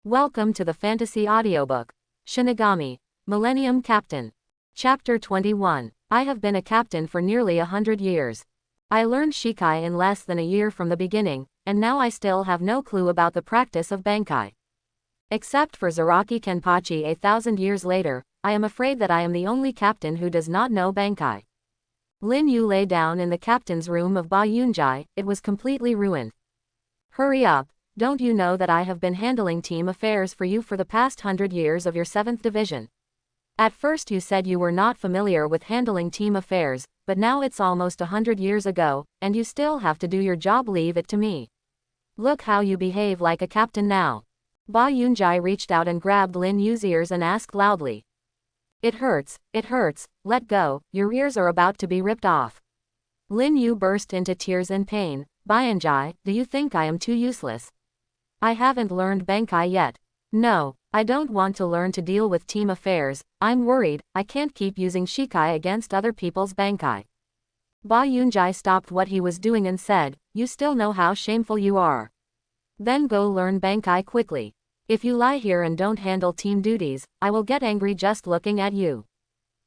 Welcome to the fantasy audiobook. Shinigami, Millennium Captain. Chapter 21. I have been a captain for nearly 100 years. I learned Shikai in less than a year from the beginning, and now I still have no clue about the practice of Bankai. Except for Zaraki Kenpachi 1,000 years later, I am afraid that I am the only captain who does not know Bankai. Lin Yu lay down in the captain's room of Ba Yunjai. It was completely ruined. Hurry up. Don't you know that I have been handling team affairs for you for the past 100 years of your 7th division? At first you said you were not familiar with handling team affairs, but now it's almost 100 years ago, and you still have to do your job. Leave it to me. Look how you behave like a captain now. Ba Yunjai reached out and grabbed Lin Yu's ears and asked loudly. It hurts, let go, your ears are about to be ripped off. Lin Yu burst into tears in pain. Bayanjai, do you think I am too useless? I haven't learned Bankai yet. No, I don't want to learn to deal with team affairs. I'm worried, I can't keep using Shikai against other people's Bankai. Ba Yunjai stopped what he was doing and said, you still know how shameful you are. Then go learn Bankai quickly. If you lie here and don't handle team duties, I will get angry just looking at you.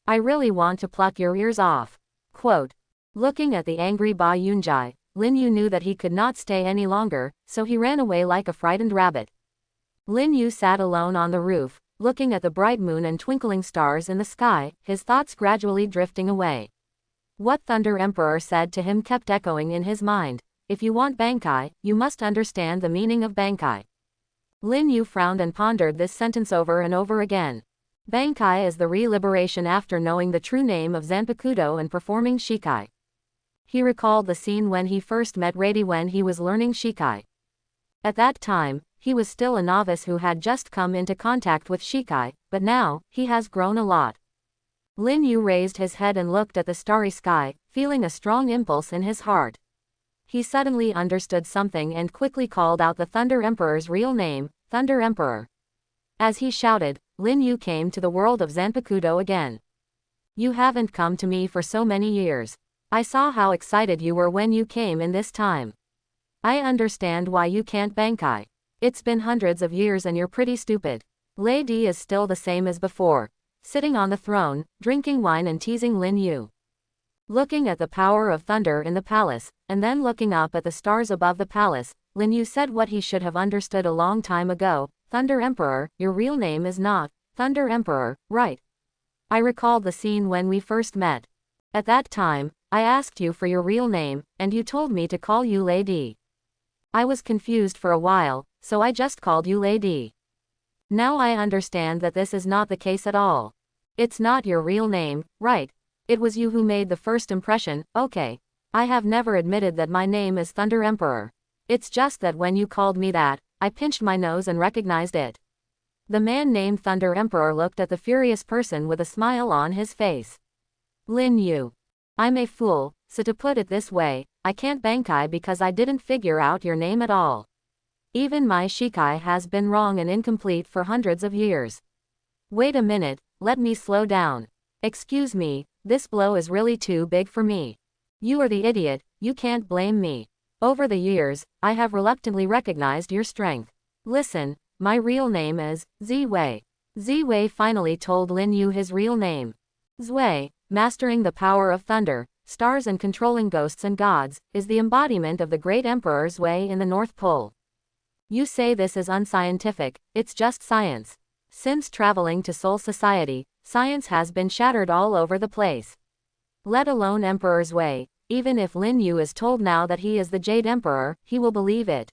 I really want to pluck your ears off. Quote. Looking at the angry Ba Yunjai, Lin Yu knew that he could not stay any longer, so he ran away like a frightened rabbit. Lin Yu sat alone on the roof, looking at the bright moon and twinkling stars in the sky, his thoughts gradually drifting away. What Thunder Emperor said to him kept echoing in his mind. If you want Bankai, you must understand the meaning of Bankai. Lin Yu frowned and pondered this sentence over and over again. Bankai is the re-liberation after knowing the true name of Zanpakuto and performing Shikai. He recalled the scene when he first met Reidi when he was learning Shikai. At that time, he was still a novice who had just come into contact with Shikai, but now, he has grown a lot. Lin Yu raised his head and looked at the starry sky, feeling a strong impulse in his heart. He suddenly understood something and quickly called out the Thunder Emperor's real name, Thunder Emperor. As he shouted, Lin Yu came to the world of Zanpakuto again. You haven't come to me for so many years. I saw how excited you were when you came in this time. I understand why you can't Bankai. It's been hundreds of years and you're pretty stupid. Lady is still the same as before, sitting on the throne, drinking wine and teasing Lin Yu. Looking at the power of thunder in the palace, and then looking up at the stars above the palace, Lin Yu said what he should have understood a long time ago. Thunder Emperor, your real name is not Thunder Emperor, right? I recalled the scene when we first met. At that time, I asked you for your real name, and you told me to call you Lady. I was confused for a while, so I just called you Lady. Now I understand that this is not the case at all. It's not your real name, right? It was you who made the first impression. Okay. I have never admitted that my name is Thunder Emperor. It's just that when you called me that, I pinched my nose and recognized it. The man named Thunder Emperor looked at the furious person with a smile on his face. Lin Yu. I'm a fool, so to put it this way, I can't Bankai because I didn't figure out your name at all. Even my Shikai has been wrong and incomplete for hundreds of years. Wait a minute, let me slow down. Excuse me, this blow is really too big for me. You are the idiot, you can't blame me. Over the years, I have reluctantly recognized your strength. Listen, my real name is Ziwei. Ziwei finally told Lin Yu his real name. Zui, mastering the power of thunder, stars and controlling ghosts and gods, is the embodiment of the great Emperor's way in the North Pole. You say this is unscientific, it's just science. Since traveling to Soul Society, science has been shattered all over the place. Let alone Emperor's way, even if Lin Yu is told now that he is the Jade Emperor, he will believe it.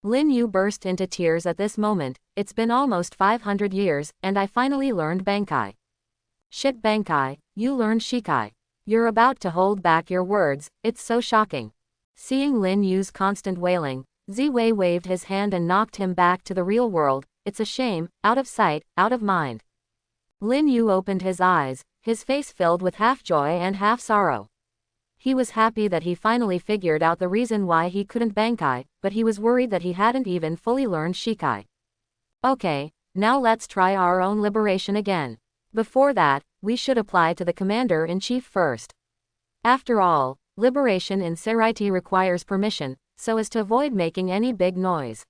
Lin Yu burst into tears at this moment. It's been almost 500 years, and I finally learned Bankai. Shit Bankai, you learned Shikai. You're about to hold back your words, it's so shocking. Seeing Lin Yu's constant wailing, Ziwei waved his hand and knocked him back to the real world. It's a shame, out of sight, out of mind. Lin Yu opened his eyes, his face filled with half joy and half sorrow. He was happy that he finally figured out the reason why he couldn't Bankai, but he was worried that he hadn't even fully learned Shikai. Okay, now let's try our own liberation again. Before that, we should apply to the Commander-in-Chief first. After all, liberation in Seraiti requires permission, so as to avoid making any big noise.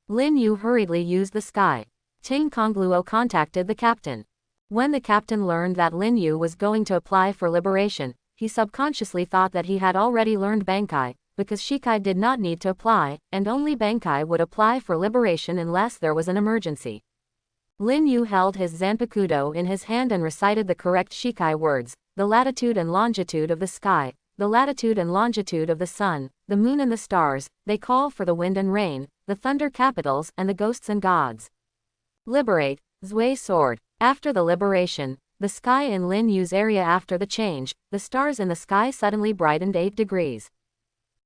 Lin Yu hurriedly used the sky. Ting Kongluo contacted the captain. When the captain learned that Lin Yu was going to apply for liberation, he subconsciously thought that he had already learned Bankai, because Shikai did not need to apply, and only Bankai would apply for liberation unless there was an emergency. Lin Yu held his Zanpakudo in his hand and recited the correct Shikai words: the latitude and longitude of the sky, the latitude and longitude of the sun, the moon and the stars, they call for the wind and rain, the thunder capitals and the ghosts and gods. Liberate, Zui sword. After the liberation, the sky in Lin Yu's area after the change, the stars in the sky suddenly brightened 8 degrees.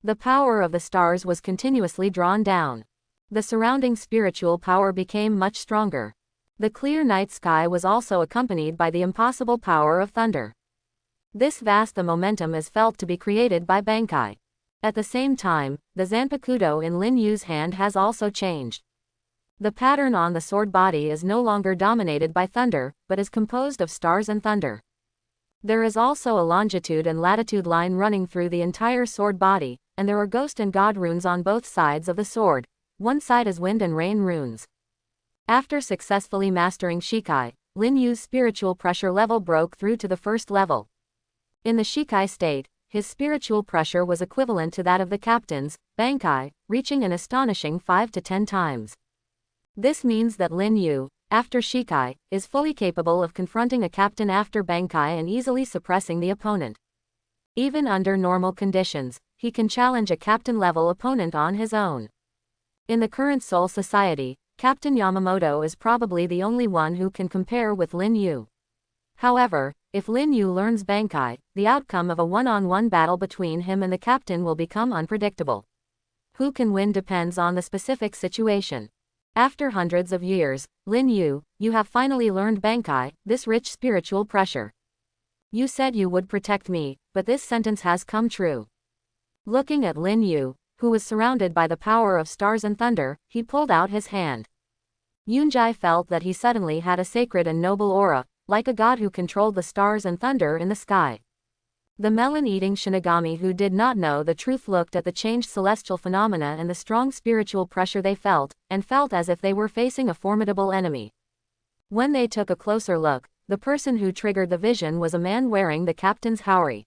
The power of the stars was continuously drawn down. The surrounding spiritual power became much stronger. The clear night sky was also accompanied by the impossible power of thunder. This vast momentum is felt to be created by Bankai. At the same time, the Zanpakudo in Lin Yu's hand has also changed. The pattern on the sword body is no longer dominated by thunder, but is composed of stars and thunder. There is also a longitude and latitude line running through the entire sword body, and there are ghost and god runes on both sides of the sword. One side is wind and rain runes. After successfully mastering Shikai, Lin Yu's spiritual pressure level broke through to the first level. In the Shikai state, his spiritual pressure was equivalent to that of the captain's, Bankai, reaching an astonishing 5 to 10 times. This means that Lin Yu, after Shikai, is fully capable of confronting a captain after Bankai and easily suppressing the opponent. Even under normal conditions, he can challenge a captain-level opponent on his own. In the current Soul Society, Captain Yamamoto is probably the only one who can compare with Lin Yu. However, if Lin Yu learns Bankai, the outcome of a one-on-one battle between him and the captain will become unpredictable. Who can win depends on the specific situation. After hundreds of years, Lin Yu, you have finally learned Bankai, this rich spiritual pressure. You said you would protect me, but this sentence has come true. Looking at Lin Yu, who was surrounded by the power of stars and thunder, he pulled out his hand. Yunjai felt that he suddenly had a sacred and noble aura, like a god who controlled the stars and thunder in the sky. The melon-eating Shinigami who did not know the truth looked at the changed celestial phenomena and the strong spiritual pressure they felt, and felt as if they were facing a formidable enemy. When they took a closer look, the person who triggered the vision was a man wearing the captain's Haori.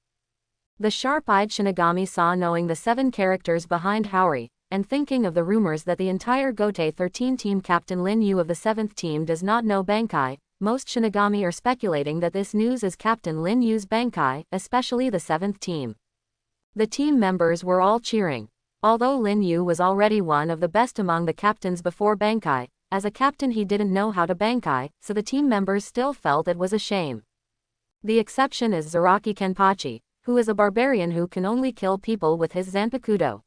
The sharp-eyed Shinigami saw, knowing the 7 characters behind Haori, and thinking of the rumors that the entire Gote 13 team captain Lin Yu of the 7th team does not know Bankai. Most Shinigami are speculating that this news is Captain Lin Yu's Bankai, especially the 7th team. The team members were all cheering. Although Lin Yu was already one of the best among the captains before Bankai, as a captain he didn't know how to Bankai, so the team members still felt it was a shame. The exception is Zaraki Kenpachi, who is a barbarian who can only kill people with his Zanpakudo.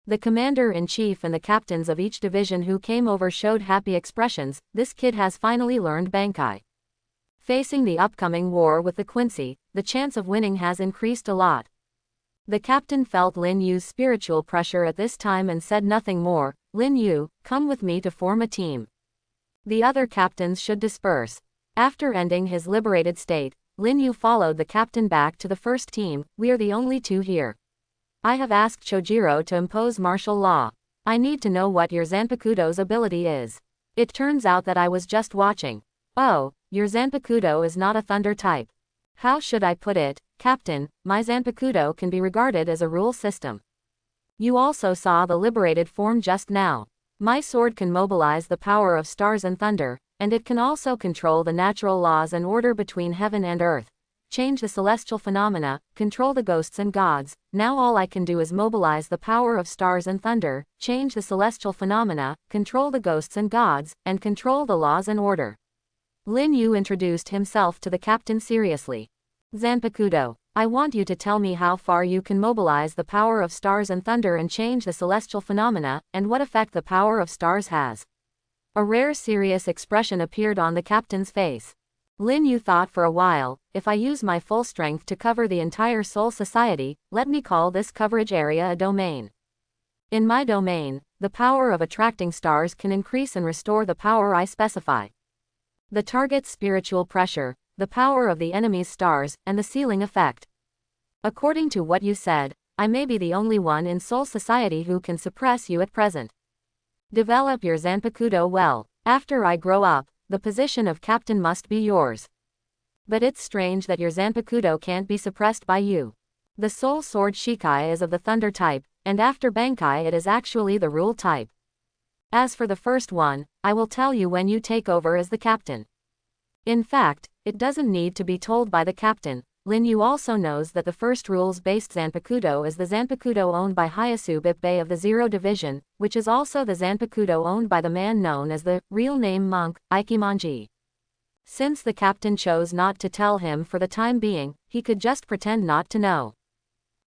The commander-in-chief and the captains of each division who came over showed happy expressions. This kid has finally learned Bankai. Facing the upcoming war with the Quincy, the chance of winning has increased a lot. The captain felt Lin Yu's spiritual pressure at this time and said nothing more. Lin Yu, come with me to form a team. The other captains should disperse. After ending his liberated state, Lin Yu followed the captain back to the first team. We are the only 2 here. I have asked Chojiro to impose martial law. I need to know what your Zanpakudo's ability is. It turns out that I was just watching. Oh, your Zanpakudo is not a thunder type. How should I put it, Captain? My Zanpakudo can be regarded as a rule system. You also saw the liberated form just now. My sword can mobilize the power of stars and thunder, and it can also control the natural laws and order between heaven and earth. Change the celestial phenomena, control the ghosts and gods. Now all I can do is mobilize the power of stars and thunder, change the celestial phenomena, control the ghosts and gods, and control the laws and order. Lin Yu introduced himself to the captain seriously. Zanpakudo, I want you to tell me how far you can mobilize the power of stars and thunder and change the celestial phenomena, and what effect the power of stars has. A rare serious expression appeared on the captain's face. Lin Yu thought for a while. If I use my full strength to cover the entire Soul Society, let me call this coverage area a domain. In my domain, the power of attracting stars can increase and restore the power I specify. The target's spiritual pressure, the power of the enemy's stars, and the ceiling effect. According to what you said, I may be the only one in Soul Society who can suppress you at present. Develop your Zanpakuto well. After I grow up, the position of captain must be yours. But it's strange that your Zanpakuto can't be suppressed by you. The soul sword Shikai is of the thunder type, and after Bankai it is actually the rule type. As for the first one, I will tell you when you take over as the captain. In fact, it doesn't need to be told by the captain. Lin Yu also knows that the first rules-based Zanpakuto is the Zanpakuto owned by Hayasu Bippei of the Zero Division, which is also the Zanpakuto owned by the man known as the real name monk, Ikimonji. Since the captain chose not to tell him for the time being, he could just pretend not to know.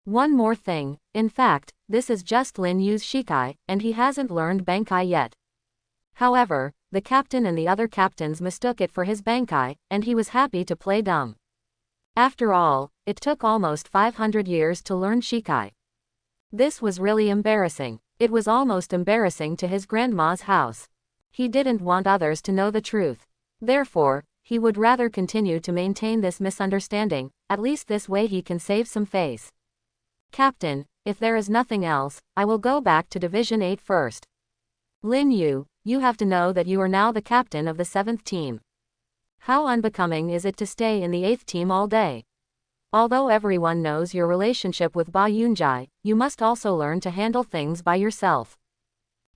One more thing, in fact, this is just Lin Yu's Shikai, and he hasn't learned Bankai yet. However, the captain and the other captains mistook it for his Bankai, and he was happy to play dumb. After all, it took almost 500 years to learn Shikai. This was really embarrassing. It was almost embarrassing to his grandma's house. He didn't want others to know the truth. Therefore, he would rather continue to maintain this misunderstanding, at least this way he can save some face. Captain, if there is nothing else, I will go back to Division 8 first. Lin Yu, you have to know that you are now the captain of the 7th team. How unbecoming is it to stay in the 8th team all day? Although everyone knows your relationship with Ba Yunjai, you must also learn to handle things by yourself.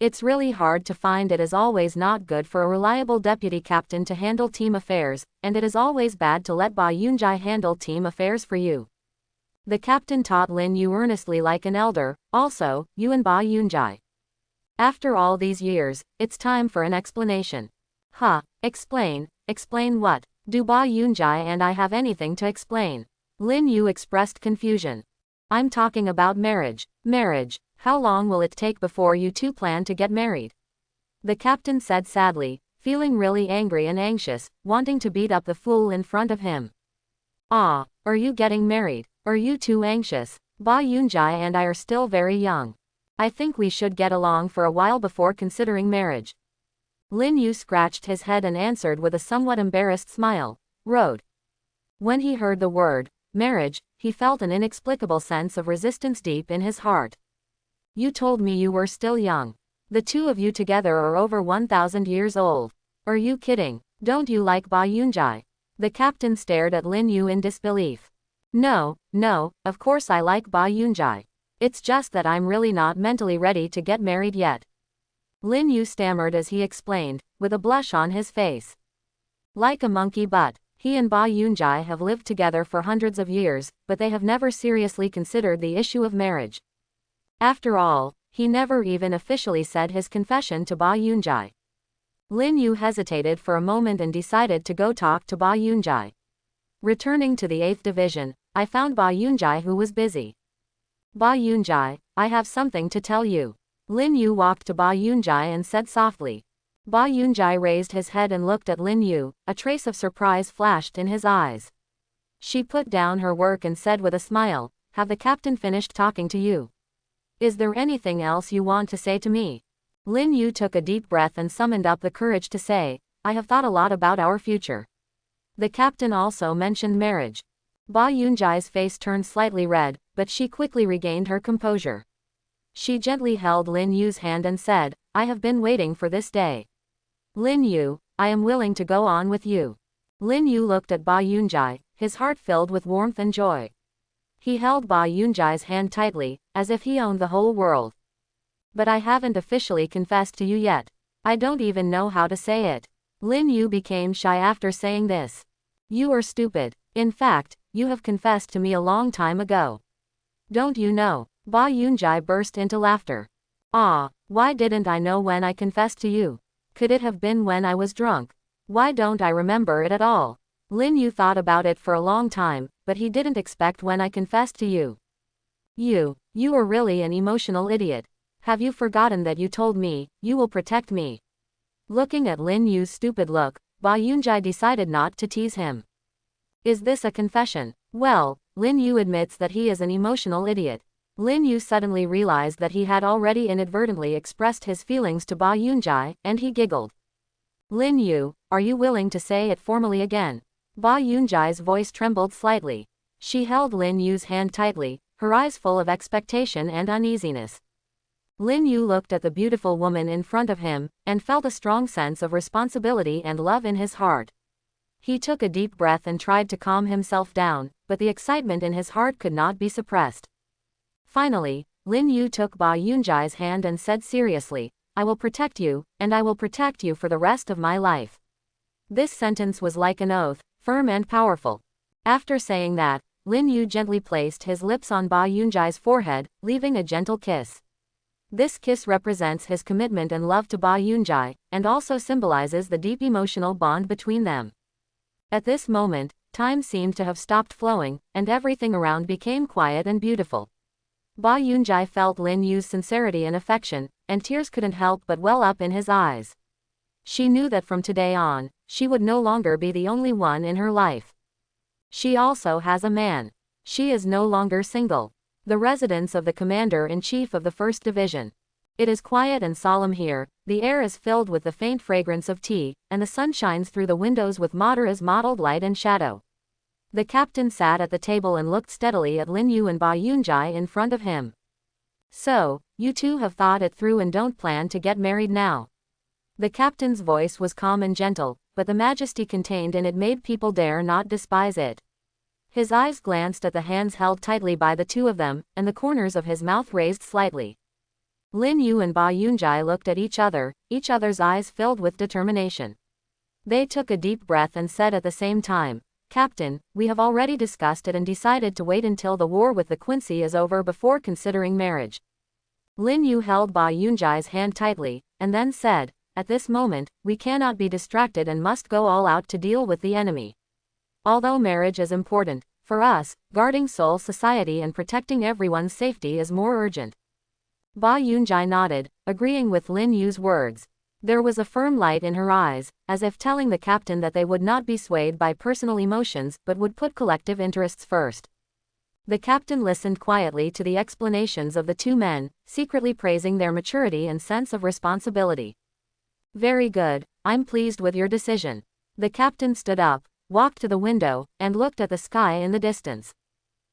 It's really hard to find. It is always not good for a reliable deputy captain to handle team affairs, and it is always bad to let Ba Yunjai handle team affairs for you. The captain taught Lin Yu earnestly like an elder. Also, you and Ba Yunjai. After all these years, it's time for an explanation. Explain. Explain what? Do Ba Yunjai and I have anything to explain? Lin Yu expressed confusion. I'm talking about marriage. Marriage. How long will it take before you two plan to get married? The captain said sadly, feeling really angry and anxious, wanting to beat up the fool in front of him. Are you getting married? Are you too anxious? Ba Yunjai and I are still very young. I think we should get along for a while before considering marriage. Lin Yu scratched his head and answered with a somewhat embarrassed smile. Road. When he heard the word, marriage, he felt an inexplicable sense of resistance deep in his heart. You told me you were still young. The two of you together are over 1,000 years old. Are you kidding? Don't you like Ba Yunjai? The captain stared at Lin Yu in disbelief. No, of course I like Ba Yunjai. It's just that I'm really not mentally ready to get married yet. Lin Yu stammered as he explained, with a blush on his face. Like a monkey butt, he and Ba Yunjai have lived together for hundreds of years, but they have never seriously considered the issue of marriage. After all, he never even officially said his confession to Ba Yunjai. Lin Yu hesitated for a moment and decided to go talk to Ba Yunjai. Returning to the 8th division, I found Ba Yunjai who was busy. Ba Yunjai, I have something to tell you. Lin Yu walked to Ba Yunjai and said softly. Ba Yunjai raised his head and looked at Lin Yu, a trace of surprise flashed in his eyes. She put down her work and said with a smile, have the captain finished talking to you? Is there anything else you want to say to me? Lin Yu took a deep breath and summoned up the courage to say, I have thought a lot about our future. The captain also mentioned marriage. Ba Yunjai's face turned slightly red, but she quickly regained her composure. She gently held Lin Yu's hand and said, I have been waiting for this day. Lin Yu, I am willing to go on with you. Lin Yu looked at Ba Yunjai, his heart filled with warmth and joy. He held Ba Yunjai's hand tightly, as if he owned the whole world. But I haven't officially confessed to you yet. I don't even know how to say it. Lin Yu became shy after saying this. You are stupid. In fact, you have confessed to me a long time ago. Don't you know? Ba Yunjai burst into laughter. Why didn't I know when I confessed to you? Could it have been when I was drunk? Why don't I remember it at all? Lin Yu thought about it for a long time, but he didn't expect when I confessed to you. You are really an emotional idiot. Have you forgotten that you told me, you will protect me? Looking at Lin Yu's stupid look, Ba Yunjai decided not to tease him. Is this a confession? Well, Lin Yu admits that he is an emotional idiot. Lin Yu suddenly realized that he had already inadvertently expressed his feelings to Ba Yunjai, and he giggled. Lin Yu, are you willing to say it formally again? Ba Yunjai's voice trembled slightly. She held Lin Yu's hand tightly, her eyes full of expectation and uneasiness. Lin Yu looked at the beautiful woman in front of him, and felt a strong sense of responsibility and love in his heart. He took a deep breath and tried to calm himself down, but the excitement in his heart could not be suppressed. Finally, Lin Yu took Ba Yunjai's hand and said seriously, "I will protect you, and I will protect you for the rest of my life." This sentence was like an oath, firm and powerful. After saying that, Lin Yu gently placed his lips on Ba Yunjai's forehead, leaving a gentle kiss. This kiss represents his commitment and love to Ba Yunjai, and also symbolizes the deep emotional bond between them. At this moment, time seemed to have stopped flowing, and everything around became quiet and beautiful. Ba Yunjai felt Lin Yu's sincerity and affection, and tears couldn't help but well up in his eyes. She knew that from today on, she would no longer be the only one in her life. She also has a man. She is no longer single. The residence of the commander-in-chief of the 1st Division. It is quiet and solemn here, the air is filled with the faint fragrance of tea, and the sun shines through the windows with Madara's mottled light and shadow. The captain sat at the table and looked steadily at Lin Yu and Ba Yunjai in front of him. "So, you two have thought it through and don't plan to get married now?" The captain's voice was calm and gentle, but the majesty contained in it made people dare not despise it. His eyes glanced at the hands held tightly by the two of them, and the corners of his mouth raised slightly. Lin Yu and Ba Yunjai looked at each other's eyes filled with determination. They took a deep breath and said at the same time, "Captain, we have already discussed it and decided to wait until the war with the Quincy is over before considering marriage." Lin Yu held Ba Yunjai's hand tightly, and then said, "At this moment, we cannot be distracted and must go all out to deal with the enemy. Although marriage is important, for us, guarding Seoul society and protecting everyone's safety is more urgent." Ba Yunjai nodded, agreeing with Lin Yu's words. There was a firm light in her eyes, as if telling the captain that they would not be swayed by personal emotions but would put collective interests first. The captain listened quietly to the explanations of the two men, secretly praising their maturity and sense of responsibility. "Very good, I'm pleased with your decision." The captain stood up, walked to the window, and looked at the sky in the distance.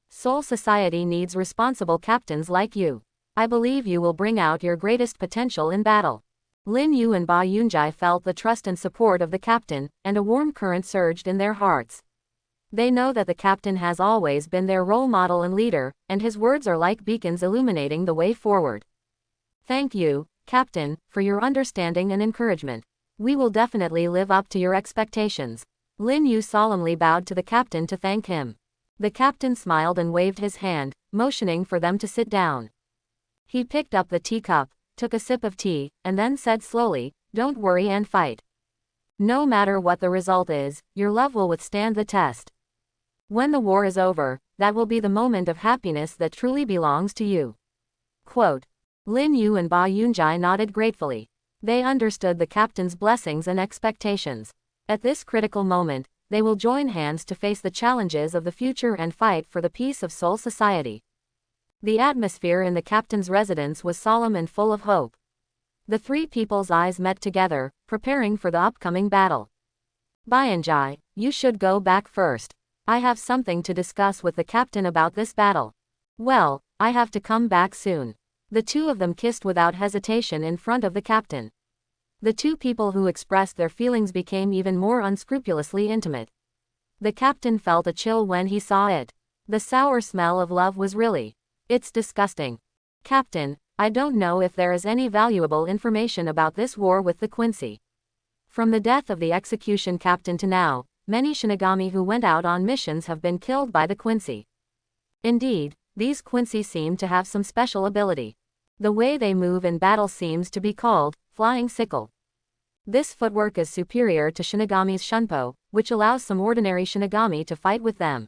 "Seoul society needs responsible captains like you. I believe you will bring out your greatest potential in battle." Lin Yu and Ba Yunjai felt the trust and support of the captain, and a warm current surged in their hearts. They know that the captain has always been their role model and leader, and his words are like beacons illuminating the way forward. "Thank you, Captain, for your understanding and encouragement. We will definitely live up to your expectations." Lin Yu solemnly bowed to the captain to thank him. The captain smiled and waved his hand, motioning for them to sit down. He picked up the teacup, took a sip of tea, and then said slowly, "Don't worry and fight. No matter what the result is, your love will withstand the test. When the war is over, that will be the moment of happiness that truly belongs to you." Quote. Lin Yu and Ba Yunjai nodded gratefully. They understood the captain's blessings and expectations. At this critical moment, they will join hands to face the challenges of the future and fight for the peace of Seoul society. The atmosphere in the captain's residence was solemn and full of hope. The three people's eyes met together, preparing for the upcoming battle. "Bayanjai, you should go back first. I have something to discuss with the captain about this battle." "Well, I have to come back soon." The two of them kissed without hesitation in front of the captain. The two people who expressed their feelings became even more unscrupulously intimate. The captain felt a chill when he saw it. The sour smell of love was really. "It's disgusting. Captain, I don't know if there is any valuable information about this war with the Quincy. From the death of the execution captain to now, many Shinigami who went out on missions have been killed by the Quincy. Indeed, these Quincy seem to have some special ability. The way they move in battle seems to be called flying sickle. This footwork is superior to Shinigami's shunpo, which allows some ordinary Shinigami to fight with them.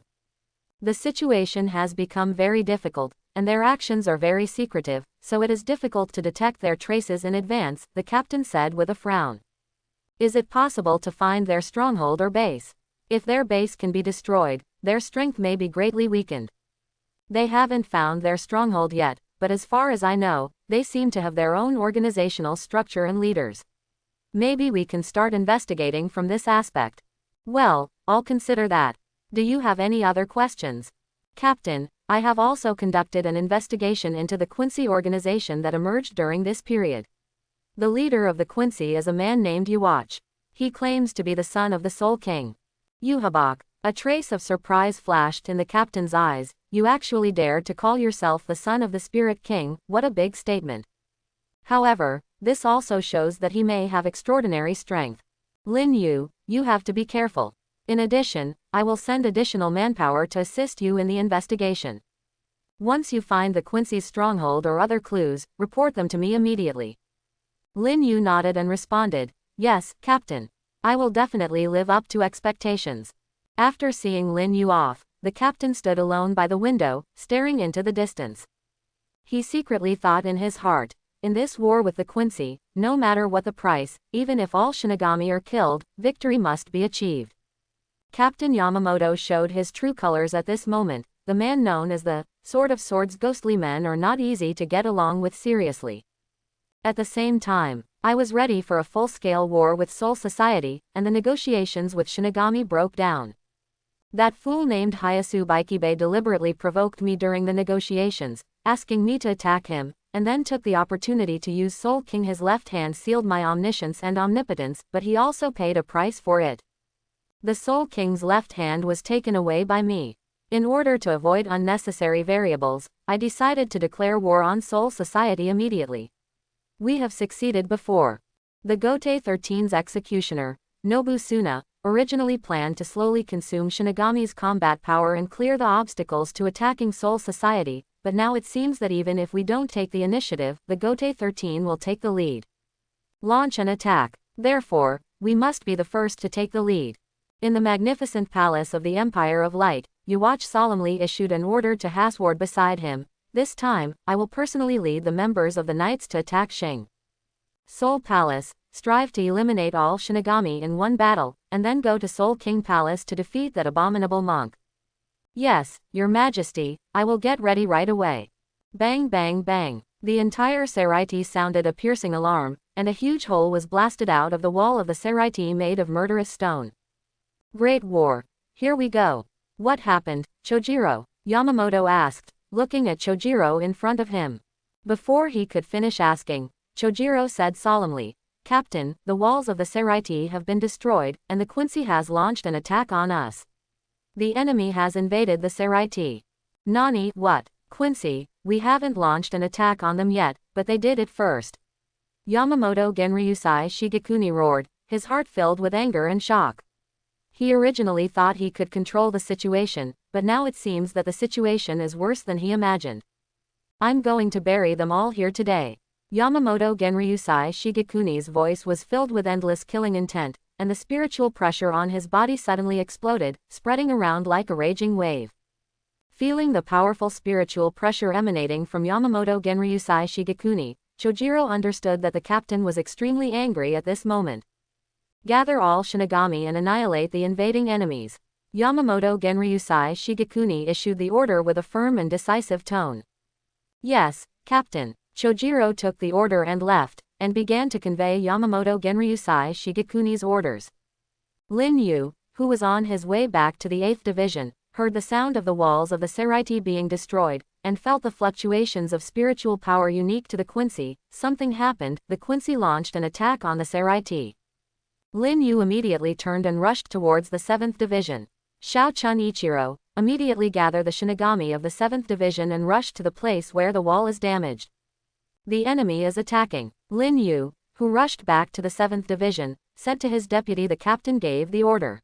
The situation has become very difficult, and their actions are very secretive, so it is difficult to detect their traces in advance," the captain said with a frown. "Is it possible to find their stronghold or base? If their base can be destroyed, their strength may be greatly weakened." "They haven't found their stronghold yet, but as far as I know, they seem to have their own organizational structure and leaders. Maybe we can start investigating from this aspect." "Well, I'll consider that. Do you have any other questions?" "Captain, I have also conducted an investigation into the Quincy organization that emerged during this period. The leader of the Quincy is a man named Yuwatch. He claims to be the son of the Soul King. Yuhabak. A trace of surprise flashed in the captain's eyes. You actually dare to call yourself the son of the Spirit King, what a big statement. However, this also shows that he may have extraordinary strength. Lin Yu, you have to be careful. In addition, I will send additional manpower to assist you in the investigation. Once you find the Quincy's stronghold or other clues, report them to me immediately. Lin Yu nodded and responded, yes, Captain. I will definitely live up to expectations. After seeing Lin Yu off, the captain stood alone by the window, staring into the distance. He secretly thought in his heart, in this war with the Quincy, no matter what the price, even if all Shinigami are killed, victory must be achieved. Captain Yamamoto showed his true colors at this moment. The man known as the Sword of Swords ghostly men are not easy to get along with seriously. At the same time, I was ready for a full-scale war with Soul Society, and the negotiations with Shinigami broke down. That fool named Hayasu Baikibe deliberately provoked me during the negotiations, asking me to attack him, and then took the opportunity to use Soul King. His left hand sealed my omniscience and omnipotence, but he also paid a price for it. The Soul King's left hand was taken away by me. In order to avoid unnecessary variables, I decided to declare war on Soul Society immediately. We have succeeded before. The Gotei 13's executioner, Nobusuna, originally planned to slowly consume Shinigami's combat power and clear the obstacles to attacking Soul Society, but now it seems that even if we don't take the initiative, the Gotei 13 will take the lead. Launch an attack. Therefore, we must be the first to take the lead. In the magnificent palace of the Empire of Light, Yuwatch solemnly issued an order to Hasward beside him. This time, I will personally lead the members of the Knights to attack Shing. Soul Palace, strive to eliminate all Shinigami in one battle, and then go to Soul King Palace to defeat that abominable monk. Yes, Your Majesty, I will get ready right away. Bang bang bang. The entire Seraiti sounded a piercing alarm, and a huge hole was blasted out of the wall of the Seraiti made of murderous stone. Great War. Here we go. What happened, Chojiro? Yamamoto asked, looking at Chojiro in front of him. Before he could finish asking, Chojiro said solemnly, Captain, the walls of the Seraiti have been destroyed, and the Quincy has launched an attack on us. The enemy has invaded the Seraiti. Nani, what? Quincy, we haven't launched an attack on them yet, but they did it first. Yamamoto Genryusai Shigekuni roared, his heart filled with anger and shock. He originally thought he could control the situation, but now it seems that the situation is worse than he imagined. I'm going to bury them all here today. Yamamoto Genryusai Shigekuni's voice was filled with endless killing intent, and the spiritual pressure on his body suddenly exploded, spreading around like a raging wave. Feeling the powerful spiritual pressure emanating from Yamamoto Genryusai Shigekuni, Chojiro understood that the captain was extremely angry at this moment. Gather all Shinigami and annihilate the invading enemies. Yamamoto Genryusai Shigekuni issued the order with a firm and decisive tone. Yes, Captain. Chojiro took the order and left, and began to convey Yamamoto Genryusai Shigekuni's orders. Lin Yu, who was on his way back to the 8th Division, heard the sound of the walls of the Seraiti being destroyed, and felt the fluctuations of spiritual power unique to the Quincy. Something happened, the Quincy launched an attack on the Seraiti. Lin Yu immediately turned and rushed towards the 7th Division. Xiao Chun Ichiro, immediately gather the Shinigami of the 7th Division and rush to the place where the wall is damaged. The enemy is attacking. Lin Yu, who rushed back to the 7th Division, said to his deputy. The captain gave the order.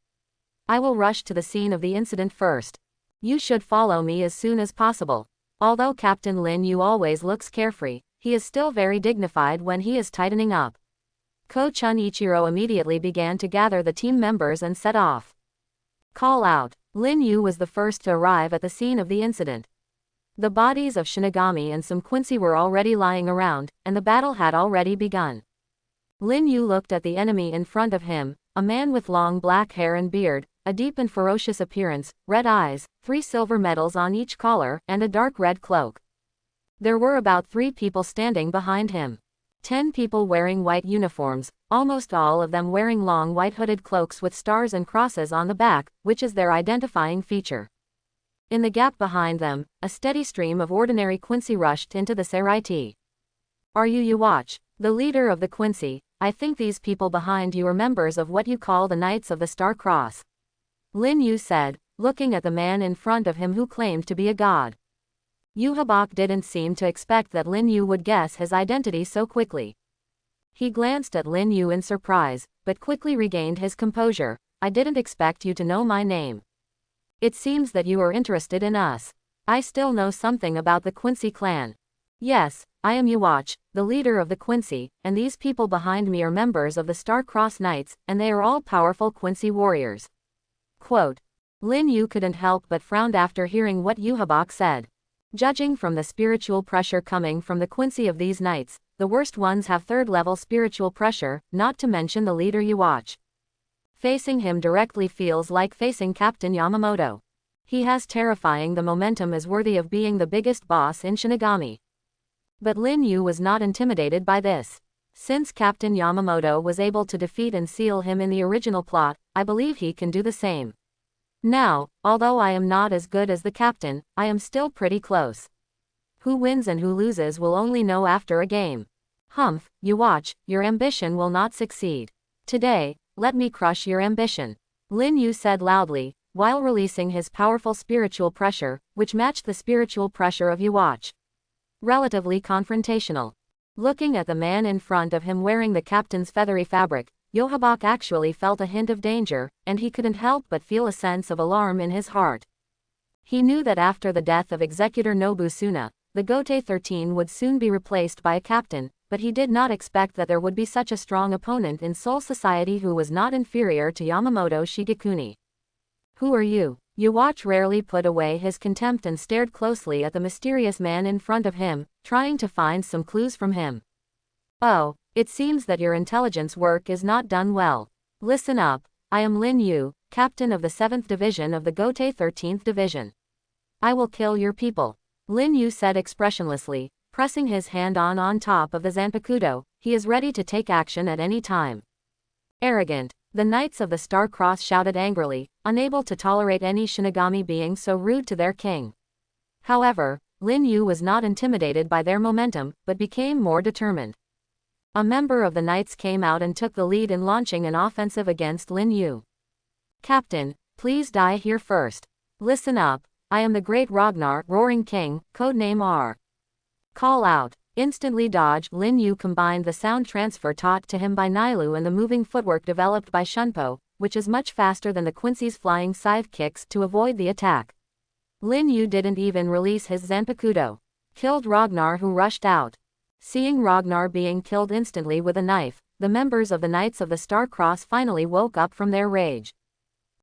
I will rush to the scene of the incident first. You should follow me as soon as possible. Although Captain Lin Yu always looks carefree, he is still very dignified when he is tightening up. Ko Chun Ichiro immediately began to gather the team members and set off. Call out. Lin Yu was the first to arrive at the scene of the incident. The bodies of Shinigami and some Quincy were already lying around, and the battle had already begun. Lin Yu looked at the enemy in front of him, a man with long black hair and beard, a deep and ferocious appearance, red eyes, 3 silver medals on each collar, and a dark red cloak. There were about 3 people standing behind him. 10 people wearing white uniforms, almost all of them wearing long white hooded cloaks with stars and crosses on the back, which is their identifying feature. In the gap behind them, a steady stream of ordinary Quincy rushed into the Seraiti. Are you watch? The leader of the Quincy? I think these people behind you are members of what you call the Knights of the Star Cross. Lin Yu said, looking at the man in front of him who claimed to be a god. Yuhabak didn't seem to expect that Lin Yu would guess his identity so quickly. He glanced at Lin Yu in surprise, but quickly regained his composure. I didn't expect you to know my name. It seems that you are interested in us. I still know something about the Quincy clan. Yes, I am Yuwatch, the leader of the Quincy, and these people behind me are members of the Star-Crossed Knights, and they are all powerful Quincy warriors. Quote. Lin Yu couldn't help but frown after hearing what Yuhabak said. Judging from the spiritual pressure coming from the Quincy of these knights, the worst ones have third-level spiritual pressure, not to mention the leader Yuwatch. Facing him directly feels like facing Captain Yamamoto. He has terrifying the momentum is worthy of being the biggest boss in Shinigami. But Lin Yu was not intimidated by this. Since Captain Yamamoto was able to defeat and seal him in the original plot, I believe he can do the same. Now, although I am not as good as the captain, I am still pretty close. Who wins and who loses will only know after a game. Humph, Yuwatch, your ambition will not succeed. Today, let me crush your ambition. Lin Yu said loudly, while releasing his powerful spiritual pressure, which matched the spiritual pressure of Yuwatch. Relatively confrontational. Looking at the man in front of him wearing the captain's feathery fabric, Yuhabak actually felt a hint of danger, and he couldn't help but feel a sense of alarm in his heart. He knew that after the death of Executor Nobusuna, the Gote 13 would soon be replaced by a captain, but he did not expect that there would be such a strong opponent in Soul Society who was not inferior to Yamamoto Shigekuni. Who are you? Yuwatch rarely put away his contempt and stared closely at the mysterious man in front of him, trying to find some clues from him. Oh, it seems that your intelligence work is not done well. Listen up, I am Lin Yu, captain of the 7th Division of the Gote 13th Division. I will kill your people. Lin Yu said expressionlessly, pressing his hand on top of the Zanpakuto. He is ready to take action at any time. Arrogant. The Knights of the Star Cross shouted angrily, unable to tolerate any Shinigami being so rude to their king. However, Lin Yu was not intimidated by their momentum, but became more determined. A member of the Knights came out and took the lead in launching an offensive against Lin Yu. Captain, please die here first. Listen up, I am the great Ragnar, Roaring King, codename R. Call out. Instantly dodge. Lin Yu combined the sound transfer taught to him by Nailu and the moving footwork developed by Shunpo, which is much faster than the Quincy's flying scythe kicks, to avoid the attack. Lin Yu didn't even release his Zanpakuto. Killed Ragnar, who rushed out. Seeing Ragnar being killed instantly with a knife, the members of the Knights of the Star Cross finally woke up from their rage.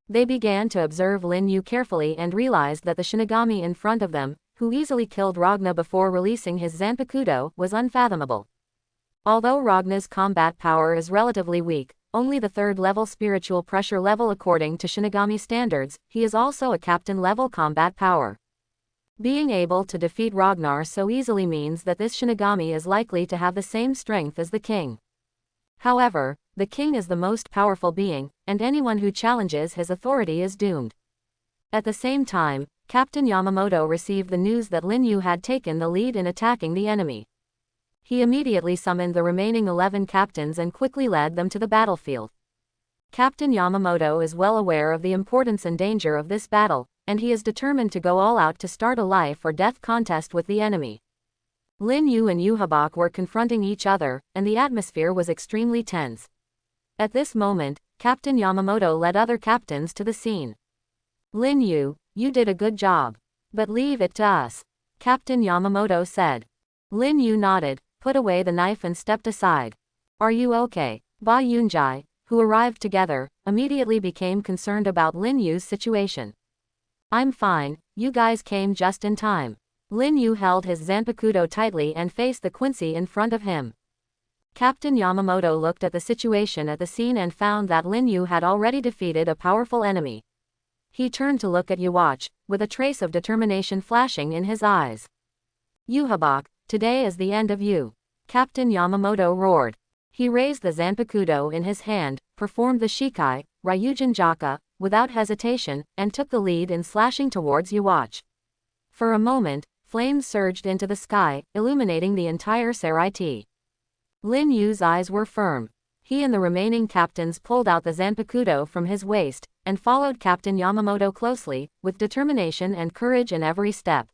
They began to observe Lin Yu carefully and realized that the Shinigami in front of them, who easily killed Ragna before releasing his Zanpakuto, was unfathomable. Although Ragna's combat power is relatively weak, only the 3rd level spiritual pressure level according to Shinigami standards, he is also a captain level combat power. Being able to defeat Ragnar so easily means that this Shinigami is likely to have the same strength as the king. However, the king is the most powerful being, and anyone who challenges his authority is doomed. At the same time, Captain Yamamoto received the news that Lin Yu had taken the lead in attacking the enemy. He immediately summoned the remaining 11 captains and quickly led them to the battlefield. Captain Yamamoto is well aware of the importance and danger of this battle, and he is determined to go all out to start a life or death contest with the enemy. Lin Yu and Yuhabak were confronting each other, and the atmosphere was extremely tense. At this moment, Captain Yamamoto led other captains to the scene. Lin Yu, you did a good job. But leave it to us, Captain Yamamoto said. Lin Yu nodded, put away the knife and stepped aside. Are you okay? Ba Yunjai, who arrived together, immediately became concerned about Lin Yu's situation. I'm fine, you guys came just in time. Lin Yu held his Zanpakuto tightly and faced the Quincy in front of him. Captain Yamamoto looked at the situation at the scene and found that Lin Yu had already defeated a powerful enemy. He turned to look at Yuwatch, with a trace of determination flashing in his eyes. Yuhabak, today is the end of you. Captain Yamamoto roared. He raised the Zanpakuto in his hand, performed the Shikai, Ryujin Jaka, without hesitation, and took the lead in slashing towards Yuwatch. For a moment, flames surged into the sky, illuminating the entire Saraiti. Lin Yu's eyes were firm. He and the remaining captains pulled out the Zanpakuto from his waist, and followed Captain Yamamoto closely, with determination and courage in every step.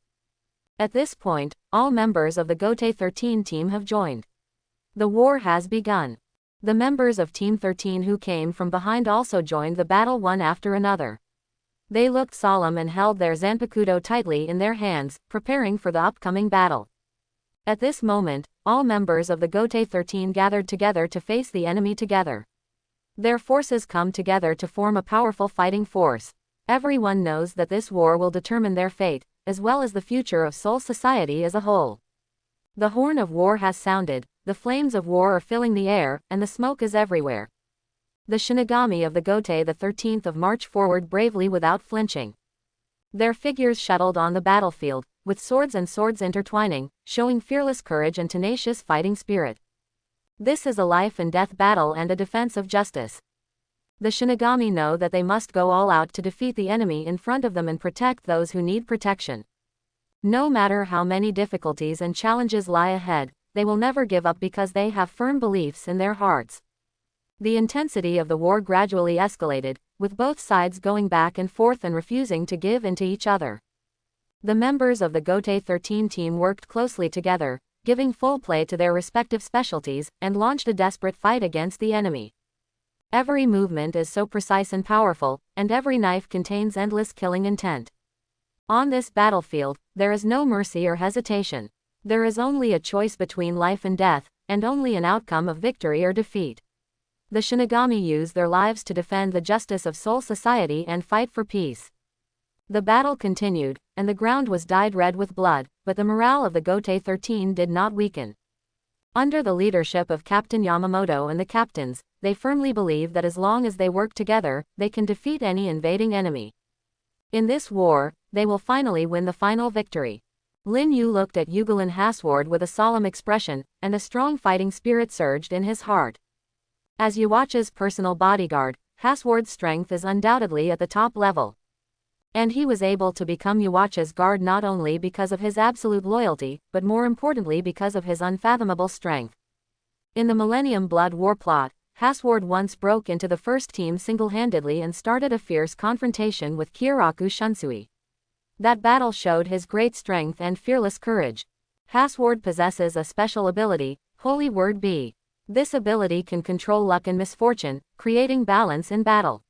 At this point, all members of the Gote 13 team have joined. The war has begun. The members of Team 13 who came from behind also joined the battle one after another. They looked solemn and held their Zanpakuto tightly in their hands, preparing for the upcoming battle. At this moment, all members of the Gote 13 gathered together to face the enemy together. Their forces come together to form a powerful fighting force. Everyone knows that this war will determine their fate, as well as the future of Seoul society as a whole. The horn of war has sounded, the flames of war are filling the air, and the smoke is everywhere. The Shinigami of the Gote the 13th of March forward bravely without flinching. Their figures shuttled on the battlefield, with swords and swords intertwining, showing fearless courage and tenacious fighting spirit. This is a life and death battle and a defense of justice. The Shinigami know that they must go all out to defeat the enemy in front of them and protect those who need protection. No matter how many difficulties and challenges lie ahead, they will never give up because they have firm beliefs in their hearts. The intensity of the war gradually escalated, with both sides going back and forth and refusing to give in to each other. The members of the Gote 13 team worked closely together, giving full play to their respective specialties, and launched a desperate fight against the enemy. Every movement is so precise and powerful, and every knife contains endless killing intent. On this battlefield, there is no mercy or hesitation. There is only a choice between life and death, and only an outcome of victory or defeat. The Shinigami use their lives to defend the justice of Seoul society and fight for peace. The battle continued, and the ground was dyed red with blood, but the morale of the Gote 13 did not weaken. Under the leadership of Captain Yamamoto and the captains, they firmly believe that as long as they work together, they can defeat any invading enemy. In this war, they will finally win the final victory. Lin Yu looked at Yugulin Hasward with a solemn expression, and a strong fighting spirit surged in his heart. As Yuwatch's personal bodyguard, Hasward's strength is undoubtedly at the top level. And he was able to become Yuwatch's guard not only because of his absolute loyalty, but more importantly because of his unfathomable strength. In the Millennium Blood War plot, Hasward once broke into the first team single-handedly and started a fierce confrontation with Kyoraku Shunsui. That battle showed his great strength and fearless courage. Hasward possesses a special ability, Holy Word B. This ability can control luck and misfortune, creating balance in battle.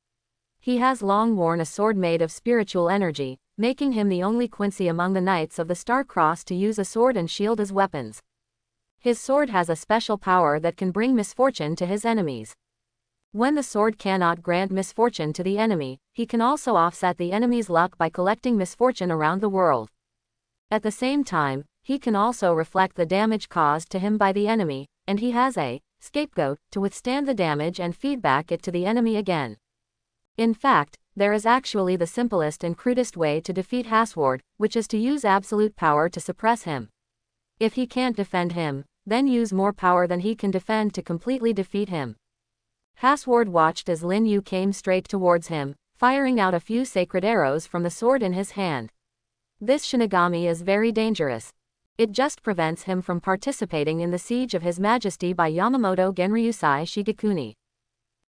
He has long worn a sword made of spiritual energy, making him the only Quincy among the Knights of the Star Cross to use a sword and shield as weapons. His sword has a special power that can bring misfortune to his enemies. When the sword cannot grant misfortune to the enemy, he can also offset the enemy's luck by collecting misfortune around the world. At the same time, he can also reflect the damage caused to him by the enemy, and he has a scapegoat to withstand the damage and feedback it to the enemy again. In fact, there is actually the simplest and crudest way to defeat Hasward, which is to use absolute power to suppress him. If he can't defend him, then use more power than he can defend to completely defeat him. Hasward watched as Lin Yu came straight towards him, firing out a few sacred arrows from the sword in his hand. This Shinigami is very dangerous. It just prevents him from participating in the siege of His Majesty by Yamamoto Genryusai Shigekuni.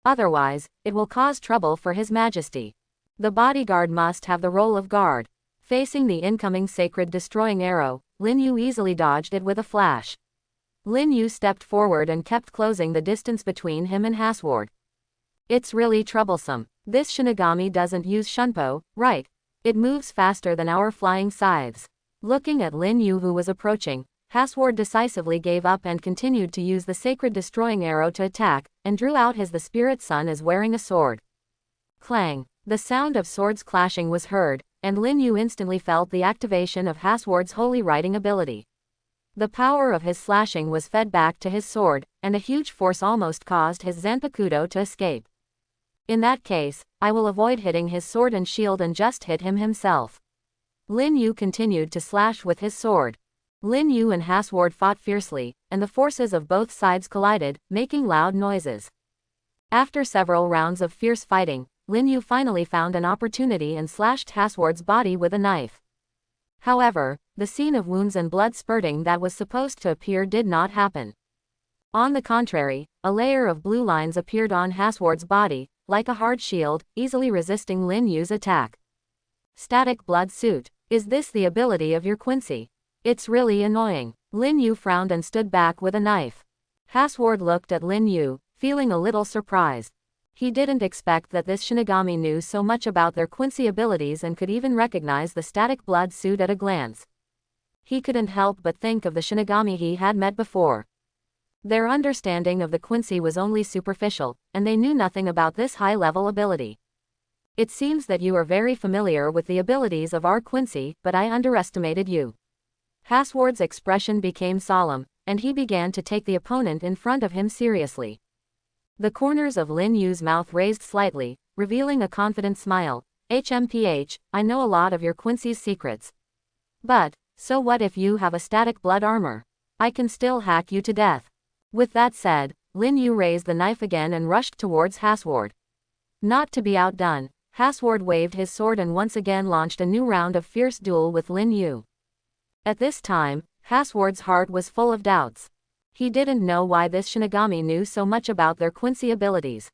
Otherwise, it will cause trouble for His Majesty. The bodyguard must have the role of guard. Facing the incoming sacred destroying arrow, Lin Yu easily dodged it with a flash. Lin Yu stepped forward and kept closing the distance between him and Hasward. It's really troublesome. This Shinigami doesn't use Shunpo, right? It moves faster than our flying scythes. Looking at Lin Yu who was approaching, Hasward decisively gave up and continued to use the sacred destroying arrow to attack, and drew out his the spirit sun as wearing a sword. Clang! The sound of swords clashing was heard, and Lin Yu instantly felt the activation of Hasward's holy writing ability. The power of his slashing was fed back to his sword, and a huge force almost caused his Zanpakuto to escape. In that case, I will avoid hitting his sword and shield and just hit him himself. Lin Yu continued to slash with his sword. Lin Yu and Hasward fought fiercely, and the forces of both sides collided, making loud noises. After several rounds of fierce fighting, Lin Yu finally found an opportunity and slashed Hasward's body with a knife. However, the scene of wounds and blood spurting that was supposed to appear did not happen. On the contrary, a layer of blue lines appeared on Hasward's body, like a hard shield, easily resisting Lin Yu's attack. Static blood suit. Is this the ability of your Quincy? It's really annoying. Lin Yu frowned and stood back with a knife. Hasward looked at Lin Yu, feeling a little surprised. He didn't expect that this Shinigami knew so much about their Quincy abilities and could even recognize the static blood suit at a glance. He couldn't help but think of the Shinigami he had met before. Their understanding of the Quincy was only superficial, and they knew nothing about this high-level ability. It seems that you are very familiar with the abilities of our Quincy, but I underestimated you. Hasward's expression became solemn, and he began to take the opponent in front of him seriously. The corners of Lin Yu's mouth raised slightly, revealing a confident smile. HMPH, I know a lot of your Quincy's secrets. But, so what if you have a static blood armor? I can still hack you to death. With that said, Lin Yu raised the knife again and rushed towards Hasward. Not to be outdone, Hasward waved his sword and once again launched a new round of fierce duel with Lin Yu. At this time, Hasward's heart was full of doubts. He didn't know why this Shinigami knew so much about their Quincy abilities.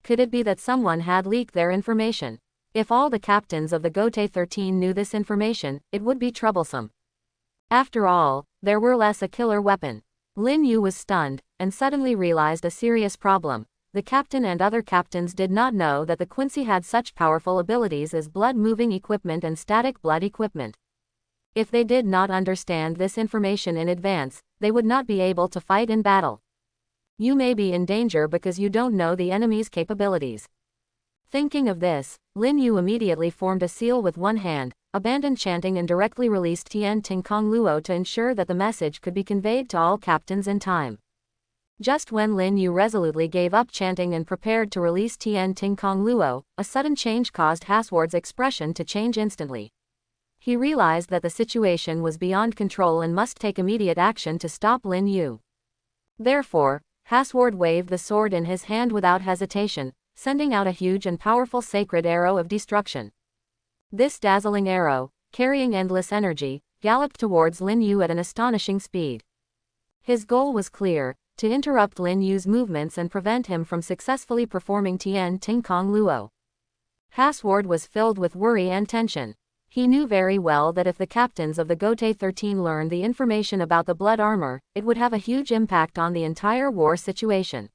Could it be that someone had leaked their information? If all the captains of the Gotei 13 knew this information, it would be troublesome. After all, there were less a killer weapon. Lin Yu was stunned, and suddenly realized a serious problem. The captain and other captains did not know that the Quincy had such powerful abilities as blood-moving equipment and static blood equipment. If they did not understand this information in advance, they would not be able to fight in battle. You may be in danger because you don't know the enemy's capabilities. Thinking of this, Lin Yu immediately formed a seal with one hand, abandoned chanting and directly released Tian Ting Kong Luo to ensure that the message could be conveyed to all captains in time. Just when Lin Yu resolutely gave up chanting and prepared to release Tian Ting Kong Luo, a sudden change caused Hasward's expression to change instantly. He realized that the situation was beyond control and must take immediate action to stop Lin Yu. Therefore, Hasward waved the sword in his hand without hesitation, sending out a huge and powerful sacred arrow of destruction. This dazzling arrow, carrying endless energy, galloped towards Lin Yu at an astonishing speed. His goal was clear: to interrupt Lin Yu's movements and prevent him from successfully performing Tian Ting Kong Luo. Hasward was filled with worry and tension. He knew very well that if the captains of the Gotei 13 learned the information about the blood armor, it would have a huge impact on the entire war situation.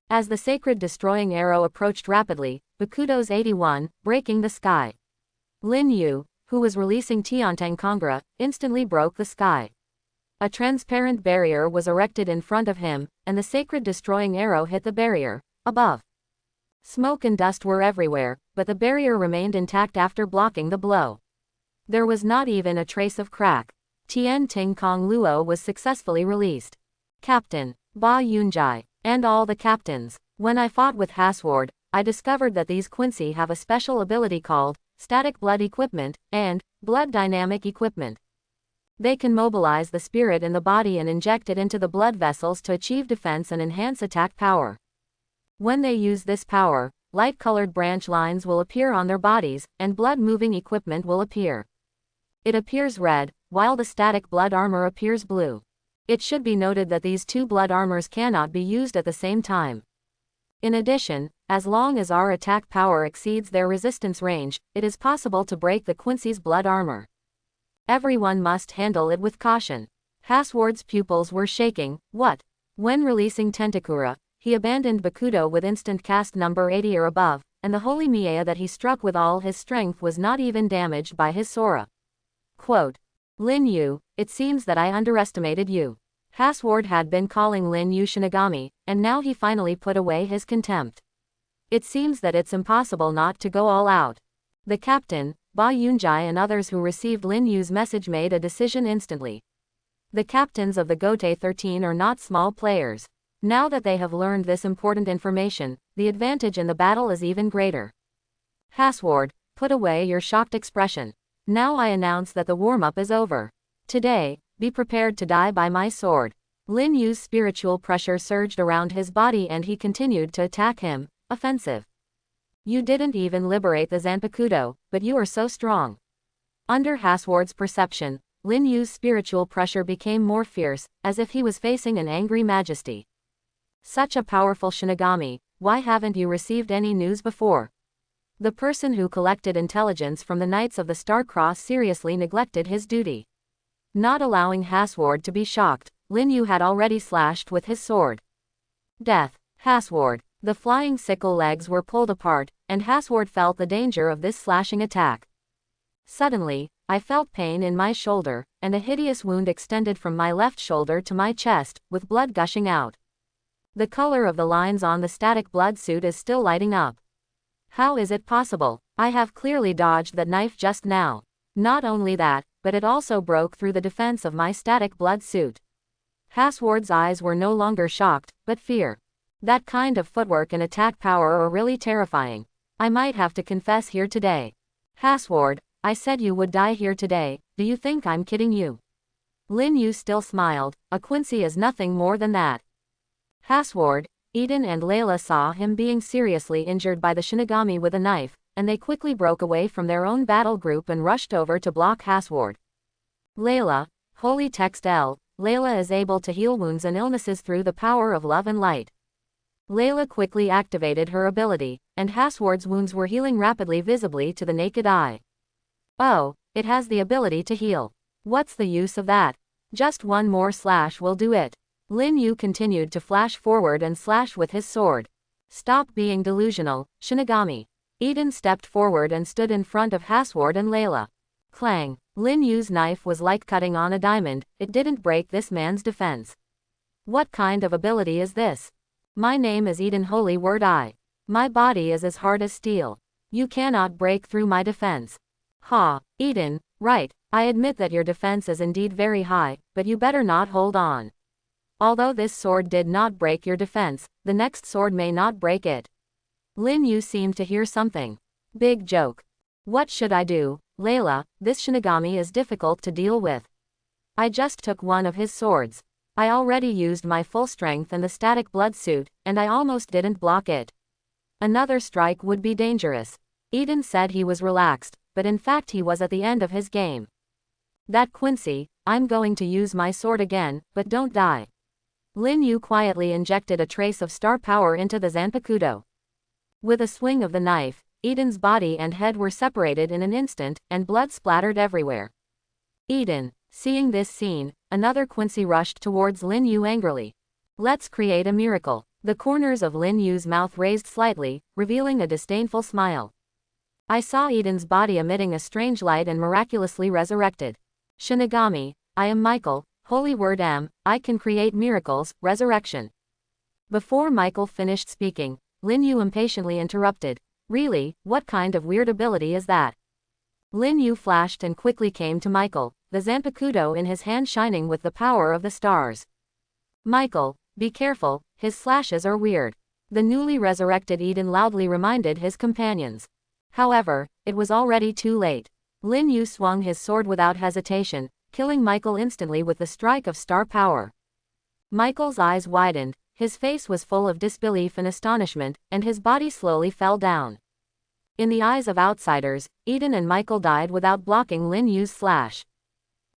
As the sacred destroying arrow approached rapidly, Bakudo's 81, breaking the sky. Lin Yu, who was releasing Tiantang Kongra, instantly broke the sky. A transparent barrier was erected in front of him, and the sacred destroying arrow hit the barrier above. Smoke and dust were everywhere, but the barrier remained intact after blocking the blow. There was not even a trace of crack. Tian Ting Kong Luo was successfully released. Captain Ba Yunjai, and all the captains. When I fought with Hasward, I discovered that these Quincy have a special ability called static blood equipment and blood dynamic equipment. They can mobilize the spirit in the body and inject it into the blood vessels to achieve defense and enhance attack power. When they use this power, light-colored branch lines will appear on their bodies, and blood-moving equipment will appear. It appears red, while the static blood armor appears blue. It should be noted that these two blood armors cannot be used at the same time. In addition, as long as our attack power exceeds their resistance range, it is possible to break the Quincy's blood armor. Everyone must handle it with caution. Hasward's pupils were shaking. What? When releasing Tentakura, he abandoned Bakudo with instant cast number 80 or above, and the holy Miea that he struck with all his strength was not even damaged by his Sora. Quote, Lin Yu, it seems that I underestimated you. Hasward had been calling Lin Yu Shinigami, and now he finally put away his contempt. It seems that it's impossible not to go all out. The captain, Ba Yunjai, and others who received Lin Yu's message made a decision instantly. The captains of the Gotei 13 are not small players. Now that they have learned this important information, the advantage in the battle is even greater. Hasward, put away your shocked expression. Now I announce that the warm-up is over. Today, be prepared to die by my sword. Lin Yu's spiritual pressure surged around his body and he continued to attack him, offensive. You didn't even liberate the Zanpakuto, but you are so strong. Under Hasward's perception, Lin Yu's spiritual pressure became more fierce, as if he was facing an angry majesty. Such a powerful Shinigami, why haven't you received any news before? The person who collected intelligence from the Knights of the Star Cross seriously neglected his duty. Not allowing Hasward to be shocked, Lin Yu had already slashed with his sword. Death. Hasward. The flying sickle legs were pulled apart, and Hasward felt the danger of this slashing attack. Suddenly, I felt pain in my shoulder, and a hideous wound extended from my left shoulder to my chest, with blood gushing out. The color of the lines on the static blood suit is still lighting up. How is it possible? I have clearly dodged that knife just now. Not only that, but it also broke through the defense of my static blood suit. Hasward's eyes were no longer shocked, but fear. That kind of footwork and attack power are really terrifying. I might have to confess here today. Hasward, I said you would die here today, do you think I'm kidding you? Lin Yu still smiled, a Quincy is nothing more than that. Hasward, Eden and Layla saw him being seriously injured by the Shinigami with a knife, and they quickly broke away from their own battle group and rushed over to block Hasward. Layla, Holy Text L, Layla is able to heal wounds and illnesses through the power of love and light. Layla quickly activated her ability, and Hasward's wounds were healing rapidly visibly to the naked eye. Oh, it has the ability to heal. What's the use of that? Just one more slash will do it. Lin Yu continued to flash forward and slash with his sword. Stop being delusional, Shinigami. Eden stepped forward and stood in front of Hasward and Layla. Clang. Lin Yu's knife was like cutting on a diamond, it didn't break this man's defense. What kind of ability is this? My name is Eden Holy Word I. My body is as hard as steel. You cannot break through my defense. Ha, Eden, right, I admit that your defense is indeed very high, but you better not hold on. Although this sword did not break your defense, the next sword may not break it. Lin Yu seemed to hear something. Big joke. What should I do, Layla? This Shinigami is difficult to deal with. I just took one of his swords. I already used my full strength and the static blood suit, and I almost didn't block it. Another strike would be dangerous. Eden said he was relaxed, but in fact he was at the end of his game. That Quincy, I'm going to use my sword again, but don't die. Lin Yu quietly injected a trace of star power into the Zanpakuto. With a swing of the knife, Eden's body and head were separated in an instant, and blood splattered everywhere. Eden, seeing this scene, another Quincy rushed towards Lin Yu angrily. Let's create a miracle. The corners of Lin Yu's mouth raised slightly, revealing a disdainful smile. I saw Eden's body emitting a strange light and miraculously resurrected. Shinigami, I am Michael, Holy Word M, I can create miracles, resurrection. Before Michael finished speaking, Lin Yu impatiently interrupted. Really, what kind of weird ability is that? Lin Yu flashed and quickly came to Michael, the Zanpakuto in his hand shining with the power of the stars. Michael, be careful, his slashes are weird. The newly resurrected Eden loudly reminded his companions. However, it was already too late. Lin Yu swung his sword without hesitation, killing Michael instantly with the strike of star power. Michael's eyes widened, his face was full of disbelief and astonishment, and his body slowly fell down. In the eyes of outsiders, Eden and Michael died without blocking Lin Yu's slash.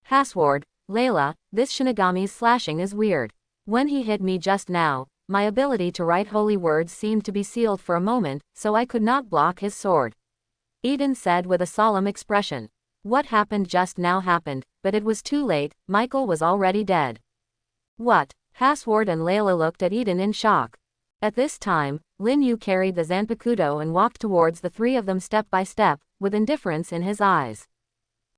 Hasward, Layla, this Shinigami's slashing is weird. When he hit me just now, my ability to write holy words seemed to be sealed for a moment, so I could not block his sword. Eden said with a solemn expression. What happened just now happened, but it was too late, Michael was already dead. What? Hasward and Layla looked at Eden in shock. At this time, Lin Yu carried the Zanpakuto and walked towards the three of them step by step, with indifference in his eyes.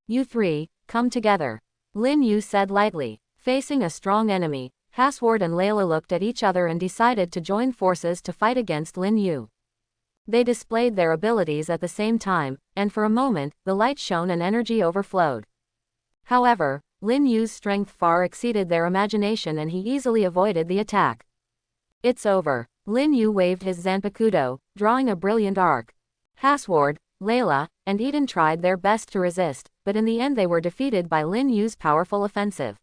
You three, come together. Lin Yu said lightly. Facing a strong enemy, Hasward and Layla looked at each other and decided to join forces to fight against Lin Yu. They displayed their abilities at the same time, and for a moment, the light shone and energy overflowed. However, Lin Yu's strength far exceeded their imagination and he easily avoided the attack. It's over. Lin Yu waved his Zanpakuto, drawing a brilliant arc. Hasward, Layla, and Eden tried their best to resist, but in the end they were defeated by Lin Yu's powerful offensive.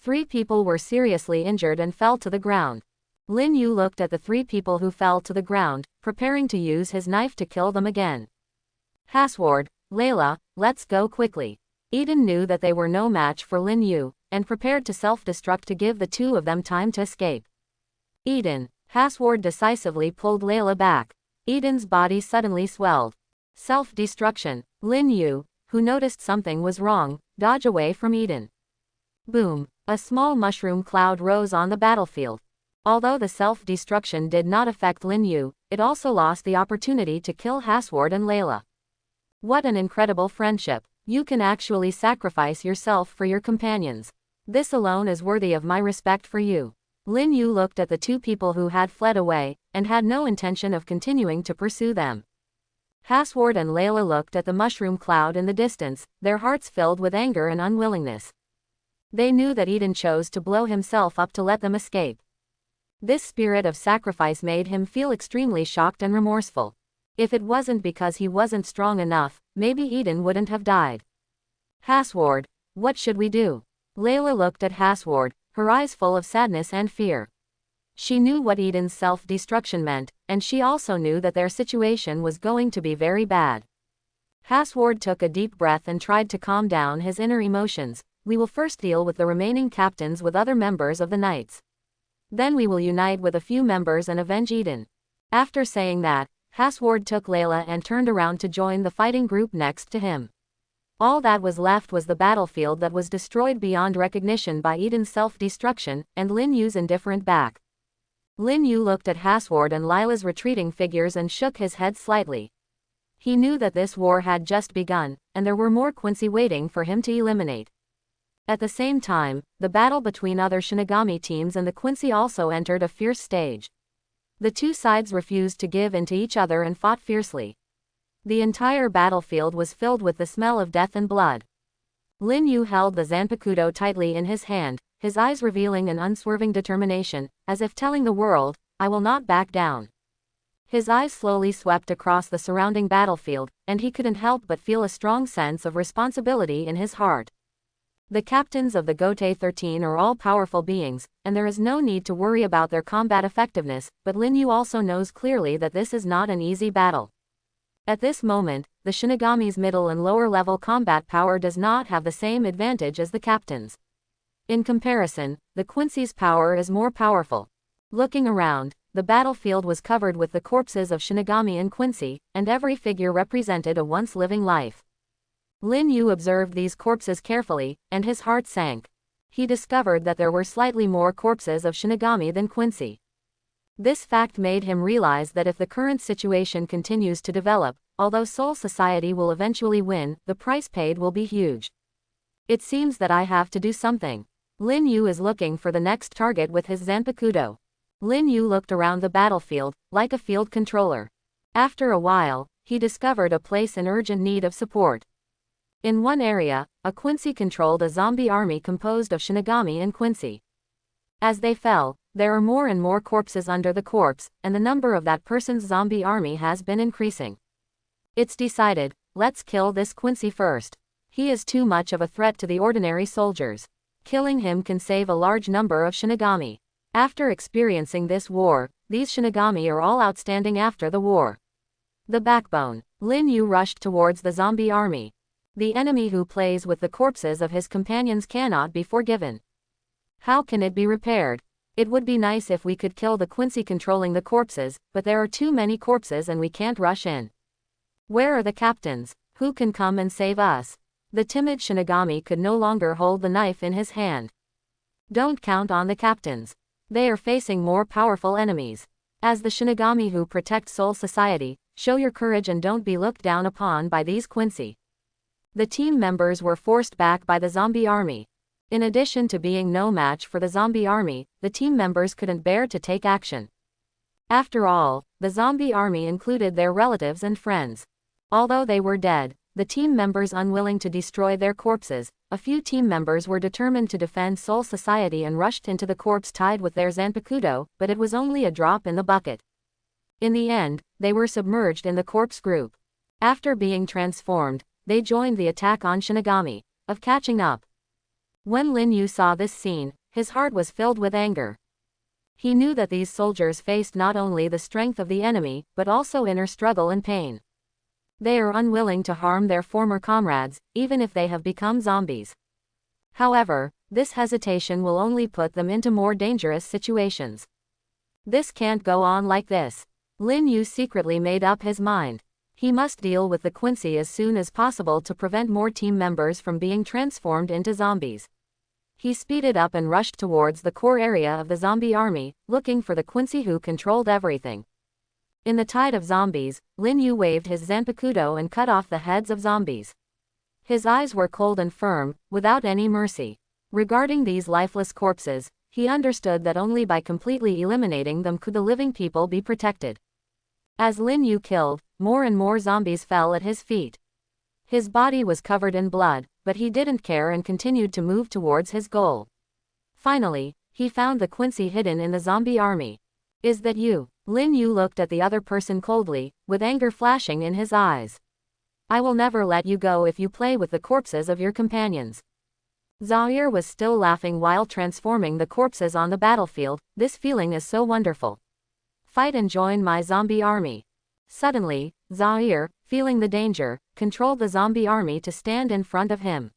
3 people were seriously injured and fell to the ground. Lin Yu looked at the three people who fell to the ground, preparing to use his knife to kill them again. Hasward, Layla, let's go quickly. Eden knew that they were no match for Lin Yu, and prepared to self-destruct to give the two of them time to escape. Eden, Hasward decisively pulled Layla back. Eden's body suddenly swelled. Self-destruction. Lin Yu, who noticed something was wrong, dodged away from Eden. Boom! A small mushroom cloud rose on the battlefield. Although the self-destruction did not affect Lin Yu, it also lost the opportunity to kill Hasward and Layla. What an incredible friendship. You can actually sacrifice yourself for your companions. This alone is worthy of my respect for you. Lin Yu looked at the two people who had fled away, and had no intention of continuing to pursue them. Hasward and Layla looked at the mushroom cloud in the distance, their hearts filled with anger and unwillingness. They knew that Eden chose to blow himself up to let them escape. This spirit of sacrifice made him feel extremely shocked and remorseful. If it wasn't because he wasn't strong enough, maybe Eden wouldn't have died. Hasward, what should we do? Layla looked at Hasward, her eyes full of sadness and fear. She knew what Eden's self-destruction meant, and she also knew that their situation was going to be very bad. Hasward took a deep breath and tried to calm down his inner emotions. We will first deal with the remaining captains with other members of the Knights. Then we will unite with a few members and avenge Eden. After saying that, Hasward took Layla and turned around to join the fighting group next to him. All that was left was the battlefield that was destroyed beyond recognition by Eden's self-destruction, and Lin Yu's indifferent back. Lin Yu looked at Hasward and Layla's retreating figures and shook his head slightly. He knew that this war had just begun, and there were more Quincy waiting for him to eliminate. At the same time, the battle between other Shinigami teams and the Quincy also entered a fierce stage. The two sides refused to give in to each other and fought fiercely. The entire battlefield was filled with the smell of death and blood. Lin Yu held the Zanpakuto tightly in his hand, his eyes revealing an unswerving determination, as if telling the world, I will not back down. His eyes slowly swept across the surrounding battlefield, and he couldn't help but feel a strong sense of responsibility in his heart. The captains of the Gotei 13 are all powerful beings, and there is no need to worry about their combat effectiveness, but Lin Yu also knows clearly that this is not an easy battle. At this moment, the Shinigami's middle and lower level combat power does not have the same advantage as the captains. In comparison, the Quincy's power is more powerful. Looking around, the battlefield was covered with the corpses of Shinigami and Quincy, and every figure represented a once living life. Lin Yu observed these corpses carefully, and his heart sank. He discovered that there were slightly more corpses of Shinigami than Quincy. This fact made him realize that if the current situation continues to develop, although Soul Society will eventually win, the price paid will be huge. It seems that I have to do something. Lin Yu is looking for the next target with his Zanpakuto. Lin Yu looked around the battlefield, like a field controller. After a while, he discovered a place in urgent need of support. In one area, a Quincy controlled a zombie army composed of Shinigami and Quincy. As they fell, there are more and more corpses under the corpse, and the number of that person's zombie army has been increasing. It's decided, let's kill this Quincy first. He is too much of a threat to the ordinary soldiers. Killing him can save a large number of Shinigami. After experiencing this war, these Shinigami are all outstanding after the war. The backbone. Lin Yu rushed towards the zombie army. The enemy who plays with the corpses of his companions cannot be forgiven. How can it be repaired? It would be nice if we could kill the Quincy controlling the corpses, but there are too many corpses and we can't rush in. Where are the captains? Who can come and save us? The timid Shinigami could no longer hold the knife in his hand. Don't count on the captains. They are facing more powerful enemies. As the Shinigami who protect Soul Society, show your courage and don't be looked down upon by these Quincy. The team members were forced back by the zombie army. In addition to being no match for the zombie army, the team members couldn't bear to take action. After all, the zombie army included their relatives and friends. Although they were dead, the team members unwilling to destroy their corpses, a few team members were determined to defend Soul Society and rushed into the corpse tied with their Zanpakuto, but it was only a drop in the bucket. In the end, they were submerged in the corpse group. After being transformed, they joined the attack on Shinigami, of catching up. When Lin Yu saw this scene, his heart was filled with anger. He knew that these soldiers faced not only the strength of the enemy, but also inner struggle and pain. They are unwilling to harm their former comrades, even if they have become zombies. However, this hesitation will only put them into more dangerous situations. This can't go on like this. Lin Yu secretly made up his mind. He must deal with the Quincy as soon as possible to prevent more team members from being transformed into zombies. He speeded up and rushed towards the core area of the zombie army, looking for the Quincy who controlled everything. In the tide of zombies, Lin Yu waved his Zanpakuto and cut off the heads of zombies. His eyes were cold and firm, without any mercy. Regarding these lifeless corpses, he understood that only by completely eliminating them could the living people be protected. As Lin Yu killed, more and more zombies fell at his feet. His body was covered in blood, but he didn't care and continued to move towards his goal. Finally, he found the Quincy hidden in the zombie army. "Is that you?" Lin Yu looked at the other person coldly, with anger flashing in his eyes. "I will never let you go if you play with the corpses of your companions." Zaire was still laughing while transforming the corpses on the battlefield. "This feeling is so wonderful. Fight and join my zombie army." Suddenly, Zaire, feeling the danger, controlled the zombie army to stand in front of him.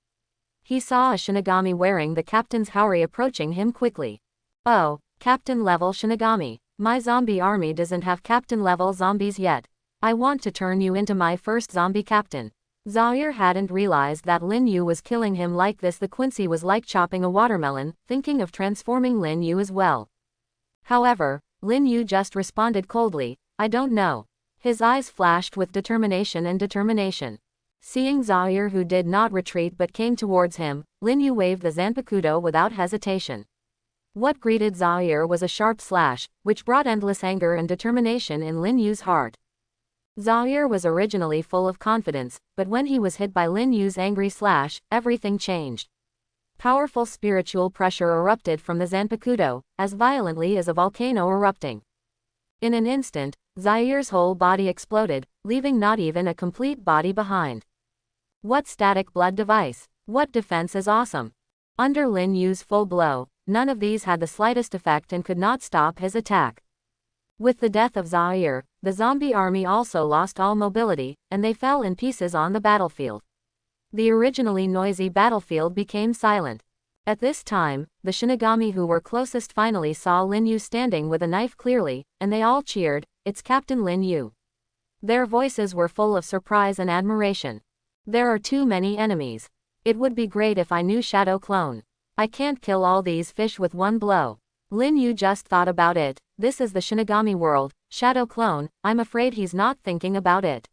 He saw a Shinigami wearing the captain's Haori approaching him quickly. "Oh, captain-level Shinigami. My zombie army doesn't have captain-level zombies yet. I want to turn you into my first zombie captain." Zaire hadn't realized that Lin Yu was killing him like this. The Quincy was like chopping a watermelon, thinking of transforming Lin Yu as well. However, Lin Yu just responded coldly, "I don't know." His eyes flashed with determination. Seeing Zaire, who did not retreat but came towards him, Lin Yu waved the Zanpakuto without hesitation. What greeted Zaire was a sharp slash, which brought endless anger and determination in Lin Yu's heart. Zaire was originally full of confidence, but when he was hit by Lin Yu's angry slash, everything changed. Powerful spiritual pressure erupted from the Zanpakuto, as violently as a volcano erupting. In an instant, Zaire's whole body exploded, leaving not even a complete body behind. What static blood device! What defense is awesome! Under Lin Yu's full blow, none of these had the slightest effect and could not stop his attack. With the death of Zaire, the zombie army also lost all mobility, and they fell in pieces on the battlefield. The originally noisy battlefield became silent. At this time, the Shinigami who were closest finally saw Lin Yu standing with a knife clearly, and they all cheered, "It's Captain Lin Yu." Their voices were full of surprise and admiration. "There are too many enemies. It would be great if I knew Shadow Clone. I can't kill all these fish with one blow." Lin Yu just thought about it. This is the Shinigami world. Shadow Clone, I'm afraid he's not thinking about it.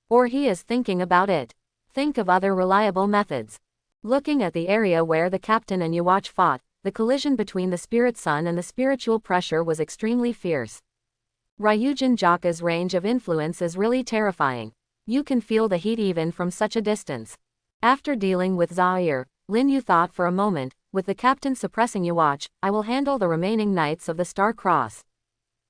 Or he is thinking about it. Think of other reliable methods. Looking at the area where the captain and Yuwatch fought, the collision between the spirit sun and the spiritual pressure was extremely fierce. Ryujin Jaka's range of influence is really terrifying. You can feel the heat even from such a distance. After dealing with Zaire, Lin Yu thought for a moment, with the captain suppressing Yuwatch, I will handle the remaining Knights of the Star Cross.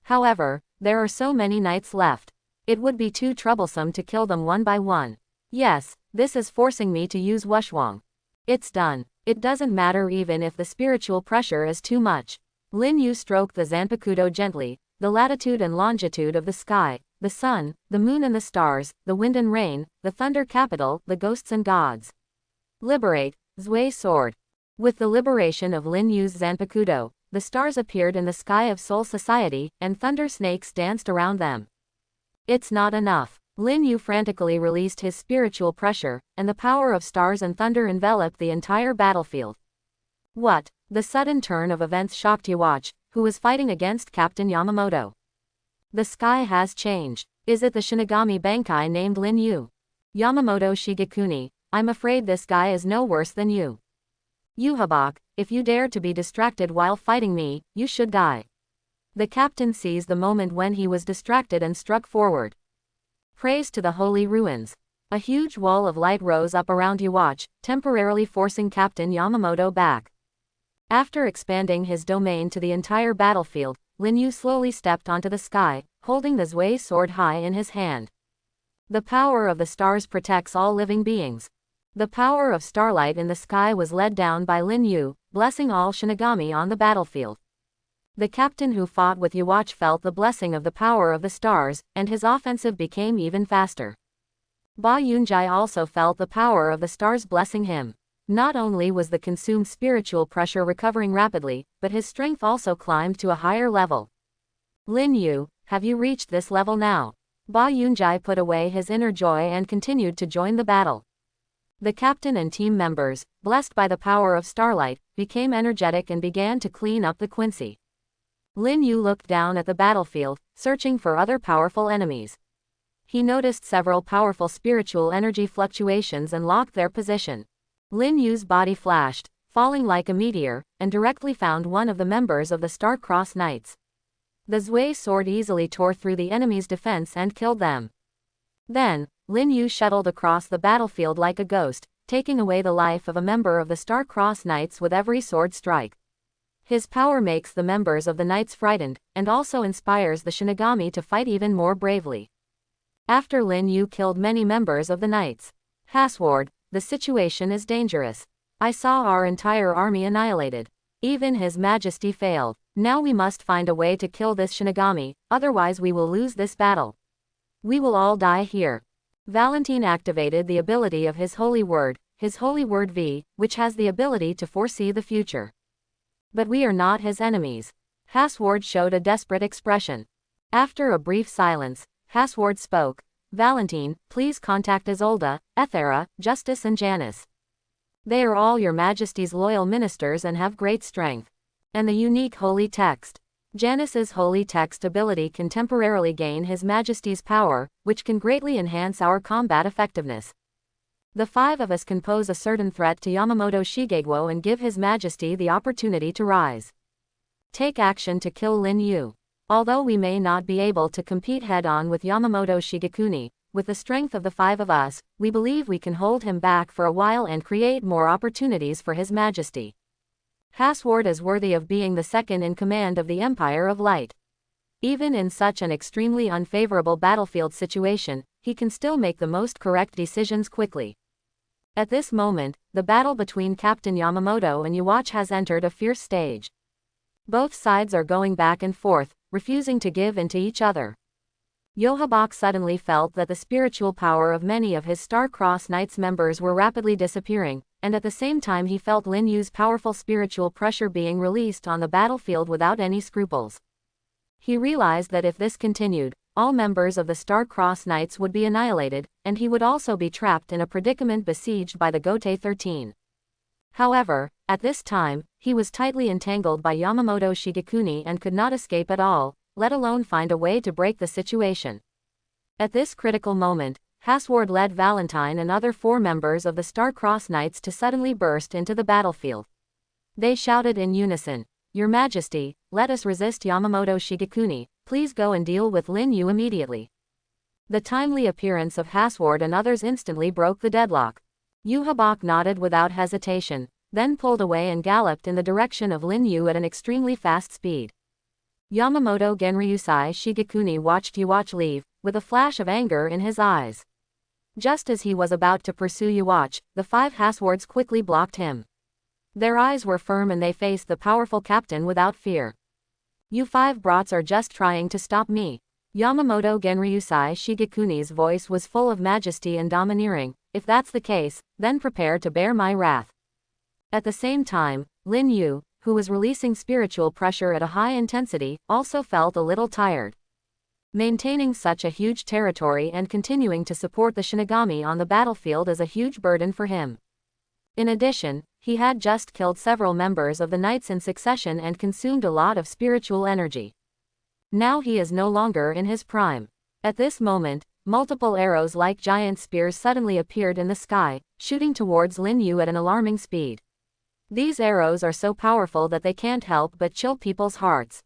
However, there are so many knights left. It would be too troublesome to kill them one by one. Yes, this is forcing me to use Wushwang. It's done. It doesn't matter even if the spiritual pressure is too much. Lin Yu stroked the Zanpakuto gently, the latitude and longitude of the sky, the sun, the moon and the stars, the wind and rain, the thunder capital, the ghosts and gods. Liberate, Zwei Sword. With the liberation of Lin Yu's Zanpakuto, the stars appeared in the sky of Soul Society, and thunder snakes danced around them. It's not enough. Lin Yu frantically released his spiritual pressure, and the power of stars and thunder enveloped the entire battlefield. What? The sudden turn of events shocked Yuwatch, who was fighting against Captain Yamamoto. The sky has changed. Is it the Shinigami Bankai named Lin Yu? Yamamoto Shigekuni, I'm afraid this guy is no worse than you. Yuhabak, if you dare to be distracted while fighting me, you should die. The captain seized the moment when he was distracted and struck forward. Praise to the holy ruins. A huge wall of light rose up around Yuwatch, temporarily forcing Captain Yamamoto back. After expanding his domain to the entire battlefield, Lin Yu slowly stepped onto the sky, holding the Zwei sword high in his hand. The power of the stars protects all living beings. The power of starlight in the sky was led down by Lin Yu, blessing all Shinigami on the battlefield. The captain who fought with Yuwatch felt the blessing of the power of the stars, and his offensive became even faster. Ba Yunjai also felt the power of the stars blessing him. Not only was the consumed spiritual pressure recovering rapidly, but his strength also climbed to a higher level. Lin Yu, have you reached this level now? Ba Yunjai put away his inner joy and continued to join the battle. The captain and team members, blessed by the power of starlight, became energetic and began to clean up the Quincy. Lin Yu looked down at the battlefield, searching for other powerful enemies. He noticed several powerful spiritual energy fluctuations and locked their position. Lin Yu's body flashed, falling like a meteor, and directly found one of the members of the Star-Crossed Knights. The Zui sword easily tore through the enemy's defense and killed them. Then, Lin Yu shuttled across the battlefield like a ghost, taking away the life of a member of the Star-Crossed Knights with every sword strike. His power makes the members of the Knights frightened, and also inspires the Shinigami to fight even more bravely. After Lin Yu killed many members of the Knights, Hasward, the situation is dangerous. I saw our entire army annihilated. Even His Majesty failed. Now we must find a way to kill this Shinigami, otherwise we will lose this battle. We will all die here. Valentine activated the ability of his Holy Word V, which has the ability to foresee the future. But we are not his enemies. Hasward showed a desperate expression. After a brief silence, Hasward spoke. Valentine, please contact Isolde, Ethera, Justice and Janice. They are all your Majesty's loyal ministers and have great strength. And the unique holy text. Janice's holy text ability can temporarily gain His Majesty's power, which can greatly enhance our combat effectiveness. The 5 of us can pose a certain threat to Yamamoto Shigegwo and give His Majesty the opportunity to rise. Take action to kill Lin Yu. Although we may not be able to compete head-on with Yamamoto Shigekuni, with the strength of the 5 of us, we believe we can hold him back for a while and create more opportunities for His Majesty. Hasward is worthy of being the second in command of the Empire of Light. Even in such an extremely unfavorable battlefield situation, he can still make the most correct decisions quickly. At this moment, the battle between Captain Yamamoto and Yuwatch has entered a fierce stage. Both sides are going back and forth, refusing to give in to each other. Yohabok suddenly felt that the spiritual power of many of his Star-Crossed Knights members were rapidly disappearing, and at the same time he felt Lin Yu's powerful spiritual pressure being released on the battlefield without any scruples. He realized that if this continued, all members of the Star-Crossed Knights would be annihilated, and he would also be trapped in a predicament besieged by the Gote 13. However, at this time, he was tightly entangled by Yamamoto Shigekuni and could not escape at all, let alone find a way to break the situation. At this critical moment, Hasward led Valentine and other 4 members of the Star-Crossed Knights to suddenly burst into the battlefield. They shouted in unison, "Your Majesty, let us resist Yamamoto Shigekuni, please go and deal with Lin Yu immediately." The timely appearance of Hasward and others instantly broke the deadlock. Yuhabok nodded without hesitation, then pulled away and galloped in the direction of Lin Yu at an extremely fast speed. Yamamoto Genryusai Shigekuni watched Yuwatch leave, with a flash of anger in his eyes. Just as he was about to pursue Yuwatch, the 5 Haswards quickly blocked him. Their eyes were firm and they faced the powerful captain without fear. "You 5 brats are just trying to stop me." Yamamoto Genryusai Shigekuni's voice was full of majesty and domineering. "If that's the case, then prepare to bear my wrath." At the same time, Lin Yu, who was releasing spiritual pressure at a high intensity, also felt a little tired. Maintaining such a huge territory and continuing to support the Shinigami on the battlefield is a huge burden for him. In addition, he had just killed several members of the Knights in succession and consumed a lot of spiritual energy. Now he is no longer in his prime. At this moment, multiple arrows like giant spears suddenly appeared in the sky, shooting towards Lin Yu at an alarming speed. These arrows are so powerful that they can't help but chill people's hearts.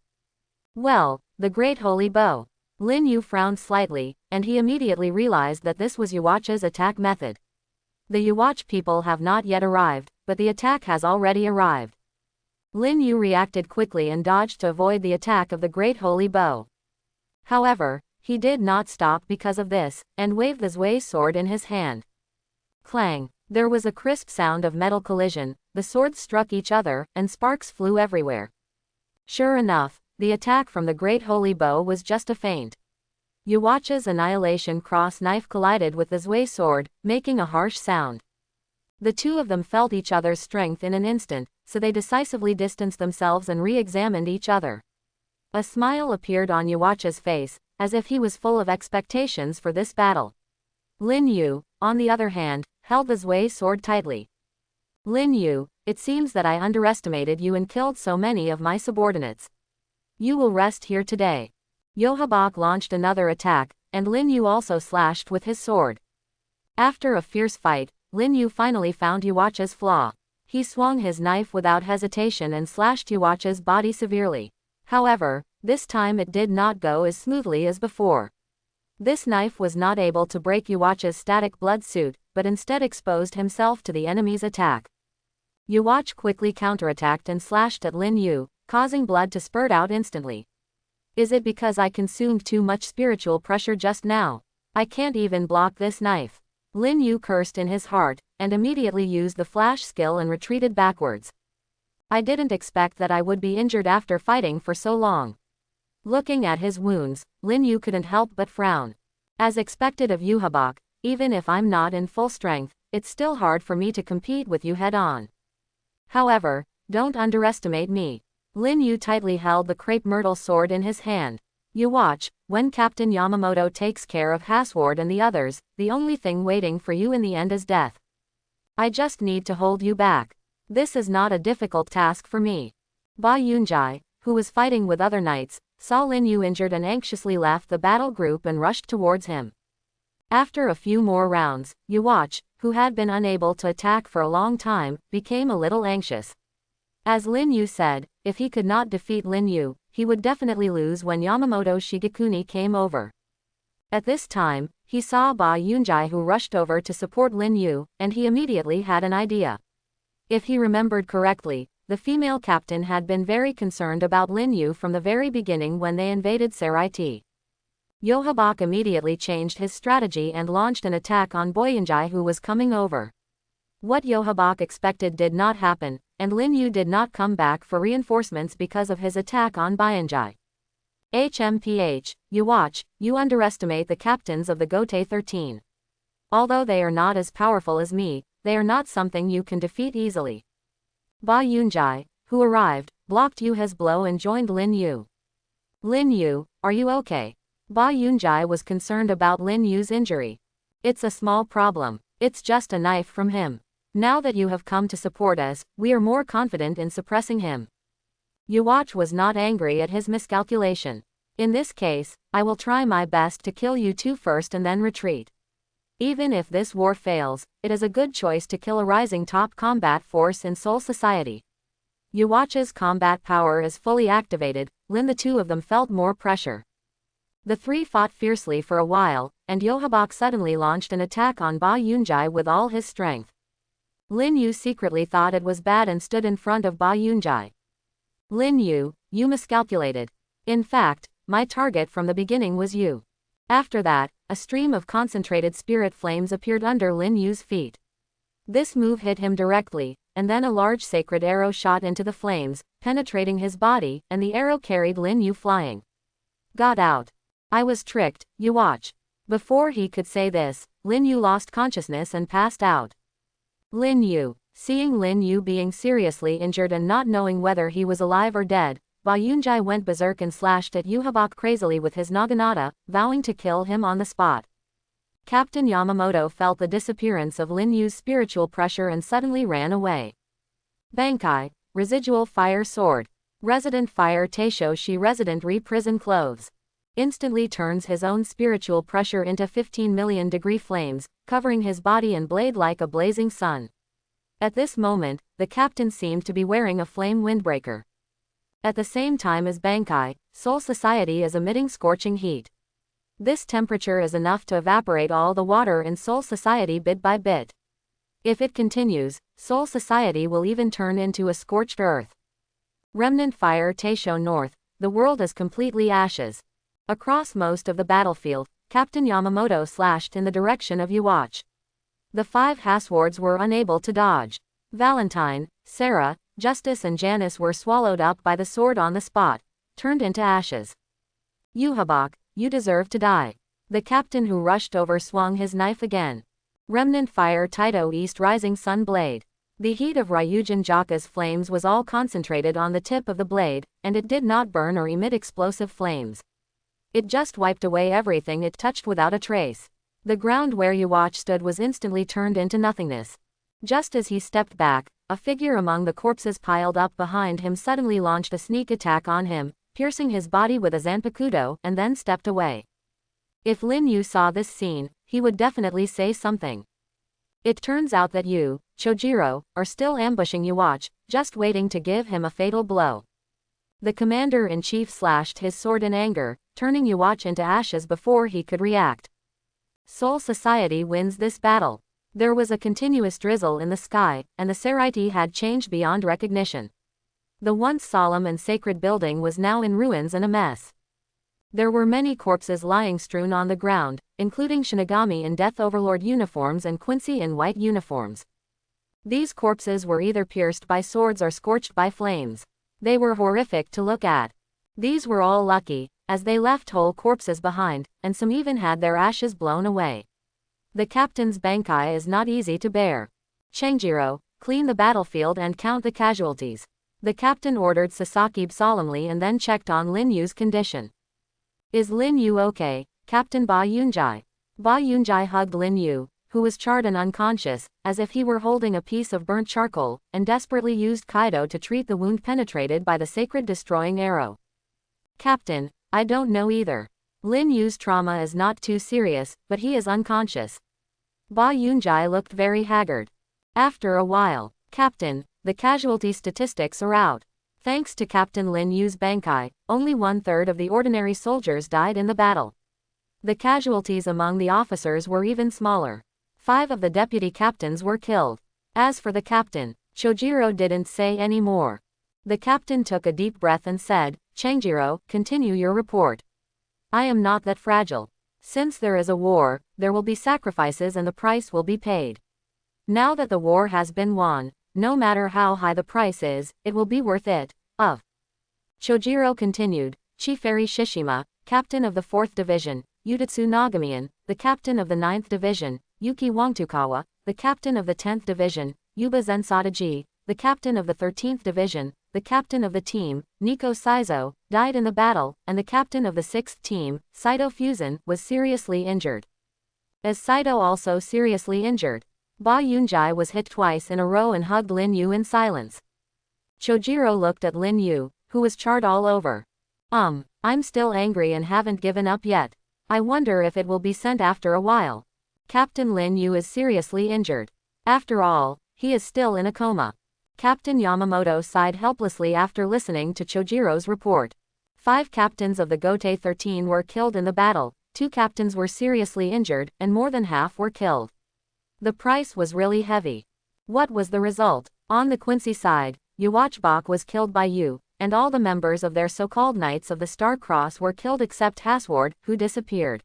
Well, the Great Holy Bow. Lin Yu frowned slightly, and he immediately realized that this was Yuwatch's attack method. The Yuwatch people have not yet arrived, but the attack has already arrived. Lin Yu reacted quickly and dodged to avoid the attack of the Great Holy Bow. However, he did not stop because of this, and waved the Zui sword in his hand. Clang! There was a crisp sound of metal collision, the swords struck each other, and sparks flew everywhere. Sure enough, the attack from the Great Holy Bow was just a feint. Yuwatch's Annihilation Cross knife collided with the Zwei sword, making a harsh sound. The two of them felt each other's strength in an instant, so they decisively distanced themselves and re-examined each other. A smile appeared on Yuwatch's face, as if he was full of expectations for this battle. Lin Yu, on the other hand, held the Zwei sword tightly. Lin Yu, it seems that I underestimated you and killed so many of my subordinates. You will rest here today. Yhwach launched another attack, and Lin Yu also slashed with his sword. After a fierce fight, Lin Yu finally found Yuwatch's flaw. He swung his knife without hesitation and slashed Yuwatch's body severely. However, this time it did not go as smoothly as before. This knife was not able to break Yuwatch's static blood suit, but instead exposed himself to the enemy's attack. Yuwatch quickly counterattacked and slashed at Lin Yu, causing blood to spurt out instantly. Is it because I consumed too much spiritual pressure just now? I can't even block this knife. Lin Yu cursed in his heart, and immediately used the flash skill and retreated backwards. I didn't expect that I would be injured after fighting for so long. Looking at his wounds, Lin Yu couldn't help but frown. As expected of Yhwach, even if I'm not in full strength, it's still hard for me to compete with you head-on. However, don't underestimate me. Lin Yu tightly held the crepe myrtle sword in his hand. You watch, when Captain Yamamoto takes care of Hasward and the others, the only thing waiting for you in the end is death. I just need to hold you back. This is not a difficult task for me. Ba Yunjai, who was fighting with other knights, saw Lin Yu injured and anxiously left the battle group and rushed towards him. After a few more rounds, Yuwach, who had been unable to attack for a long time, became a little anxious. As Lin Yu said, if he could not defeat Lin Yu, he would definitely lose when Yamamoto Shigekuni came over. At this time, he saw Ba Yunjai who rushed over to support Lin Yu, and he immediately had an idea. If he remembered correctly, the female captain had been very concerned about Lin Yu from the very beginning when they invaded Saraiti. Yhwach immediately changed his strategy and launched an attack on Boyunjai who was coming over. What Yhwach expected did not happen, and Lin Yu did not come back for reinforcements because of his attack on Boyunjai. HMPH, Yuwach, you underestimate the captains of the Gote 13. Although they are not as powerful as me, they are not something you can defeat easily. Ba Yunjai, who arrived, blocked Yuha's blow and joined Lin Yu. Lin Yu, are you okay? Ba Yunjai was concerned about Lin Yu's injury. It's a small problem. It's just a knife from him. Now that you have come to support us, we are more confident in suppressing him. Yuwach was not angry at his miscalculation. In this case, I will try my best to kill you two first and then retreat. Even if this war fails, it is a good choice to kill a rising top combat force in Soul Society. Yuwach's combat power is fully activated, the two of them felt more pressure. The three fought fiercely for a while, and Yhwach suddenly launched an attack on Ba Yunjai with all his strength. Lin Yu secretly thought it was bad and stood in front of Ba Yunjai. Lin Yu, you miscalculated. In fact, my target from the beginning was you. After that, a stream of concentrated spirit flames appeared under Lin Yu's feet. This move hit him directly, and then a large sacred arrow shot into the flames, penetrating his body, and the arrow carried Lin Yu flying. Got out. I was tricked, Yuwach. Before he could say this, Lin Yu lost consciousness and passed out. Lin Yu, seeing Lin Yu being seriously injured and not knowing whether he was alive or dead, Ba Yunjai went berserk and slashed at Yhwach crazily with his naginata, vowing to kill him on the spot. Captain Yamamoto felt the disappearance of Lin Yu's spiritual pressure and suddenly ran away. Bankai, residual fire sword. Resident fire Teisho Shi resident re-prison clothes. Instantly turns his own spiritual pressure into 15 million degree flames, covering his body and blade like a blazing sun. At this moment, the captain seemed to be wearing a flame windbreaker. At the same time as Bankai, Soul Society is emitting scorching heat. This temperature is enough to evaporate all the water in Soul Society bit by bit. If it continues, Soul Society will even turn into a scorched earth. Remnant fire Teisho North, the world is completely ashes. Across most of the battlefield, Captain Yamamoto slashed in the direction of Yuwach. The 5 Haswards were unable to dodge. Valentine, Sarah, Justice and Janice were swallowed up by the sword on the spot, turned into ashes. Yuhabak, you deserve to die. The captain who rushed over swung his knife again. Remnant fire Taito East Rising Sun Blade. The heat of Ryujin Jaka's flames was all concentrated on the tip of the blade, and it did not burn or emit explosive flames. It just wiped away everything it touched without a trace. The ground where Yuwatch stood was instantly turned into nothingness. Just as he stepped back, a figure among the corpses piled up behind him suddenly launched a sneak attack on him, piercing his body with a zanpakudo, and then stepped away. If Lin Yu saw this scene, he would definitely say something. It turns out that you, Chojiro, are still ambushing Yuwatch, just waiting to give him a fatal blow. The commander-in-chief slashed his sword in anger, turning Yuwatch into ashes before he could react. Soul Society wins this battle. There was a continuous drizzle in the sky, and the Seraiti had changed beyond recognition. The once solemn and sacred building was now in ruins and a mess. There were many corpses lying strewn on the ground, including Shinigami in Death Overlord uniforms and Quincy in white uniforms. These corpses were either pierced by swords or scorched by flames. They were horrific to look at. These were all lucky, as they left whole corpses behind, and some even had their ashes blown away. The captain's bankai is not easy to bear. Chenjiro, clean the battlefield and count the casualties. The captain ordered Sasaki solemnly and then checked on Lin Yu's condition. Is Lin Yu okay, Captain Ba Yunjai? Ba Yunjai hugged Lin Yu, who was charred and unconscious, as if he were holding a piece of burnt charcoal, and desperately used Kaido to treat the wound penetrated by the sacred destroying arrow. Captain, I don't know either. Lin Yu's trauma is not too serious, but he is unconscious. Ba Yunjai looked very haggard. After a while, Captain, the casualty statistics are out. Thanks to Captain Lin Yu's bankai, only 1/3 of the ordinary soldiers died in the battle. The casualties among the officers were even smaller. 5 of the deputy captains were killed. As for the captain, Chojiro didn't say any more. The captain took a deep breath and said, Chenjiro, continue your report. I am not that fragile. Since there is a war, there will be sacrifices and the price will be paid. Now that the war has been won, no matter how high the price is, it will be worth it. Chojiro continued, Chiferi Shishima, captain of the 4th Division, Udatsu Nagamian, the captain of the 9th Division, Yuki Wangtukawa, the captain of the 10th Division, Yuba Zensadaji, the captain of the 13th Division, the captain of the team, Nico Saizo, died in the battle, and the captain of the 6th team, Saito Fusen, was seriously injured. Is Saito also seriously injured? Ba Yunjai was hit twice in a row and hugged Lin Yu in silence. Chojiro looked at Lin Yu, who was charred all over. I'm still angry and haven't given up yet. I wonder if it will be sent after a while. Captain Lin Yu is seriously injured. After all, he is still in a coma. Captain Yamamoto sighed helplessly after listening to Chojiro's report. 5 captains of the Gote 13 were killed in the battle, 2 captains were seriously injured, and more than half were killed. The price was really heavy. What was the result? On the Quincy side, Yuwatchbach was killed by Yu, and all the members of their so-called Knights of the Star Cross were killed except Hasward, who disappeared.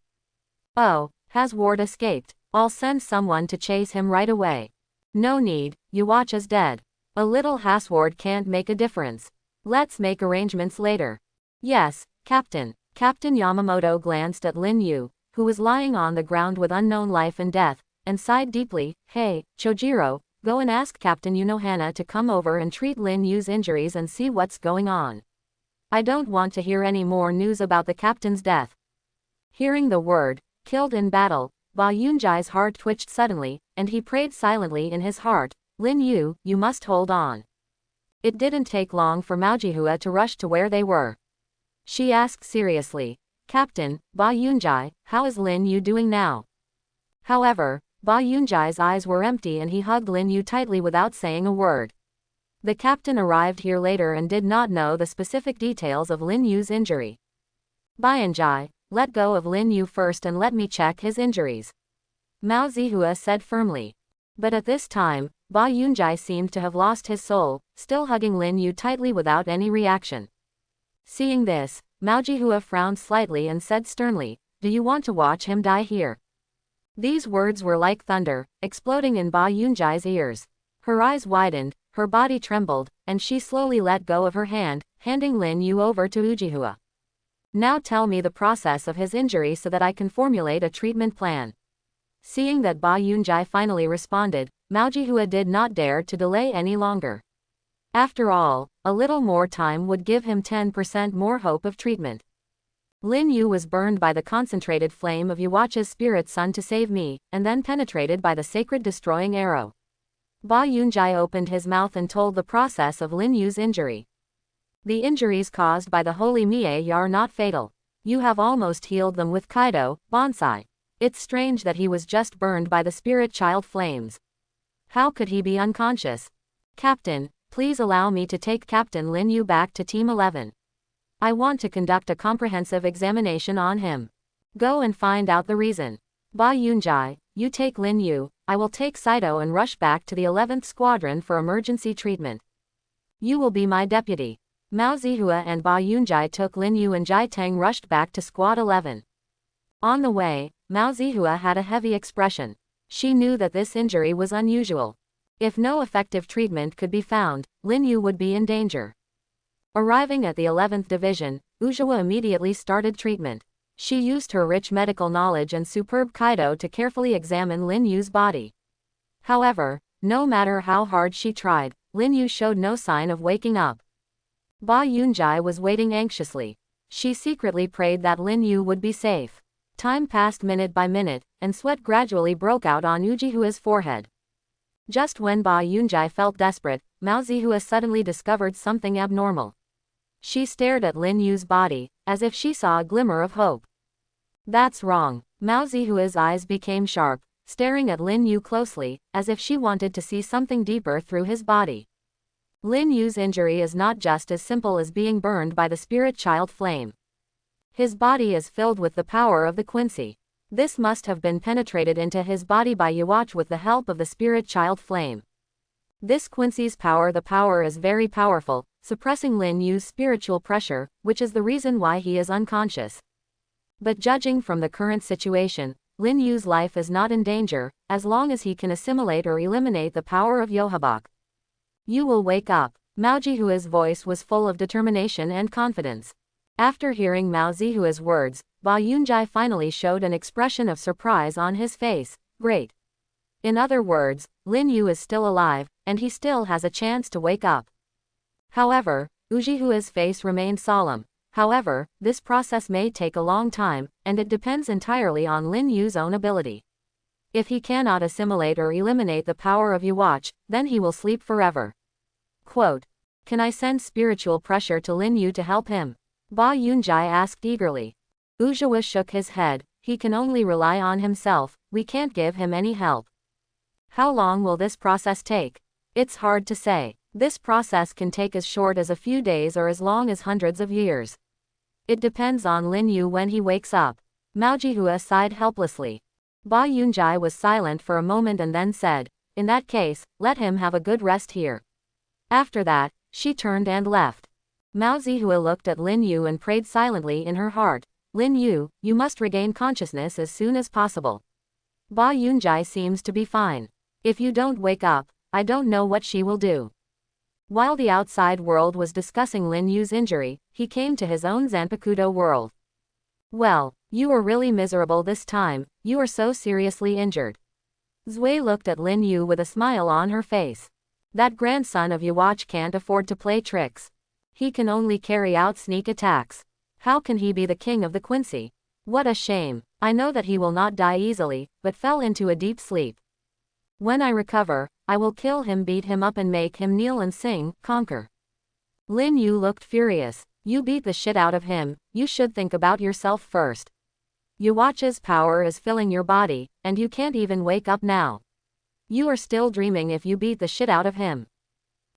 Oh, Hasward escaped. I'll send someone to chase him right away. No need, Yuwatch is dead. A little Hasward can't make a difference. Let's make arrangements later. Yes, Captain. Captain Yamamoto glanced at Lin Yu, who was lying on the ground with unknown life and death, and sighed deeply. Hey, Chojiro, go and ask Captain Unohana to come over and treat Lin Yu's injuries and see what's going on. I don't want to hear any more news about the captain's death. Hearing the word, killed in battle, Ba Yunjai's heart twitched suddenly, and he prayed silently in his heart, Lin Yu, you must hold on. It didn't take long for Maojihua to rush to where they were. She asked seriously, Captain, Ba Yunjai, how is Lin Yu doing now? However, Ba Yunjai's eyes were empty and he hugged Lin Yu tightly without saying a word. The captain arrived here later and did not know the specific details of Lin Yu's injury. Bayanjai, let go of Lin Yu first and let me check his injuries. Mao Zihua said firmly. But at this time, Ba Yunjai seemed to have lost his soul, still hugging Lin Yu tightly without any reaction. Seeing this, Mao Zihua frowned slightly and said sternly, do you want to watch him die here? These words were like thunder, exploding in Ba Yunjai's ears. Her eyes widened, her body trembled, and she slowly let go of her hand, handing Lin Yu over to Ujiha. Now tell me the process of his injury so that I can formulate a treatment plan. Seeing that Ba Yunjai finally responded, Mao Jihua did not dare to delay any longer. After all, a little more time would give him 10% more hope of treatment. Lin Yu was burned by the concentrated flame of Yuach's spirit sun to save me, and then penetrated by the sacred destroying arrow. Ba Yunjai opened his mouth and told the process of Lin Yu's injury. The injuries caused by the holy Mie are not fatal. You have almost healed them with Kaido, bonsai. It's strange that he was just burned by the spirit child flames. How could he be unconscious? Captain, please allow me to take Captain Lin Yu back to Team 11. I want to conduct a comprehensive examination on him. Go and find out the reason. Ba Yunjai, you take Lin Yu, I will take Saito and rush back to the 11th Squadron for emergency treatment. You will be my deputy. Mao Zihua and Ba Yunjai took Lin Yu and Jai Teng rushed back to Squad 11. On the way, Mao Zihua had a heavy expression. She knew that this injury was unusual. If no effective treatment could be found, Lin Yu would be in danger. Arriving at the 11th Division, Ujiha immediately started treatment. She used her rich medical knowledge and superb Kaido to carefully examine Lin Yu's body. However, no matter how hard she tried, Lin Yu showed no sign of waking up. Ba Yunjai was waiting anxiously. She secretly prayed that Lin Yu would be safe. Time passed minute by minute, and sweat gradually broke out on Ujihua's forehead. Just when Ba Yunjai felt desperate, Mao Zihua suddenly discovered something abnormal. She stared at Lin Yu's body, as if she saw a glimmer of hope. That's wrong. Mao Zihua's eyes became sharp, staring at Lin Yu closely, as if she wanted to see something deeper through his body. Lin Yu's injury is not just as simple as being burned by the spirit child flame. His body is filled with the power of the Quincy. This must have been penetrated into his body by Yuach with the help of the spirit child flame. This Quincy's power is very powerful, suppressing Lin Yu's spiritual pressure, which is the reason why he is unconscious. But judging from the current situation, Lin Yu's life is not in danger, as long as he can assimilate or eliminate the power of Yohabok. You will wake up. Mao Zihua's voice was full of determination and confidence. After hearing Mao Zihua's words, Ba Yunjai finally showed an expression of surprise on his face. Great. In other words, Lin Yu is still alive, and he still has a chance to wake up. However, Ujihua's face remained solemn. However, this process may take a long time, and it depends entirely on Lin Yu's own ability. If he cannot assimilate or eliminate the power of Yuach, then he will sleep forever. Quote, can I send spiritual pressure to Lin Yu to help him? Ba Yunjai asked eagerly. Ujiha shook his head. He can only rely on himself, we can't give him any help. How long will this process take? It's hard to say. This process can take as short as a few days or as long as hundreds of years. It depends on Lin Yu when he wakes up. Mao Zihua sighed helplessly. Ba Yunjai was silent for a moment and then said, in that case, let him have a good rest here. After that, she turned and left. Mao Zihua looked at Lin Yu and prayed silently in her heart. Lin Yu, you must regain consciousness as soon as possible. Ba Yunjai seems to be fine. If you don't wake up, I don't know what she will do. While the outside world was discussing Lin Yu's injury, he came to his own Zanpakuto world. Well, you are really miserable this time, you are so seriously injured. Zui looked at Lin Yu with a smile on her face. That grandson of Yuach can't afford to play tricks. He can only carry out sneak attacks. How can he be the king of the Quincy? What a shame. I know that he will not die easily, but fell into a deep sleep. When I recover, I will kill him, beat him up and make him kneel and sing, conquer. Lin Yu looked furious. You beat the shit out of him, you should think about yourself first. Yuach's power is filling your body, and you can't even wake up now. You are still dreaming if you beat the shit out of him.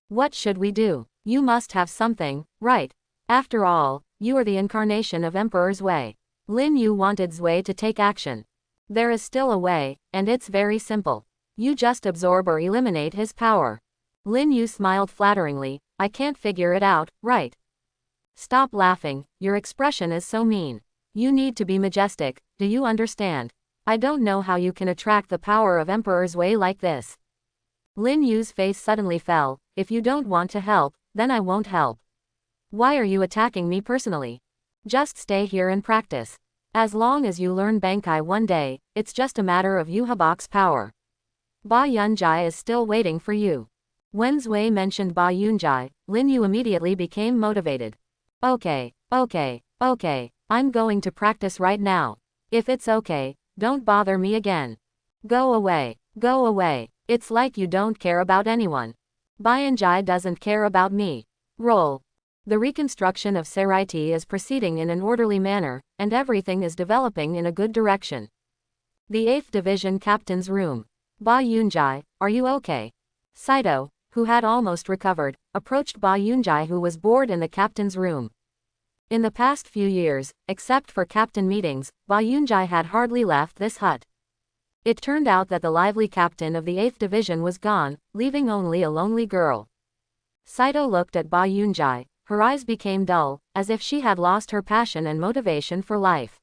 What should we do? You must have something, right? After all, you are the incarnation of Emperor Zui. Lin Yu wanted Zui to take action. There is still a way, and it's very simple. You just absorb or eliminate his power. Lin Yu smiled flatteringly. I can't figure it out, right? Stop laughing, your expression is so mean. You need to be majestic, do you understand? I don't know how you can attract the power of Emperor Zui like this. Lin Yu's face suddenly fell. If you don't want to help, then I won't help. Why are you attacking me personally? Just stay here and practice. As long as you learn Bankai one day, it's just a matter of Yuhabok's power. Ba Yunjai is still waiting for you. When Zui mentioned Ba Yunjai, Lin Yu immediately became motivated. Okay, I'm going to practice right now. If it's okay, don't bother me again. Go away. It's like you don't care about anyone. Ba Yunjai doesn't care about me. Roll. The reconstruction of Seraiti is proceeding in an orderly manner, and everything is developing in a good direction. The 8th Division Captain's Room. Ba Yunjai, are you okay? Saito, who had almost recovered, approached Ba Yunjai, who was bored in the captain's room. In the past few years, except for captain meetings, Ba Yunjai had hardly left this hut. It turned out that the lively captain of the 8th Division was gone, leaving only a lonely girl. Saito looked at Ba Yunjai. Her eyes became dull, as if she had lost her passion and motivation for life.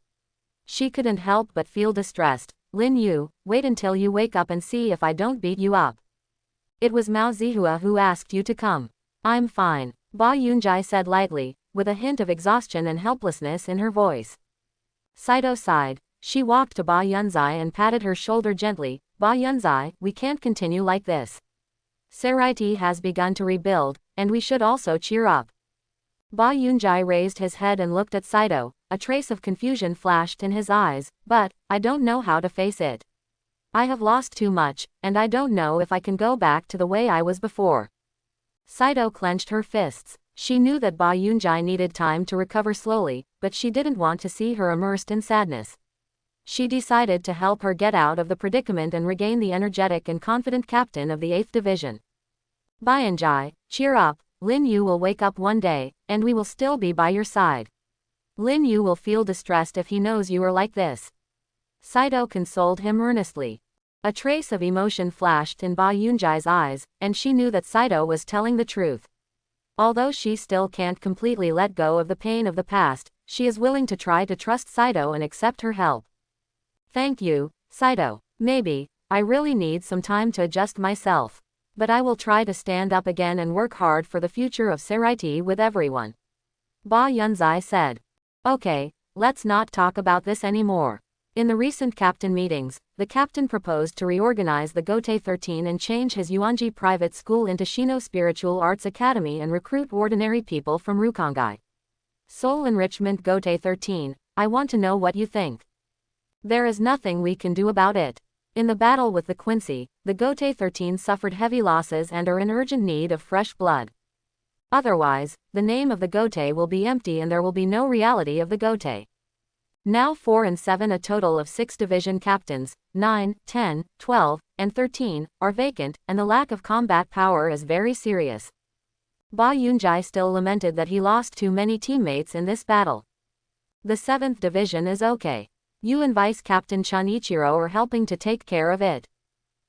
She couldn't help but feel distressed. Lin Yu, wait until you wake up and see if I don't beat you up. It was Mao Zihua who asked you to come. I'm fine, Ba Yunjai said lightly, with a hint of exhaustion and helplessness in her voice. Saito sighed. She walked to Ba Yunzai and patted her shoulder gently. Ba Yunzai, we can't continue like this. Seraiti has begun to rebuild, and we should also cheer up. Ba Yunjai raised his head and looked at Saito. A trace of confusion flashed in his eyes, but I don't know how to face it. I have lost too much, and I don't know if I can go back to the way I was before. Saito clenched her fists. She knew that Ba Yunjai needed time to recover slowly, but she didn't want to see her immersed in sadness. She decided to help her get out of the predicament and regain the energetic and confident captain of the 8th Division. Ba Yunjai, cheer up. Lin Yu will wake up one day, and we will still be by your side. Lin Yu will feel distressed if he knows you are like this. Saito consoled him earnestly. A trace of emotion flashed in Ba Yunjai's eyes, and she knew that Saito was telling the truth. Although she still can't completely let go of the pain of the past, she is willing to try to trust Saito and accept her help. Thank you, Saito. Maybe, I really need some time to adjust myself. But I will try to stand up again and work hard for the future of Seraiti with everyone. Ba Yunzai said. Okay, let's not talk about this anymore. In the recent captain meetings, the captain proposed to reorganize the Gotei 13 and change his Yuanji private school into Shino Spiritual Arts Academy and recruit ordinary people from Rukongai. Soul Enrichment Gotei 13, I want to know what you think. There is nothing we can do about it. In the battle with the Quincy, the Gotei 13 suffered heavy losses and are in urgent need of fresh blood. Otherwise, the name of the Gotei will be empty and there will be no reality of the Gotei. Now 4 and 7, a total of 6 division captains, 9, 10, 12, and 13, are vacant, and the lack of combat power is very serious. Ba Yunjai still lamented that he lost too many teammates in this battle. The 7th division is okay. You and Vice Captain Chanichiro are helping to take care of it.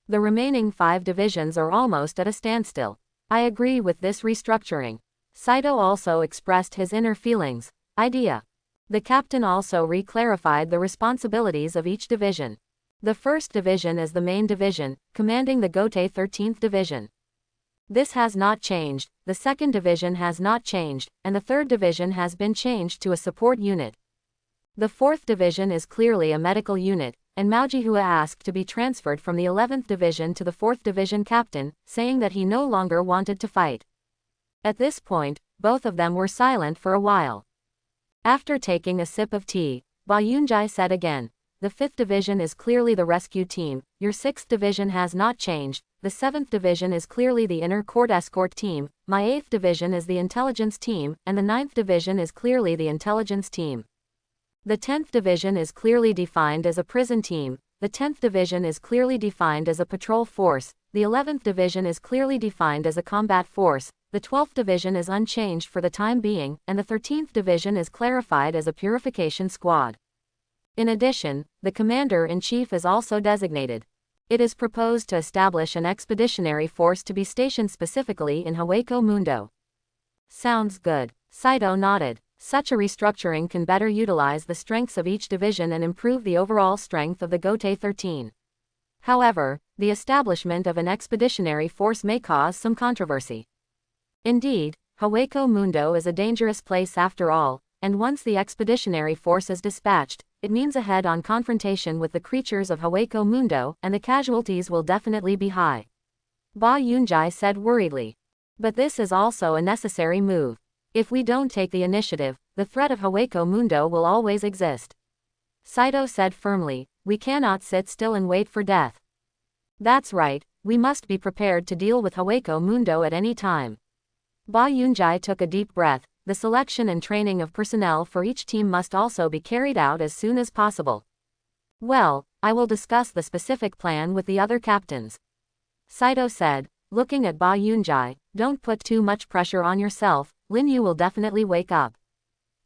The remaining 5 divisions are almost at a standstill. I agree with this restructuring. Saito also expressed his inner feelings. Idea. The captain also re-clarified the responsibilities of each division. The 1st division is the main division, commanding the Gotei 13th division. This has not changed, the 2nd division has not changed, and the 3rd division has been changed to a support unit. The 4th division is clearly a medical unit, and Mao Jihua asked to be transferred from the 11th division to the 4th division captain, saying that he no longer wanted to fight. At this point, both of them were silent for a while. After taking a sip of tea, Ba Yunjai said again, the 5th division is clearly the rescue team, your 6th division has not changed, the 7th division is clearly the inner court escort team, my 8th division is the intelligence team, and the 9th division is clearly the intelligence team. The 10th division is clearly defined as a prison team, the 10th division is clearly defined as a patrol force, the 11th division is clearly defined as a combat force, the 12th division is unchanged for the time being, and the 13th division is clarified as a purification squad. In addition, the commander-in-chief is also designated. It is proposed to establish an expeditionary force to be stationed specifically in Hueco Mundo. Sounds good. Saito nodded. Such a restructuring can better utilize the strengths of each division and improve the overall strength of the Gotei 13. However, the establishment of an expeditionary force may cause some controversy. Indeed, Hueco Mundo is a dangerous place after all, and once the expeditionary force is dispatched, it means a head-on confrontation with the creatures of Hueco Mundo, and the casualties will definitely be high. Ba Yunjai said worriedly. But this is also a necessary move. If we don't take the initiative, the threat of Hueco Mundo will always exist. Saito said firmly, we cannot sit still and wait for death. That's right, we must be prepared to deal with Hueco Mundo at any time. Ba Yunjai took a deep breath. The selection and training of personnel for each team must also be carried out as soon as possible. Well, I will discuss the specific plan with the other captains. Saito said, looking at Ba Yunjai, don't put too much pressure on yourself, Lin Yu will definitely wake up.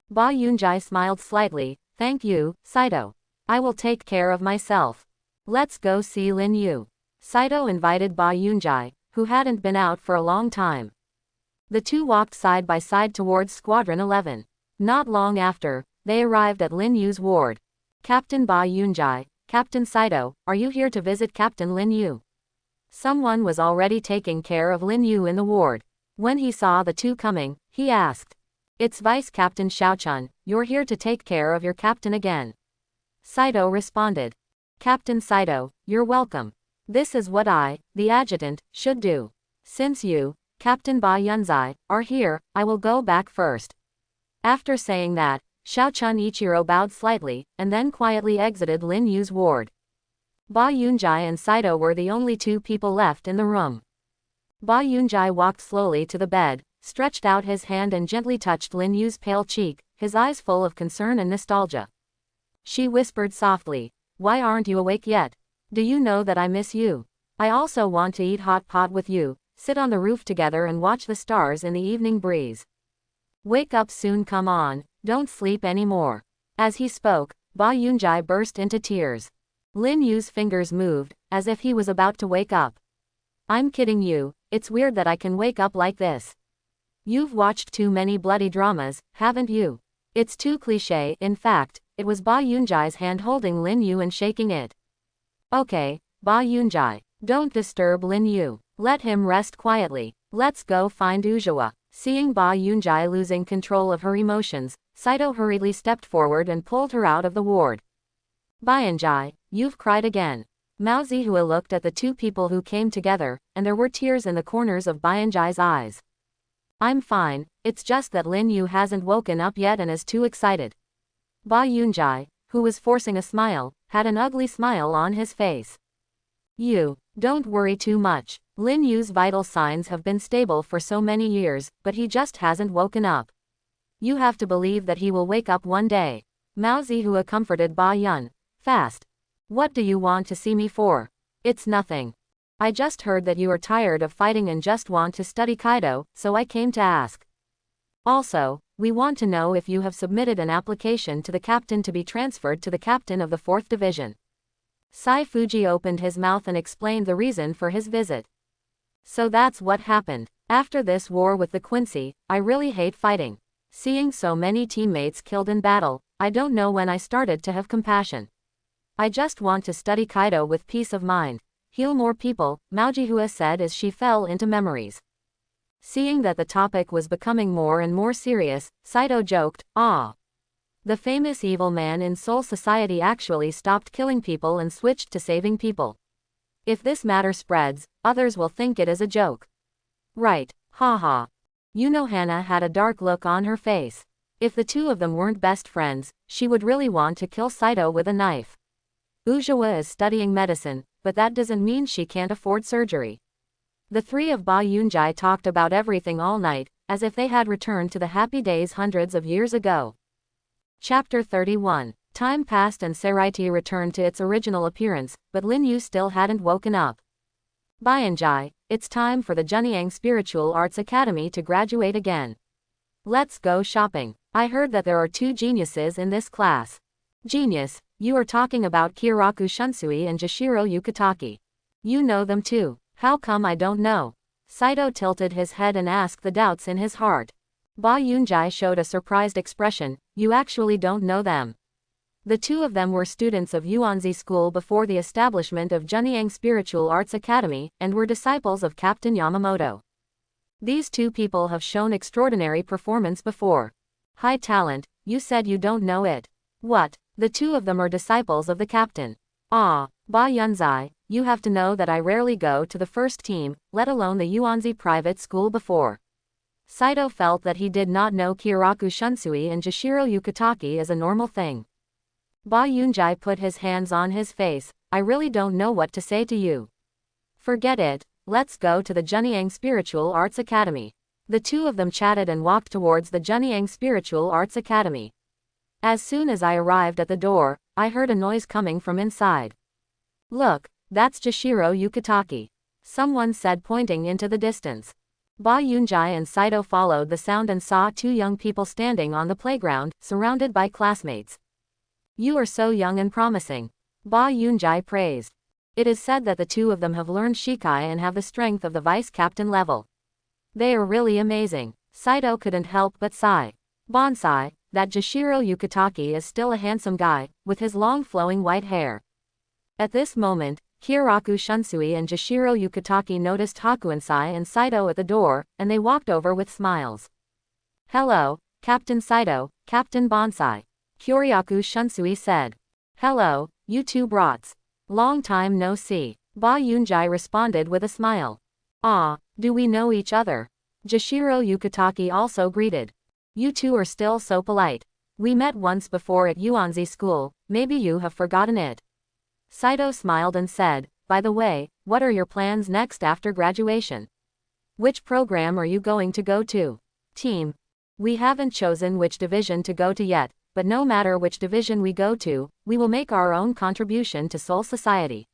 Ba Yunjai smiled slightly, thank you, Saito. I will take care of myself. Let's go see Lin Yu. Saito invited Ba Yunjai, who hadn't been out for a long time. The two walked side by side towards Squadron 11. Not long after, they arrived at Lin Yu's ward. Captain Ba Yunjai, Captain Saito, are you here to visit Captain Lin Yu? Someone was already taking care of Lin Yu in the ward. When he saw the two coming, he asked. It's Vice Captain Xiaochun, you're here to take care of your captain again. Saito responded. Captain Saito, you're welcome. This is what I, the adjutant, should do. Since you, Captain Ba Yunzai, are here, I will go back first. After saying that, Xiaochun Ichiro bowed slightly, and then quietly exited Lin Yu's ward. Ba Yunjai and Saito were the only two people left in the room. Ba Yunjai walked slowly to the bed, stretched out his hand and gently touched Lin Yu's pale cheek, his eyes full of concern and nostalgia. She whispered softly, why aren't you awake yet? Do you know that I miss you? I also want to eat hot pot with you, sit on the roof together and watch the stars in the evening breeze. Wake up soon, come on, don't sleep anymore. As he spoke, Ba Yunjai burst into tears. Lin Yu's fingers moved, as if he was about to wake up. I'm kidding you, it's weird that I can wake up like this. You've watched too many bloody dramas, haven't you? It's too cliché. In fact, it was Ba Yunjai's hand holding Lin Yu and shaking it. Okay, Ba Yunjai, don't disturb Lin Yu. Let him rest quietly. Let's go find Ujawa. Seeing Ba Yunjai losing control of her emotions, Saito hurriedly stepped forward and pulled her out of the ward. Ba Yunjai, you've cried again. Mao Zihua looked at the two people who came together, and there were tears in the corners of Ba Yunjai's eyes. I'm fine, it's just that Lin Yu hasn't woken up yet and is too excited. Ba Yunjai, who was forcing a smile, had an ugly smile on his face. You, don't worry too much. Lin Yu's vital signs have been stable for so many years, but he just hasn't woken up. You have to believe that he will wake up one day. Mao Zihua comforted Ba Yun. Fast. What do you want to see me for? It's nothing. I just heard that you are tired of fighting and just want to study Kaido, so I came to ask. Also, we want to know if you have submitted an application to the captain to be transferred to the captain of the 4th Division. Sai Fuji opened his mouth and explained the reason for his visit. So that's what happened. After this war with the Quincy, I really hate fighting. Seeing so many teammates killed in battle, I don't know when I started to have compassion. I just want to study Kaido with peace of mind. Heal more people, Mao Zihua said as she fell into memories. Seeing that the topic was becoming more and more serious, Saito joked, ah. The famous evil man in Soul Society actually stopped killing people and switched to saving people. If this matter spreads, others will think it is a joke. Right, haha. Hana had a dark look on her face. If the two of them weren't best friends, she would really want to kill Saito with a knife. Ujawa is studying medicine, but that doesn't mean she can't afford surgery. The three of Ba Yunjai talked about everything all night, as if they had returned to the happy days hundreds of years ago. Chapter 31. Time passed and Seraiti returned to its original appearance, but Lin Yu still hadn't woken up. Ba Yunjai, it's time for the Junyang Spiritual Arts Academy to graduate again. Let's go shopping. I heard that there are 2 geniuses in this class. Genius, you are talking about Kiraku Shunsui and Jashiro Yukitaki. You know them too. How come I don't know? Saito tilted his head and asked the doubts in his heart. Ba Yunjai showed a surprised expression. You actually don't know them. The two of them were students of Yuanzi School before the establishment of Junyang Spiritual Arts Academy, and were disciples of Captain Yamamoto. These two people have shown extraordinary performance before. High talent, you said you don't know it. What? The two of them are disciples of the captain. Ah, Ba Yunzai, you have to know that I rarely go to the first team, let alone the Yuanzi private school before. Saito felt that he did not know Kyoraku Shunsui and Jashiro Yukitaki as a normal thing. Ba Yunjai put his hands on his face. I really don't know what to say to you. Forget it, let's go to the Junyang Spiritual Arts Academy. The two of them chatted and walked towards the Junyang Spiritual Arts Academy. As soon as I arrived at the door, I heard a noise coming from inside. Look, that's Jashiro Yukitaki. Someone said, pointing into the distance. Ba Yunjai and Saito followed the sound and saw two young people standing on the playground, surrounded by classmates. You are so young and promising. Ba Yunjai praised. It is said that the two of them have learned Shikai and have the strength of the vice captain level. They are really amazing. Saito couldn't help but sigh. Bonsai, that Jashiro Yukitaki is still a handsome guy, with his long flowing white hair. At this moment, Kyoraku Shunsui and Jashiro Yukitaki noticed Hakuensai and Saito at the door, and they walked over with smiles. Hello, Captain Saito, Captain Bonsai. Kyoraku Shunsui said. Hello, you two brats. Long time no see. Ba Yunjai responded with a smile. Ah, do we know each other? Jashiro Yukitaki also greeted. You two are still so polite. We met once before at Yuanzi School, maybe you have forgotten it. Saito smiled and said, by the way, what are your plans next after graduation? Which program are you going to go to? Team. We haven't chosen which division to go to yet, but no matter which division we go to, we will make our own contribution to Soul Society.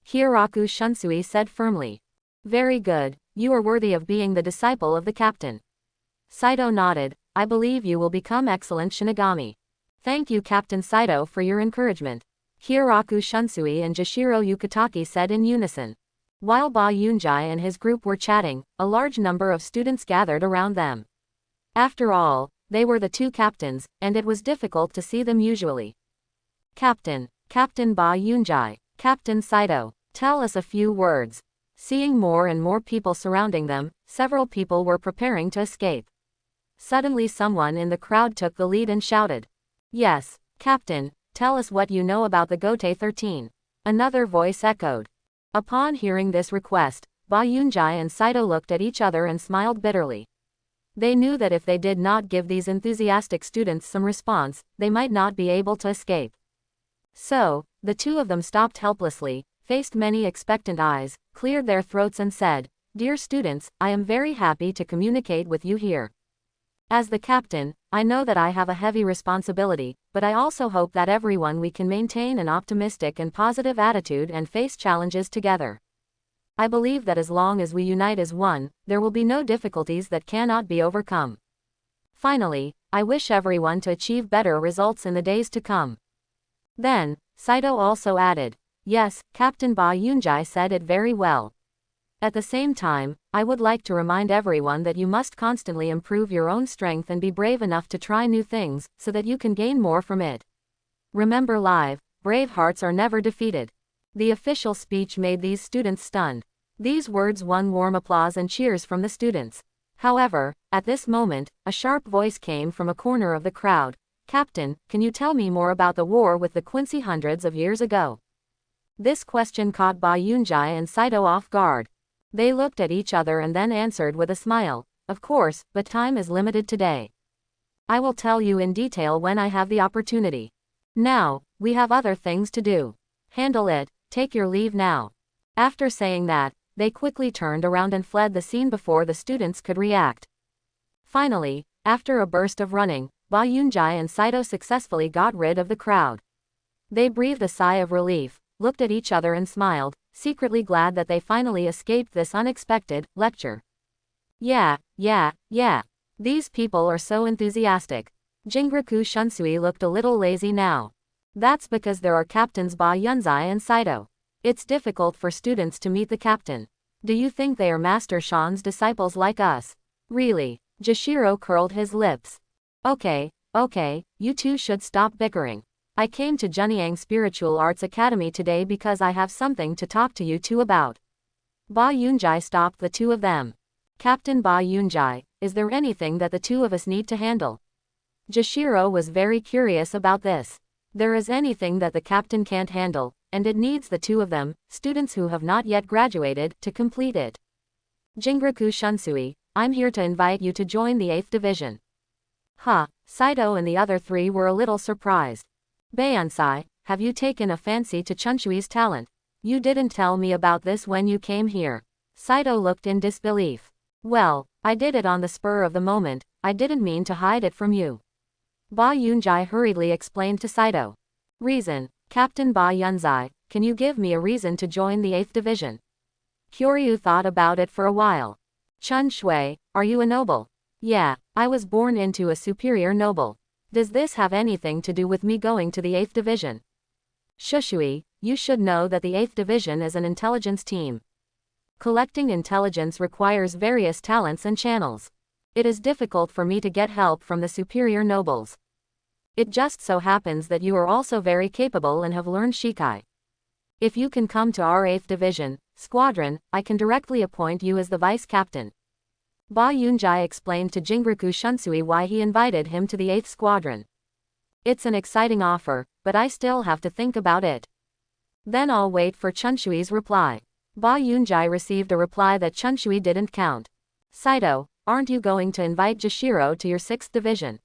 Kyoraku Shunsui said firmly. Very good, you are worthy of being the disciple of the captain. Saito nodded, I believe you will become excellent Shinigami. Thank you Captain Saito for your encouragement. Kyoraku Shunsui and Jashiro Yukitaki said in unison. While Ba Yunjai and his group were chatting, a large number of students gathered around them. After all, they were the two captains, and it was difficult to see them usually. Captain Ba Yunjai, Captain Saito, tell us a few words. Seeing more and more people surrounding them, several people were preparing to escape. Suddenly someone in the crowd took the lead and shouted. Yes, Captain, tell us what you know about the Gote 13. Another voice echoed. Upon hearing this request, Ba Yunjai and Saito looked at each other and smiled bitterly. They knew that if they did not give these enthusiastic students some response, they might not be able to escape. So, the two of them stopped helplessly, faced many expectant eyes, cleared their throats and said, Dear students, I am very happy to communicate with you here. As the captain, I know that I have a heavy responsibility, but I also hope that everyone we can maintain an optimistic and positive attitude and face challenges together. I believe that as long as we unite as one, there will be no difficulties that cannot be overcome. Finally, I wish everyone to achieve better results in the days to come. Then, Saito also added, Yes, Captain Ba Yunjai said it very well. At the same time, I would like to remind everyone that you must constantly improve your own strength and be brave enough to try new things, so that you can gain more from it. Remember live, brave hearts are never defeated. The official speech made these students stunned. These words won warm applause and cheers from the students. However, at this moment, a sharp voice came from a corner of the crowd. Captain, can you tell me more about the war with the Quincy hundreds of years ago? This question caught Ba Yunjai and Saito off guard. They looked at each other and then answered with a smile, Of course, but time is limited today. I will tell you in detail when I have the opportunity. Now, we have other things to do. Handle it, take your leave now. After saying that, they quickly turned around and fled the scene before the students could react. Finally, after a burst of running, Ba Yunjai and Saito successfully got rid of the crowd. They breathed a sigh of relief, looked at each other and smiled, secretly glad that they finally escaped this unexpected lecture. Yeah. These people are so enthusiastic. Jinraku Shunsui looked a little lazy now. That's because there are captains Ba Yunzai and Saito. It's difficult for students to meet the captain. Do you think they are Master Shan's disciples like us? Really? Jashiro curled his lips. Okay, you two should stop bickering. I came to Junyang Spiritual Arts Academy today because I have something to talk to you two about. Ba Yunjai stopped the two of them. Captain Ba Yunjai, is there anything that the two of us need to handle? Jashiro was very curious about this. There is anything that the captain can't handle, and it needs the two of them, students who have not yet graduated, to complete it. Jingraku Shunsui, I'm here to invite you to join the 8th Division. Saito and the other three were a little surprised. Beiansai, have you taken a fancy to Chunsui's talent? You didn't tell me about this when you came here. Saito looked in disbelief. Well, I did it on the spur of the moment, I didn't mean to hide it from you. Ba Yunjai hurriedly explained to Saito. Reason, Captain Ba Yunzai, can you give me a reason to join the 8th Division? Kyoryu thought about it for a while. Chun Shui, are you a noble? Yeah, I was born into a superior noble. Does this have anything to do with me going to the 8th Division? Shushui, you should know that the 8th Division is an intelligence team. Collecting intelligence requires various talents and channels. It is difficult for me to get help from the superior nobles. It just so happens that you are also very capable and have learned Shikai. If you can come to our 8th Division squadron, I can directly appoint you as the vice captain. Ba Yunjai explained to Jingraku Shunsui why he invited him to the 8th Squadron. It's an exciting offer, but I still have to think about it. Then I'll wait for Chunshui's reply. Ba Yunjai received a reply that Chunshui didn't count. Saito, aren't you going to invite Jashiro to your 6th Division?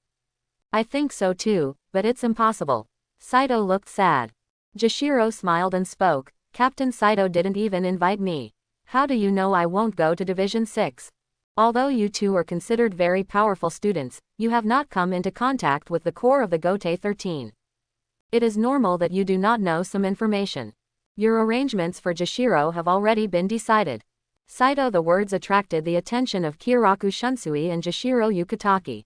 I think so too, but it's impossible. Saito looked sad. Jashiro smiled and spoke, Captain Saito didn't even invite me. How do you know I won't go to Division 6? Although you two are considered very powerful students, you have not come into contact with the core of the Gotei 13. It is normal that you do not know some information. Your arrangements for Jashiro have already been decided. Saito, the words attracted the attention of Kyoraku Shunsui and Jashiro Yukitaki.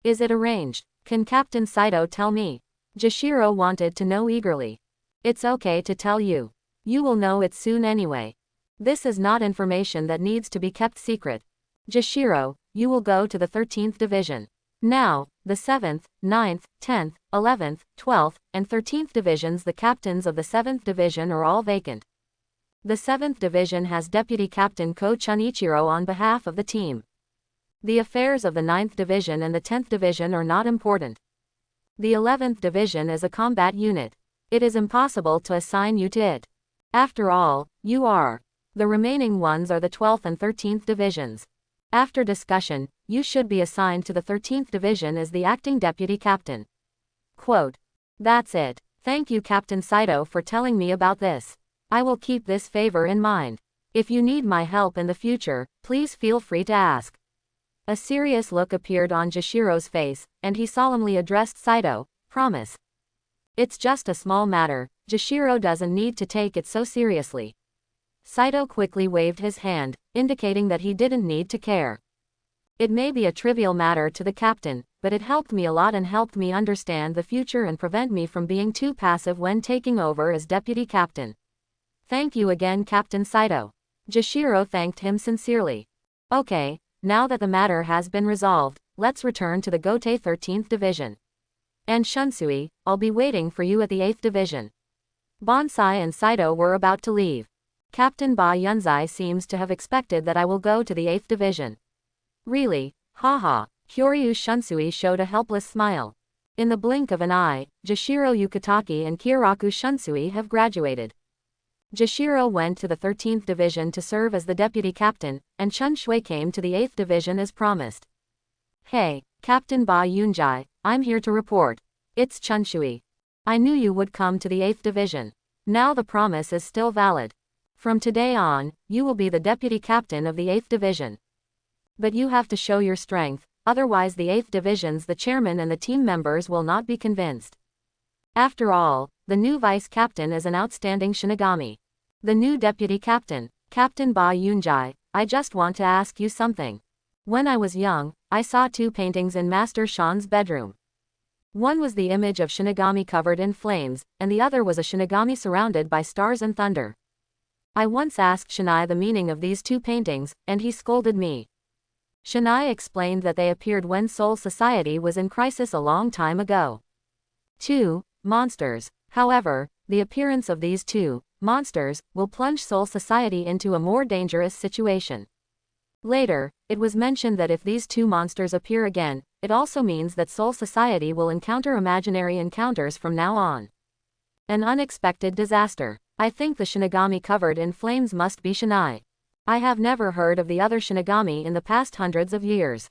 Is it arranged? Can Captain Saito tell me? Jashiro wanted to know eagerly. It's okay to tell you. You will know it soon anyway. This is not information that needs to be kept secret. Jashiro, you will go to the 13th Division. Now, the 7th, 9th, 10th, 11th, 12th, and 13th Divisions, the captains of the 7th Division are all vacant. The 7th Division has Deputy Captain Ko Chunichiro on behalf of the team. The affairs of the 9th Division and the 10th Division are not important. The 11th Division is a combat unit. It is impossible to assign you to it. After all, you are. The remaining ones are the 12th and 13th Divisions. After discussion, you should be assigned to the 13th Division as the acting deputy captain. Quote. That's it. Thank you, Captain Saito, for telling me about this. I will keep this favor in mind. If you need my help in the future, please feel free to ask. A serious look appeared on Jashiro's face, and he solemnly addressed Saito, promise. It's just a small matter, Jashiro doesn't need to take it so seriously. Saito quickly waved his hand, indicating that he didn't need to care. It may be a trivial matter to the captain, but it helped me a lot and helped me understand the future and prevent me from being too passive when taking over as deputy captain. Thank you again, Captain Saito. Jashiro thanked him sincerely. Okay, now that the matter has been resolved, let's return to the Gotei 13th Division. And Shunsui, I'll be waiting for you at the 8th Division. Bonsai and Saito were about to leave. Captain Ba Yunzai seems to have expected that I will go to the 8th Division. Really? Haha. Kyoryu Shunsui showed a helpless smile. In the blink of an eye, Jashiro Yukitaki and Kyoraku Shunsui have graduated. Jashiro went to the 13th Division to serve as the deputy captain, and Chun Shui came to the 8th Division as promised. Hey, Captain Ba Yunjai, I'm here to report. It's Chun Shui. I knew you would come to the 8th Division. Now the promise is still valid. From today on, you will be the deputy captain of the 8th Division. But you have to show your strength, otherwise the 8th Division's the chairman and the team members will not be convinced. After all, the new vice captain is an outstanding Shinigami. The new deputy captain, Captain Ba Yunjai, I just want to ask you something. When I was young, I saw two paintings in Master Shan's bedroom. One was the image of Shinigami covered in flames, and the other was a Shinigami surrounded by stars and thunder. I once asked Shinai the meaning of these two paintings, and he scolded me. Shinai explained that they appeared when Soul Society was in crisis a long time ago. 2. monsters. However, the appearance of these two monsters will plunge Soul Society into a more dangerous situation. Later, it was mentioned that if these two monsters appear again, it also means that Soul Society will encounter imaginary encounters from now on. An unexpected disaster. I think the Shinigami covered in flames must be Shinai. I have never heard of the other Shinigami in the past hundreds of years.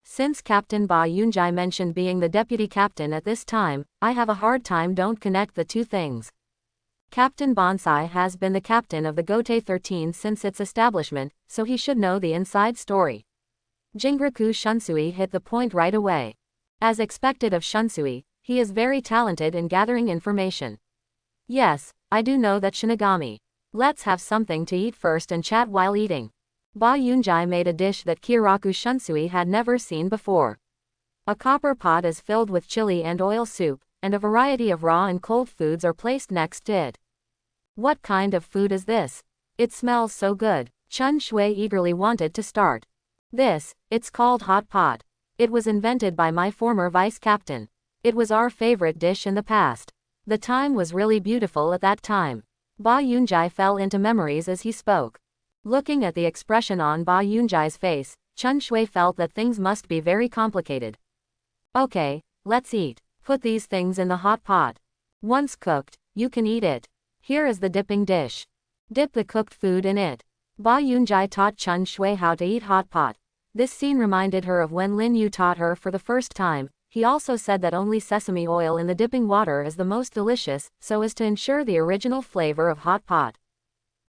Since Captain Ba Yunjai mentioned being the deputy captain at this time, I have a hard time don't connect the two things. Captain Bonsai has been the captain of the Gotei 13 since its establishment, so he should know the inside story. Jingraku Shunsui hit the point right away. As expected of Shunsui, he is very talented in gathering information. Yes, I do know that Shinigami. Let's have something to eat first and chat while eating. Ba Yunjai made a dish that Kiraku Shunsui had never seen before. A copper pot is filled with chili and oil soup, and a variety of raw and cold foods are placed next to it. What kind of food is this? It smells so good. Chun Shui eagerly wanted to start. It's called hot pot. It was invented by my former vice captain. It was our favorite dish in the past. The time was really beautiful at that time. Ba Yunjai fell into memories as he spoke. Looking at the expression on Ba Yunjai's face, Chun Shui felt that things must be very complicated. Okay, let's eat. Put these things in the hot pot. Once cooked, you can eat it. Here is the dipping dish. Dip the cooked food in it. Ba Yunjai taught Chun Shui how to eat hot pot. This scene reminded her of when Lin Yu taught her for the first time. He also said that only sesame oil in the dipping water is the most delicious, so as to ensure the original flavor of hot pot.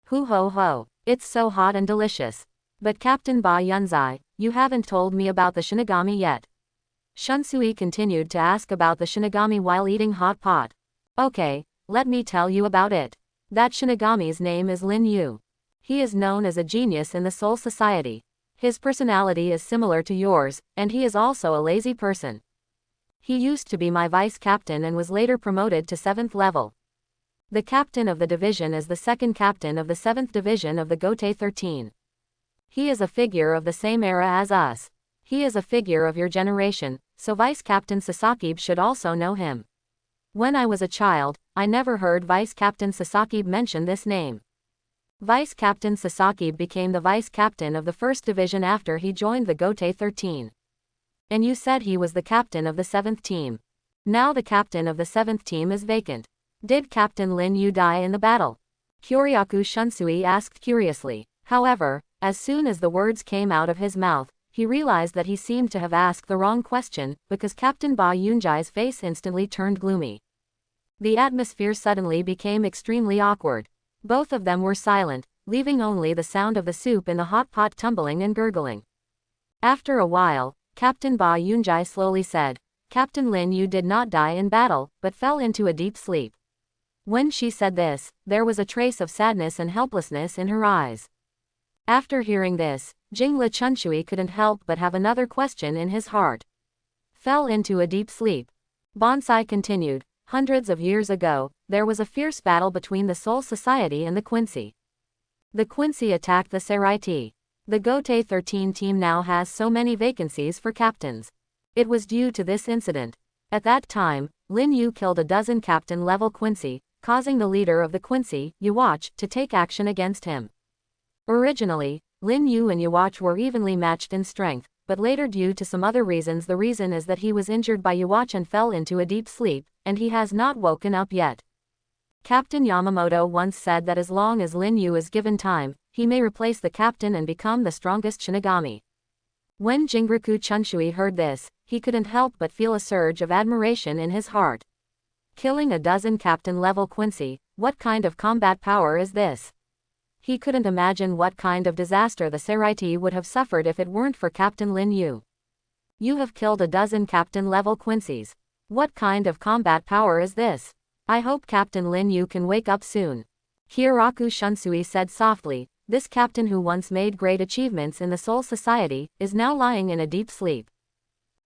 Hoo ho ho, it's so hot and delicious. But Captain Ba Yunzai, you haven't told me about the Shinigami yet. Shunsui continued to ask about the Shinigami while eating hot pot. Okay, let me tell you about it. That Shinigami's name is Lin Yu. He is known as a genius in the Soul Society. His personality is similar to yours, and he is also a lazy person. He used to be my vice captain and was later promoted to 7th level. The captain of the division is the second captain of the 7th division of the Gotei 13. He is a figure of the same era as us. He is a figure of your generation, so Vice Captain Sasaki should also know him. When I was a child, I never heard Vice Captain Sasaki mention this name. Vice Captain Sasaki became the vice captain of the 1st division after he joined the Gotei 13. And you said he was the captain of the 7th team. Now the captain of the 7th team is vacant. Did Captain Lin Yu die in the battle? Kyoryaku Shunsui asked curiously. However, as soon as the words came out of his mouth, he realized that he seemed to have asked the wrong question, because Captain Ba Yunjai's face instantly turned gloomy. The atmosphere suddenly became extremely awkward. Both of them were silent, leaving only the sound of the soup in the hot pot tumbling and gurgling. After a while, Captain Ba Yunjai slowly said, Captain Lin Yu did not die in battle, but fell into a deep sleep. When she said this, there was a trace of sadness and helplessness in her eyes. After hearing this, Jingla Chunshui couldn't help but have another question in his heart. Fell into a deep sleep. Bonsai continued, hundreds of years ago, there was a fierce battle between the Soul Society and the Quincy. The Quincy attacked the Seraiti. The Gotei 13 team now has so many vacancies for captains. It was due to this incident. At that time, Lin Yu killed a dozen captain-level Quincy, causing the leader of the Quincy, Yuwatch, to take action against him. Originally, Lin Yu and Yuwatch were evenly matched in strength, but later due to some other reasons, the reason is that he was injured by Yuwatch and fell into a deep sleep, and he has not woken up yet. Captain Yamamoto once said that as long as Lin Yu is given time, he may replace the captain and become the strongest Shinigami. When Jingraku Chunshui heard this, he couldn't help but feel a surge of admiration in his heart. Killing a dozen captain-level Quincy, what kind of combat power is this? He couldn't imagine what kind of disaster the Seraiti would have suffered if it weren't for Captain Lin Yu. You have killed a dozen captain-level Quincies. What kind of combat power is this? I hope Captain Lin Yu can wake up soon. Kyoraku Shunsui said softly, this captain who once made great achievements in the Soul Society, is now lying in a deep sleep.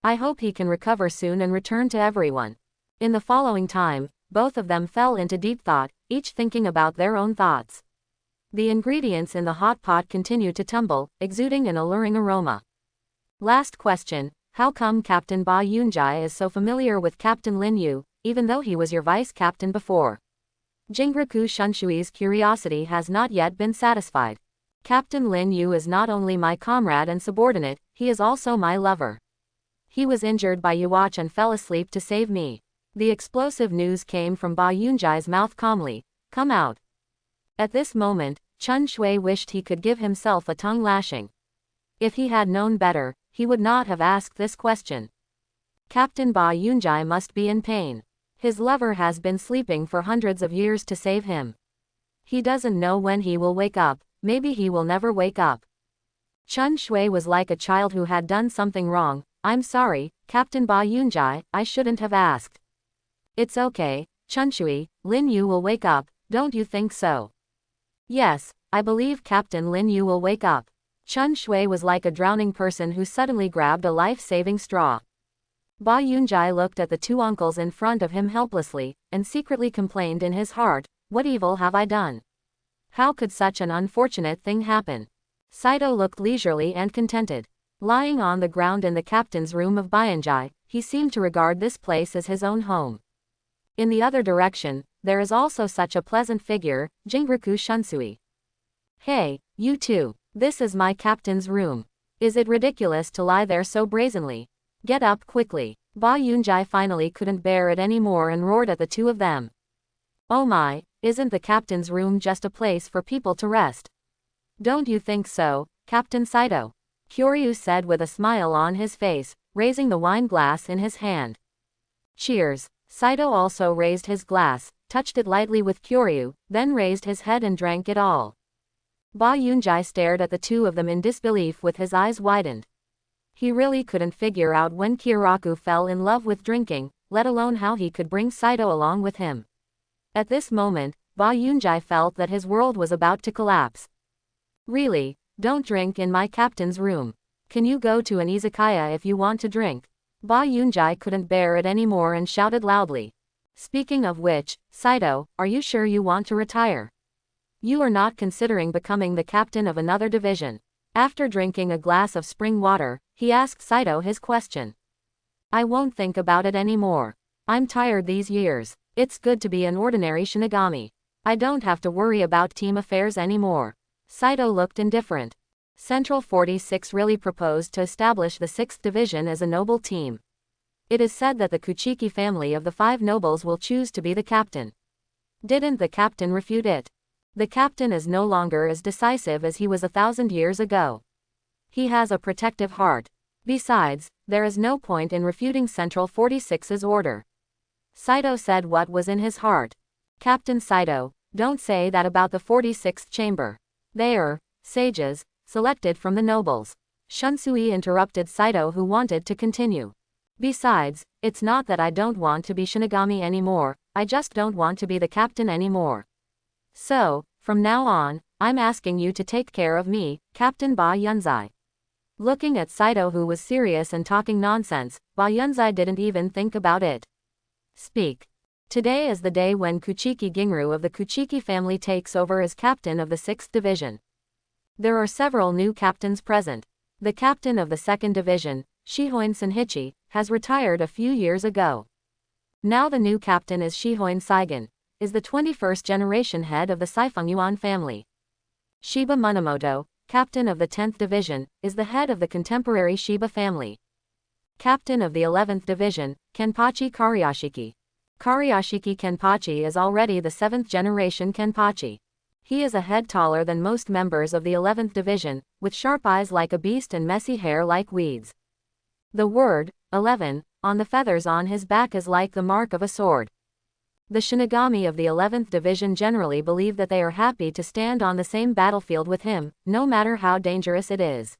I hope he can recover soon and return to everyone. In the following time, both of them fell into deep thought, each thinking about their own thoughts. The ingredients in the hot pot continued to tumble, exuding an alluring aroma. Last question, how come Captain Ba Yunjai is so familiar with Captain Lin Yu, even though he was your vice captain before. Jinraku Shunshui's curiosity has not yet been satisfied. Captain Lin Yu is not only my comrade and subordinate, he is also my lover. He was injured by Yuach and fell asleep to save me. The explosive news came from Ba Yunjai's mouth calmly. Come out. At this moment, Chun Shui wished he could give himself a tongue lashing. If he had known better, he would not have asked this question. Captain Ba Yunjai must be in pain. His lover has been sleeping for hundreds of years to save him. He doesn't know when he will wake up, maybe he will never wake up. Chun Shui was like a child who had done something wrong. I'm sorry, Captain Ba Yunjai, I shouldn't have asked. It's okay, Chun Shui, Lin Yu will wake up, don't you think so? Yes, I believe Captain Lin Yu will wake up. Chun Shui was like a drowning person who suddenly grabbed a life-saving straw. Ba Yunjai looked at the two uncles in front of him helplessly, and secretly complained in his heart, what evil have I done? How could such an unfortunate thing happen? Saito looked leisurely and contented. Lying on the ground in the captain's room of Baiyunjai, he seemed to regard this place as his own home. In the other direction, there is also such a pleasant figure, Jinraku Shunsui. Hey, you two, this is my captain's room. Is it ridiculous to lie there so brazenly? Get up quickly. Ba Yunjai finally couldn't bear it anymore and roared at the two of them. Oh my, isn't the captain's room just a place for people to rest? Don't you think so, Captain Saito? Kyoryu said with a smile on his face, raising the wine glass in his hand. Cheers. Saito also raised his glass, touched it lightly with Kyoryu, then raised his head and drank it all. Ba Yunjai stared at the two of them in disbelief with his eyes widened. He really couldn't figure out when Kiraku fell in love with drinking, let alone how he could bring Saito along with him. At this moment, Ba Yunjai felt that his world was about to collapse. Really, don't drink in my captain's room. Can you go to an izakaya if you want to drink? Ba Yunjai couldn't bear it anymore and shouted loudly. Speaking of which, Saito, are you sure you want to retire? You are not considering becoming the captain of another division. After drinking a glass of spring water, he asked Saito his question. I won't think about it anymore. I'm tired these years. It's good to be an ordinary Shinigami. I don't have to worry about team affairs anymore. Saito looked indifferent. Central 46 really proposed to establish the 6th Division as a noble team. It is said that the Kuchiki family of the 5 nobles will choose to be the captain. Didn't the captain refute it? The captain is no longer as decisive as he was 1,000 years ago. He has a protective heart. Besides, there is no point in refuting Central 46's order. Saito said what was in his heart. Captain Saito, don't say that about the 46th chamber. They are sages, selected from the nobles. Shunsui interrupted Saito, who wanted to continue. Besides, it's not that I don't want to be Shinigami anymore, I just don't want to be the captain anymore. So, from now on, I'm asking you to take care of me, Captain Ba Yunzai. Looking at Saito, who was serious and talking nonsense, Ba Yunzai didn't even think about it. Speak. Today is the day when Kuchiki Ginru of the Kuchiki family takes over as captain of the 6th Division. There are several new captains present. The captain of the 2nd Division, Shihoin Senhichi, has retired a few years ago. Now the new captain is Shihoin Saigon, is the 21st generation head of the Saifengyuan family. Shiba Munamoto, captain of the 10th Division, is the head of the contemporary Shiba family. Captain of the 11th Division, Kenpachi Kariashiki. Kariashiki Kenpachi is already the 7th generation Kenpachi. He is a head taller than most members of the 11th Division, with sharp eyes like a beast and messy hair like weeds. The word, 11, on the feathers on his back is like the mark of a sword. The Shinigami of the 11th Division generally believe that they are happy to stand on the same battlefield with him, no matter how dangerous it is.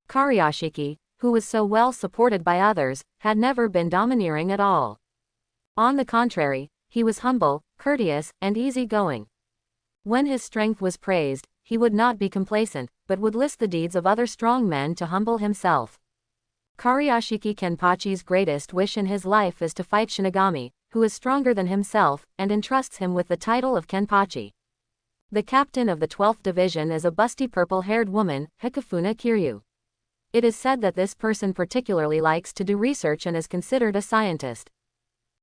Kariashiki, who was so well supported by others, had never been domineering at all. On the contrary, he was humble, courteous, and easygoing. When his strength was praised, he would not be complacent, but would list the deeds of other strong men to humble himself. Kariashiki Kenpachi's greatest wish in his life is to fight Shinigami, who is stronger than himself, and entrusts him with the title of Kenpachi. The captain of the 12th Division is a busty purple-haired woman, Hikafuna Kiryu. It is said that this person particularly likes to do research and is considered a scientist.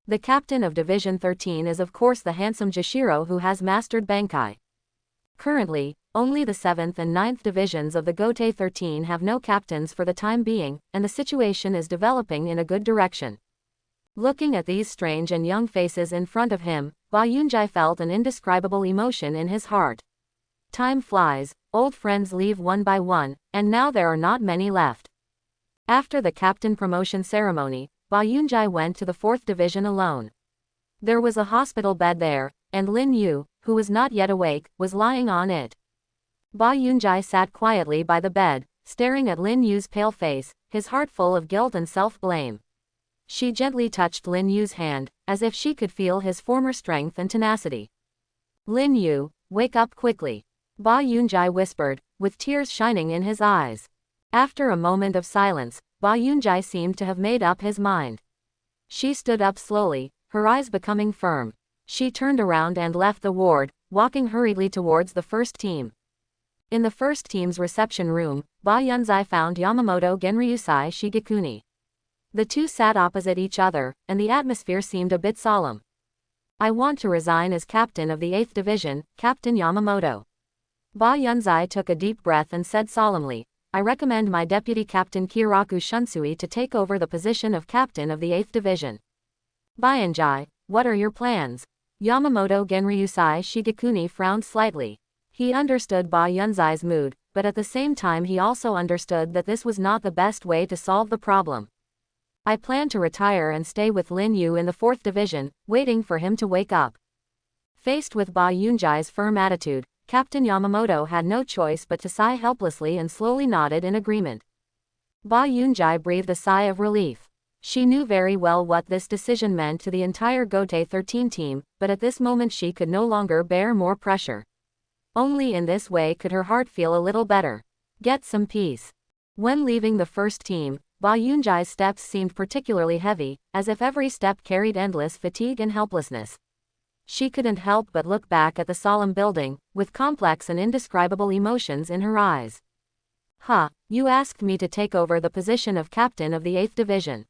The captain of Division 13 is of course the handsome Jashiro who has mastered Bankai. Currently, only the 7th and 9th divisions of the Gotei 13 have no captains for the time being, and the situation is developing in a good direction. Looking at these strange and young faces in front of him, Ba Yunjai felt an indescribable emotion in his heart. Time flies, old friends leave one by one, and now there are not many left. After the captain promotion ceremony, Ba Yunjai went to the 4th division alone. There was a hospital bed there, and Lin Yu, who was not yet awake, was lying on it. Ba Yunjai sat quietly by the bed, staring at Lin Yu's pale face, his heart full of guilt and self-blame. She gently touched Lin Yu's hand, as if she could feel his former strength and tenacity. Lin Yu, wake up quickly. Ba Yunjai whispered, with tears shining in his eyes. After a moment of silence, Ba Yunjai seemed to have made up his mind. She stood up slowly, her eyes becoming firm. She turned around and left the ward, walking hurriedly towards the first team. In the first team's reception room, Ba Yunzai found Yamamoto Genryusai Shigekuni. The two sat opposite each other, and the atmosphere seemed a bit solemn. I want to resign as captain of the 8th division, Captain Yamamoto. Ba Yunzai took a deep breath and said solemnly, I recommend my deputy captain Kiraku Shunsui to take over the position of captain of the 8th division. Bayanjai, what are your plans? Yamamoto Genryusai Shigekuni frowned slightly. He understood Ba Yunzai's mood, but at the same time he also understood that this was not the best way to solve the problem. I plan to retire and stay with Lin Yu in the 4th division, waiting for him to wake up. Faced with Ba Yunjai's firm attitude, Captain Yamamoto had no choice but to sigh helplessly and slowly nodded in agreement. Ba Yunjai breathed a sigh of relief. She knew very well what this decision meant to the entire Gotei 13 team, but at this moment she could no longer bear more pressure. Only in this way could her heart feel a little better. Get some peace. When leaving the first team, Ba Yunjai's steps seemed particularly heavy, as if every step carried endless fatigue and helplessness. She couldn't help but look back at the solemn building, with complex and indescribable emotions in her eyes. You asked me to take over the position of captain of the 8th division.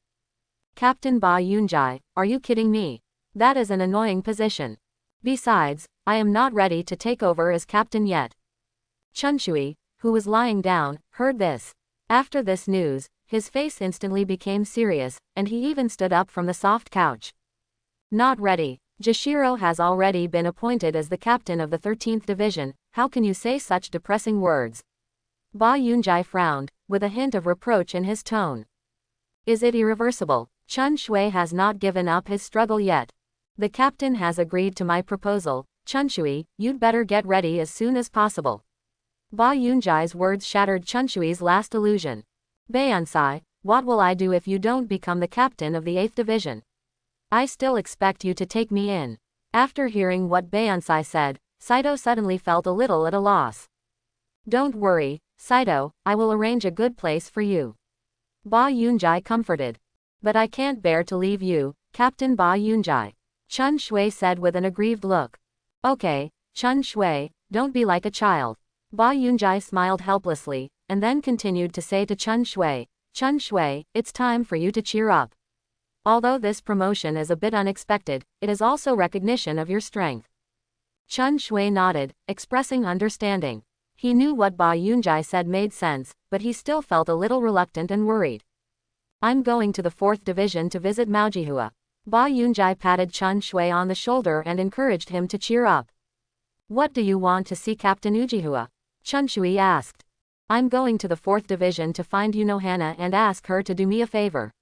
Captain Ba Yunjai, are you kidding me? That is an annoying position. Besides, I am not ready to take over as captain yet. Chunshui, who was lying down, heard this. After this news, his face instantly became serious, and he even stood up from the soft couch. Not ready. Jashiro has already been appointed as the captain of the 13th division, how can you say such depressing words? Ba Yunjai frowned, with a hint of reproach in his tone. Is it irreversible? Chun Shui has not given up his struggle yet. The captain has agreed to my proposal. Chunshui, you'd better get ready as soon as possible. Ba Yunjai's words shattered Chunshui's last illusion. Bayansai, what will I do if you don't become the captain of the 8th division? I still expect you to take me in. After hearing what Bayansai said, Saito suddenly felt a little at a loss. Don't worry, Saito, I will arrange a good place for you. Ba Yunjai comforted. But I can't bear to leave you, Captain Ba Yunjai. Chun Shui said with an aggrieved look. Okay, Chun Shui, don't be like a child. Ba Yunjai smiled helplessly, and then continued to say to Chun Shui, it's time for you to cheer up. Although this promotion is a bit unexpected, it is also recognition of your strength. Chun Shui nodded, expressing understanding. He knew what Ba Yunjai said made sense, but he still felt a little reluctant and worried. I'm going to the 4th division to visit Maojihua. Ba Yunjai patted Chun Shui on the shoulder and encouraged him to cheer up. What do you want to see Captain Ujihua? Chun Shui asked. I'm going to the 4th division to find Unohana and ask her to do me a favor.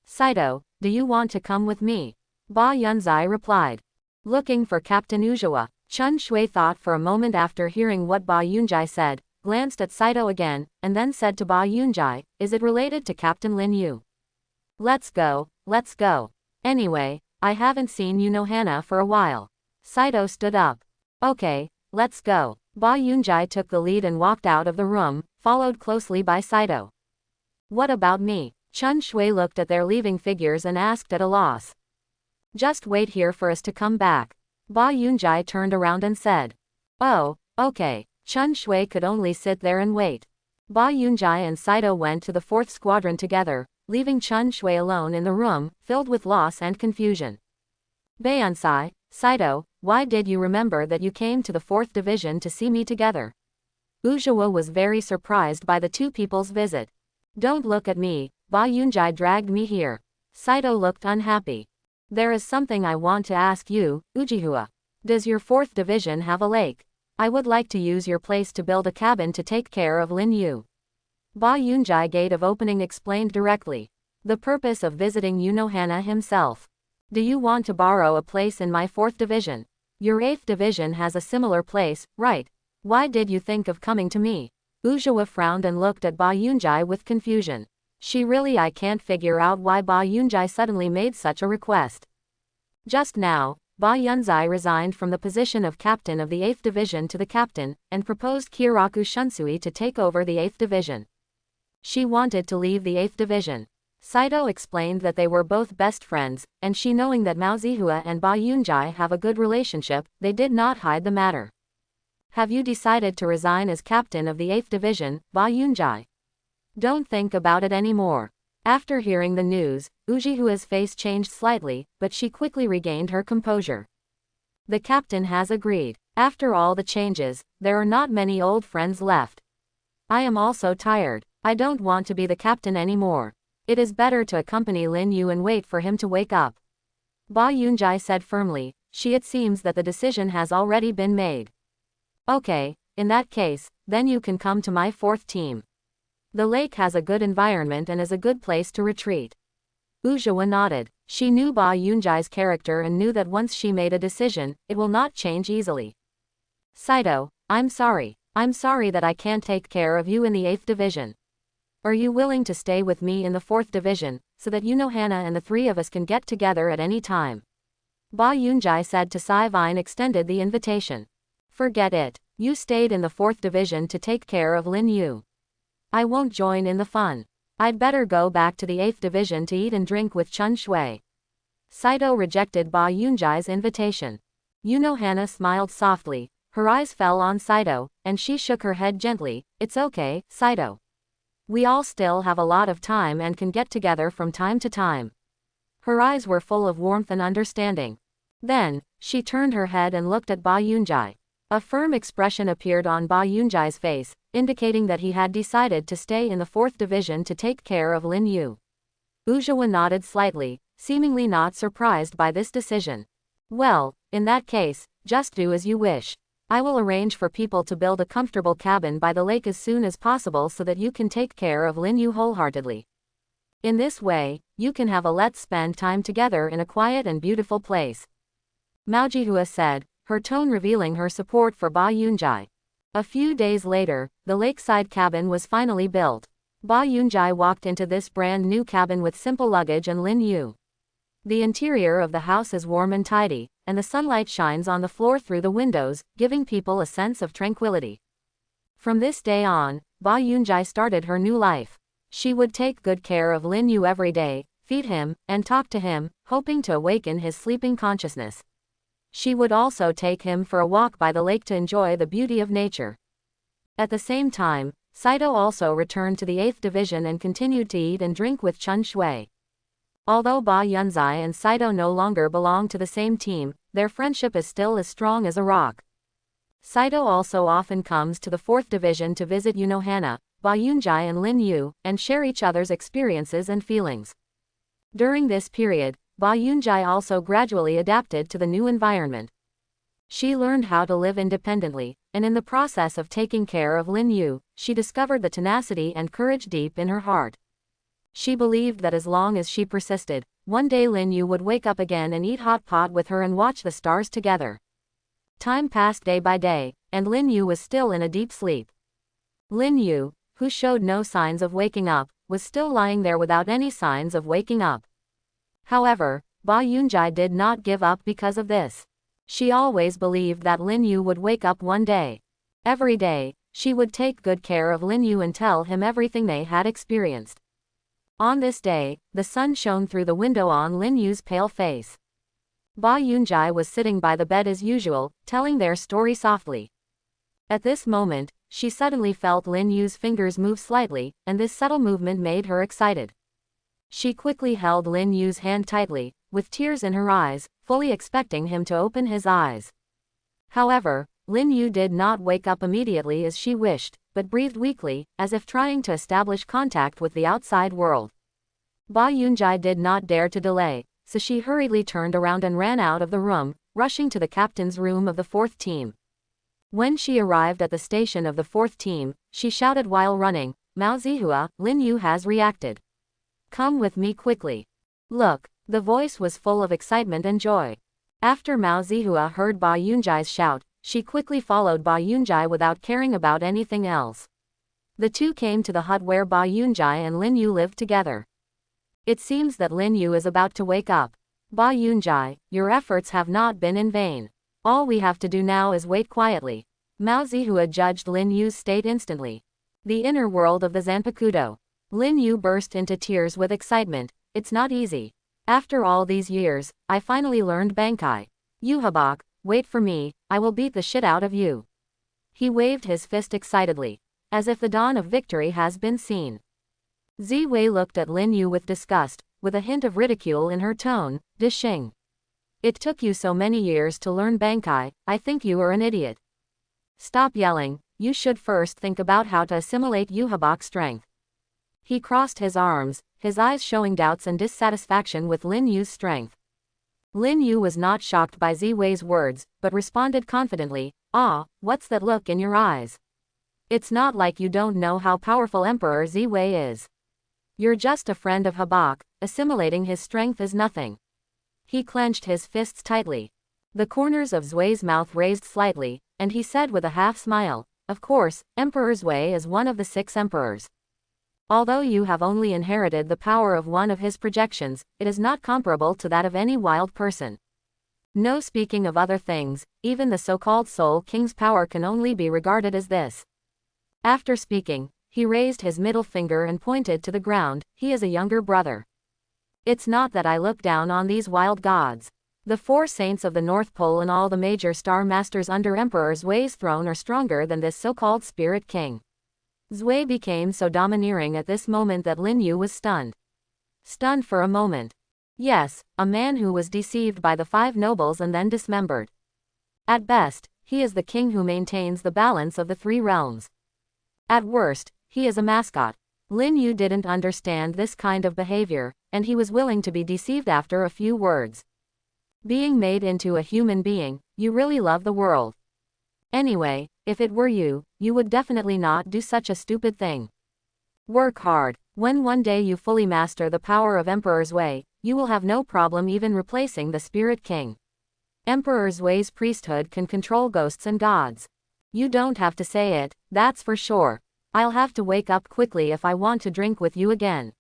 Saito, do you want to come with me? Ba Yunzai replied. Looking for Captain Ujihua. Chun Shui thought for a moment after hearing what Ba Yunjai said, glanced at Saito again, and then said to Ba Yunjai, is it related to Captain Lin Yu? Let's go. Anyway, I haven't seen Unohana for a while. Saito stood up. Okay, let's go. Ba Yunjai took the lead and walked out of the room, followed closely by Saito. What about me? Chun Shui looked at their leaving figures and asked at a loss. Just wait here for us to come back. Ba Yunjai turned around and said. Oh, okay. Chun Shui could only sit there and wait. Ba Yunjai and Saito went to the 4th squadron together, leaving Chun Shui alone in the room, filled with loss and confusion. Beiansai, Saito, why did you remember that you came to the 4th division to see me together? Ujawa was very surprised by the two people's visit. Don't look at me, Ba Yunjai dragged me here. Saito looked unhappy. There is something I want to ask you, Ujihua. Does your 4th division have a lake? I would like to use your place to build a cabin to take care of Lin Yu. Ba Yunjai gate of opening explained directly. The purpose of visiting Unohana himself. Do you want to borrow a place in my 4th division? Your 8th division has a similar place, right? Why did you think of coming to me? Ujawa frowned and looked at Ba Yunjai with confusion. I can't figure out why Ba Yunjai suddenly made such a request. Just now, Ba Yunzai resigned from the position of captain of the 8th division to the captain, and proposed Kiraku Shunsui to take over the 8th division. She wanted to leave the 8th division. Saito explained that they were both best friends, and she, knowing that Mao Zihua and Ba Yunjai have a good relationship, they did not hide the matter. Have you decided to resign as captain of the 8th division, Ba Yunjai? Don't think about it anymore. After hearing the news, Ujihua's face changed slightly, but she quickly regained her composure. The captain has agreed. After all the changes, there are not many old friends left. I am also tired. I don't want to be the captain anymore. It is better to accompany Lin Yu and wait for him to wake up. Ba Yunjai said firmly. It seems that the decision has already been made. Okay, in that case, then you can come to my 4th team. The lake has a good environment and is a good place to retreat. Ujawa nodded. She knew Ba Yunjai's character and knew that once she made a decision, it will not change easily. Saito, I'm sorry. I'm sorry that I can't take care of you in the 8th division. Are you willing to stay with me in the 4th division, so that Unohana and the 3 of us can get together at any time? Ba Yunjai said to Saivine and extended the invitation. Forget it. You stayed in the 4th division to take care of Lin Yu. I won't join in the fun. I'd better go back to the 8th division to eat and drink with Chun Shui. Saito rejected Ba Yunjai's invitation. Unohana smiled softly. Her eyes fell on Saito, and she shook her head gently. It's okay, Saito. We all still have a lot of time and can get together from time to time. Her eyes were full of warmth and understanding. Then, she turned her head and looked at Ba Yunjai. A firm expression appeared on Ba Yunjai's face, indicating that he had decided to stay in the 4th division to take care of Lin Yu. Ujawa nodded slightly, seemingly not surprised by this decision. Well, in that case, just do as you wish. I will arrange for people to build a comfortable cabin by the lake as soon as possible so that you can take care of Lin Yu wholeheartedly. In this way, you can have a let's spend time together in a quiet and beautiful place. Mao Jihua said, her tone revealing her support for Ba Yunjai. A few days later, the lakeside cabin was finally built. Ba Yunjai walked into this brand new cabin with simple luggage and Lin Yu. The interior of the house is warm and tidy, and the sunlight shines on the floor through the windows, giving people a sense of tranquility. From this day on, Ba Yunjai started her new life. She would take good care of Lin Yu every day, feed him, and talk to him, hoping to awaken his sleeping consciousness. She would also take him for a walk by the lake to enjoy the beauty of nature. At the same time, Saito also returned to the 8th division and continued to eat and drink with Chun Shui. Although Ba Yunzai and Saito no longer belong to the same team, their friendship is still as strong as a rock. Saito also often comes to the 4th division to visit Unohana, Ba Yunjai and Lin Yu, and share each other's experiences and feelings. During this period, Ba Yunjai also gradually adapted to the new environment. She learned how to live independently, and in the process of taking care of Lin Yu, she discovered the tenacity and courage deep in her heart. She believed that as long as she persisted, one day Lin Yu would wake up again and eat hot pot with her and watch the stars together. Time passed day by day, and Lin Yu was still in a deep sleep. Lin Yu, who showed no signs of waking up, was still lying there without any signs of waking up. However, Ba Yunjai did not give up because of this. She always believed that Lin Yu would wake up one day. Every day, she would take good care of Lin Yu and tell him everything they had experienced. On this day, the sun shone through the window on Lin Yu's pale face. Ba Yunjai was sitting by the bed as usual, telling their story softly. At this moment, she suddenly felt Lin Yu's fingers move slightly, and this subtle movement made her excited. She quickly held Lin Yu's hand tightly, with tears in her eyes, fully expecting him to open his eyes. However, Lin Yu did not wake up immediately as she wished, but breathed weakly, as if trying to establish contact with the outside world. Ba Yunjai did not dare to delay, so she hurriedly turned around and ran out of the room, rushing to the captain's room of the 4th team. When she arrived at the station of the 4th team, she shouted while running, "Mao Zihua, Lin Yu has reacted. Come with me quickly. Look." The voice was full of excitement and joy. After Mao Zihua heard Ba Yunjai's shout, she quickly followed Ba Yunjai without caring about anything else. The two came to the hut where Ba Yunjai and Lin Yu lived together. It seems that Lin Yu is about to wake up. Ba Yunjai, your efforts have not been in vain. All we have to do now is wait quietly. Mao Zihua judged Lin Yu's state instantly. The inner world of the Zanpakuto. Lin Yu burst into tears with excitement. It's not easy. After all these years, I finally learned Bankai. Yuhabak, wait for me, I will beat the shit out of you. He waved his fist excitedly, as if the dawn of victory has been seen. Ziwei looked at Lin Yu with disgust, with a hint of ridicule in her tone. Dishing. It took you so many years to learn Bankai, I think you are an idiot. Stop yelling, you should first think about how to assimilate Yuhabak's strength. He crossed his arms, his eyes showing doubts and dissatisfaction with Lin Yu's strength. Lin Yu was not shocked by Ziwei's words, but responded confidently, "Ah, what's that look in your eyes? It's not like you don't know how powerful Emperor Ziwei is. You're just a friend of Habak, assimilating his strength is nothing." He clenched his fists tightly. The corners of Zui's mouth raised slightly, and he said with a half-smile, "Of course, Emperor Zui is one of the 6 emperors. Although you have only inherited the power of one of his projections, it is not comparable to that of any wild person. No, speaking of other things, even the so-called Soul King's power can only be regarded as this." After speaking, he raised his middle finger and pointed to the ground. He is a younger brother. It's not that I look down on these wild gods. The 4 saints of the North Pole and all the major star masters under Emperor Zui's throne are stronger than this so-called Spirit King. Zui became so domineering at this moment that Lin Yu was stunned. Stunned for a moment. Yes, a man who was deceived by the 5 nobles and then dismembered. At best, he is the king who maintains the balance of the 3 realms. At worst, he is a mascot. Lin Yu didn't understand this kind of behavior, and he was willing to be deceived after a few words. Being made into a human being, you really love the world. Anyway, if it were you, you would definitely not do such a stupid thing. Work hard. When one day you fully master the power of Emperor Zui, you will have no problem even replacing the Spirit King. Emperor Zui's priesthood can control ghosts and gods. You don't have to say it, that's for sure. I'll have to wake up quickly if I want to drink with you again.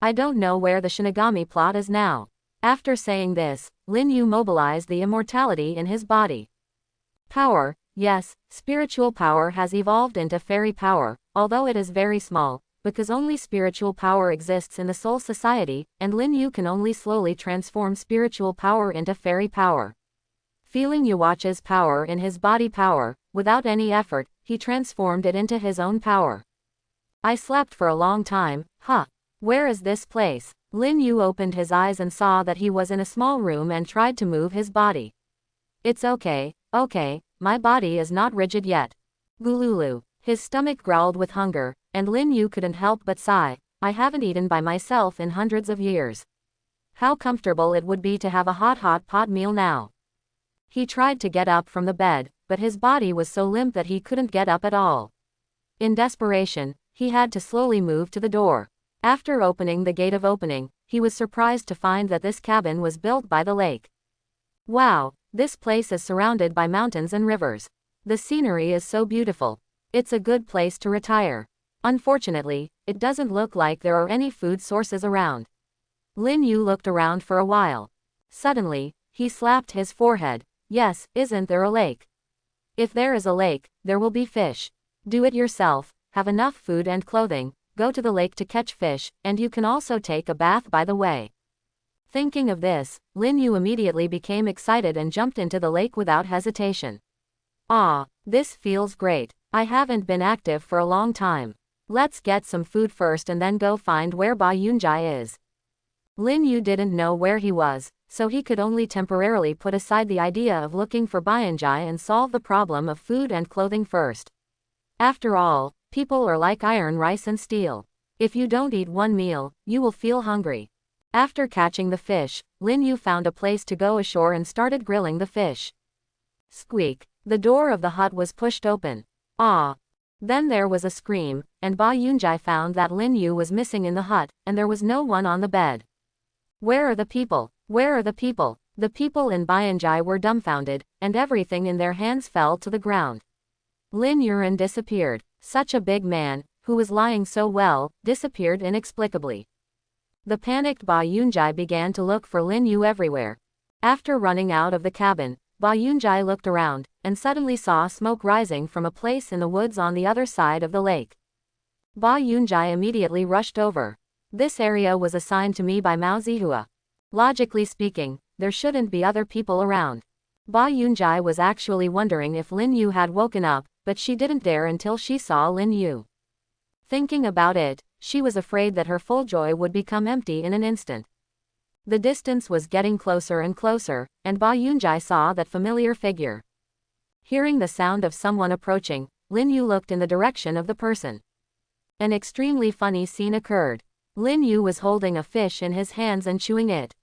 I don't know where the Shinigami plot is now. After saying this, Lin Yu mobilized the immortality in his body. Power. Yes, spiritual power has evolved into fairy power, although it is very small, because only spiritual power exists in the Soul Society, and Lin Yu can only slowly transform spiritual power into fairy power. Feeling Yuwatch's power in his body power, without any effort, he transformed it into his own power. I slept for a long time, huh? Where is this place? Lin Yu opened his eyes and saw that he was in a small room and tried to move his body. It's okay, my body is not rigid yet. Gululu. His stomach growled with hunger, and Lin Yu couldn't help but sigh. I haven't eaten by myself in hundreds of years. How comfortable it would be to have a hot pot meal now. He tried to get up from the bed, but his body was so limp that he couldn't get up at all. In desperation, he had to slowly move to the door. After opening the gate of opening, he was surprised to find that this cabin was built by the lake. Wow, this place is surrounded by mountains and rivers. The scenery is so beautiful. It's a good place to retire. Unfortunately, it doesn't look like there are any food sources around. Lin Yu looked around for a while. Suddenly, he slapped his forehead. Yes, isn't there a lake? If there is a lake, there will be fish. Do it yourself, have enough food and clothing, go to the lake to catch fish, and you can also take a bath by the way. Thinking of this, Lin Yu immediately became excited and jumped into the lake without hesitation. Ah, this feels great. I haven't been active for a long time. Let's get some food first and then go find where Ba Yunjai is. Lin Yu didn't know where he was, so he could only temporarily put aside the idea of looking for Bayanjai and solve the problem of food and clothing first. After all, people are like iron, rice and steel. If you don't eat one meal, you will feel hungry. After catching the fish, Lin Yu found a place to go ashore and started grilling the fish. Squeak! The door of the hut was pushed open. Ah! Then there was a scream, and Ba Yunjai found that Lin Yu was missing in the hut, and there was no one on the bed. Where are the people? Where are the people? The people in Bayanjai were dumbfounded, and everything in their hands fell to the ground. Lin Yuren disappeared. Such a big man, who was lying so well, disappeared inexplicably. The panicked Ba Yunjai began to look for Lin Yu everywhere. After running out of the cabin, Ba Yunjai looked around, and suddenly saw smoke rising from a place in the woods on the other side of the lake. Ba Yunjai immediately rushed over. This area was assigned to me by Mao Zihua. Logically speaking, there shouldn't be other people around. Ba Yunjai was actually wondering if Lin Yu had woken up, but she didn't dare until she saw Lin Yu. Thinking about it, she was afraid that her full joy would become empty in an instant. The distance was getting closer and closer, and Ba Yunjai saw that familiar figure. Hearing the sound of someone approaching, Lin Yu looked in the direction of the person. An extremely funny scene occurred. Lin Yu was holding a fish in his hands and chewing it.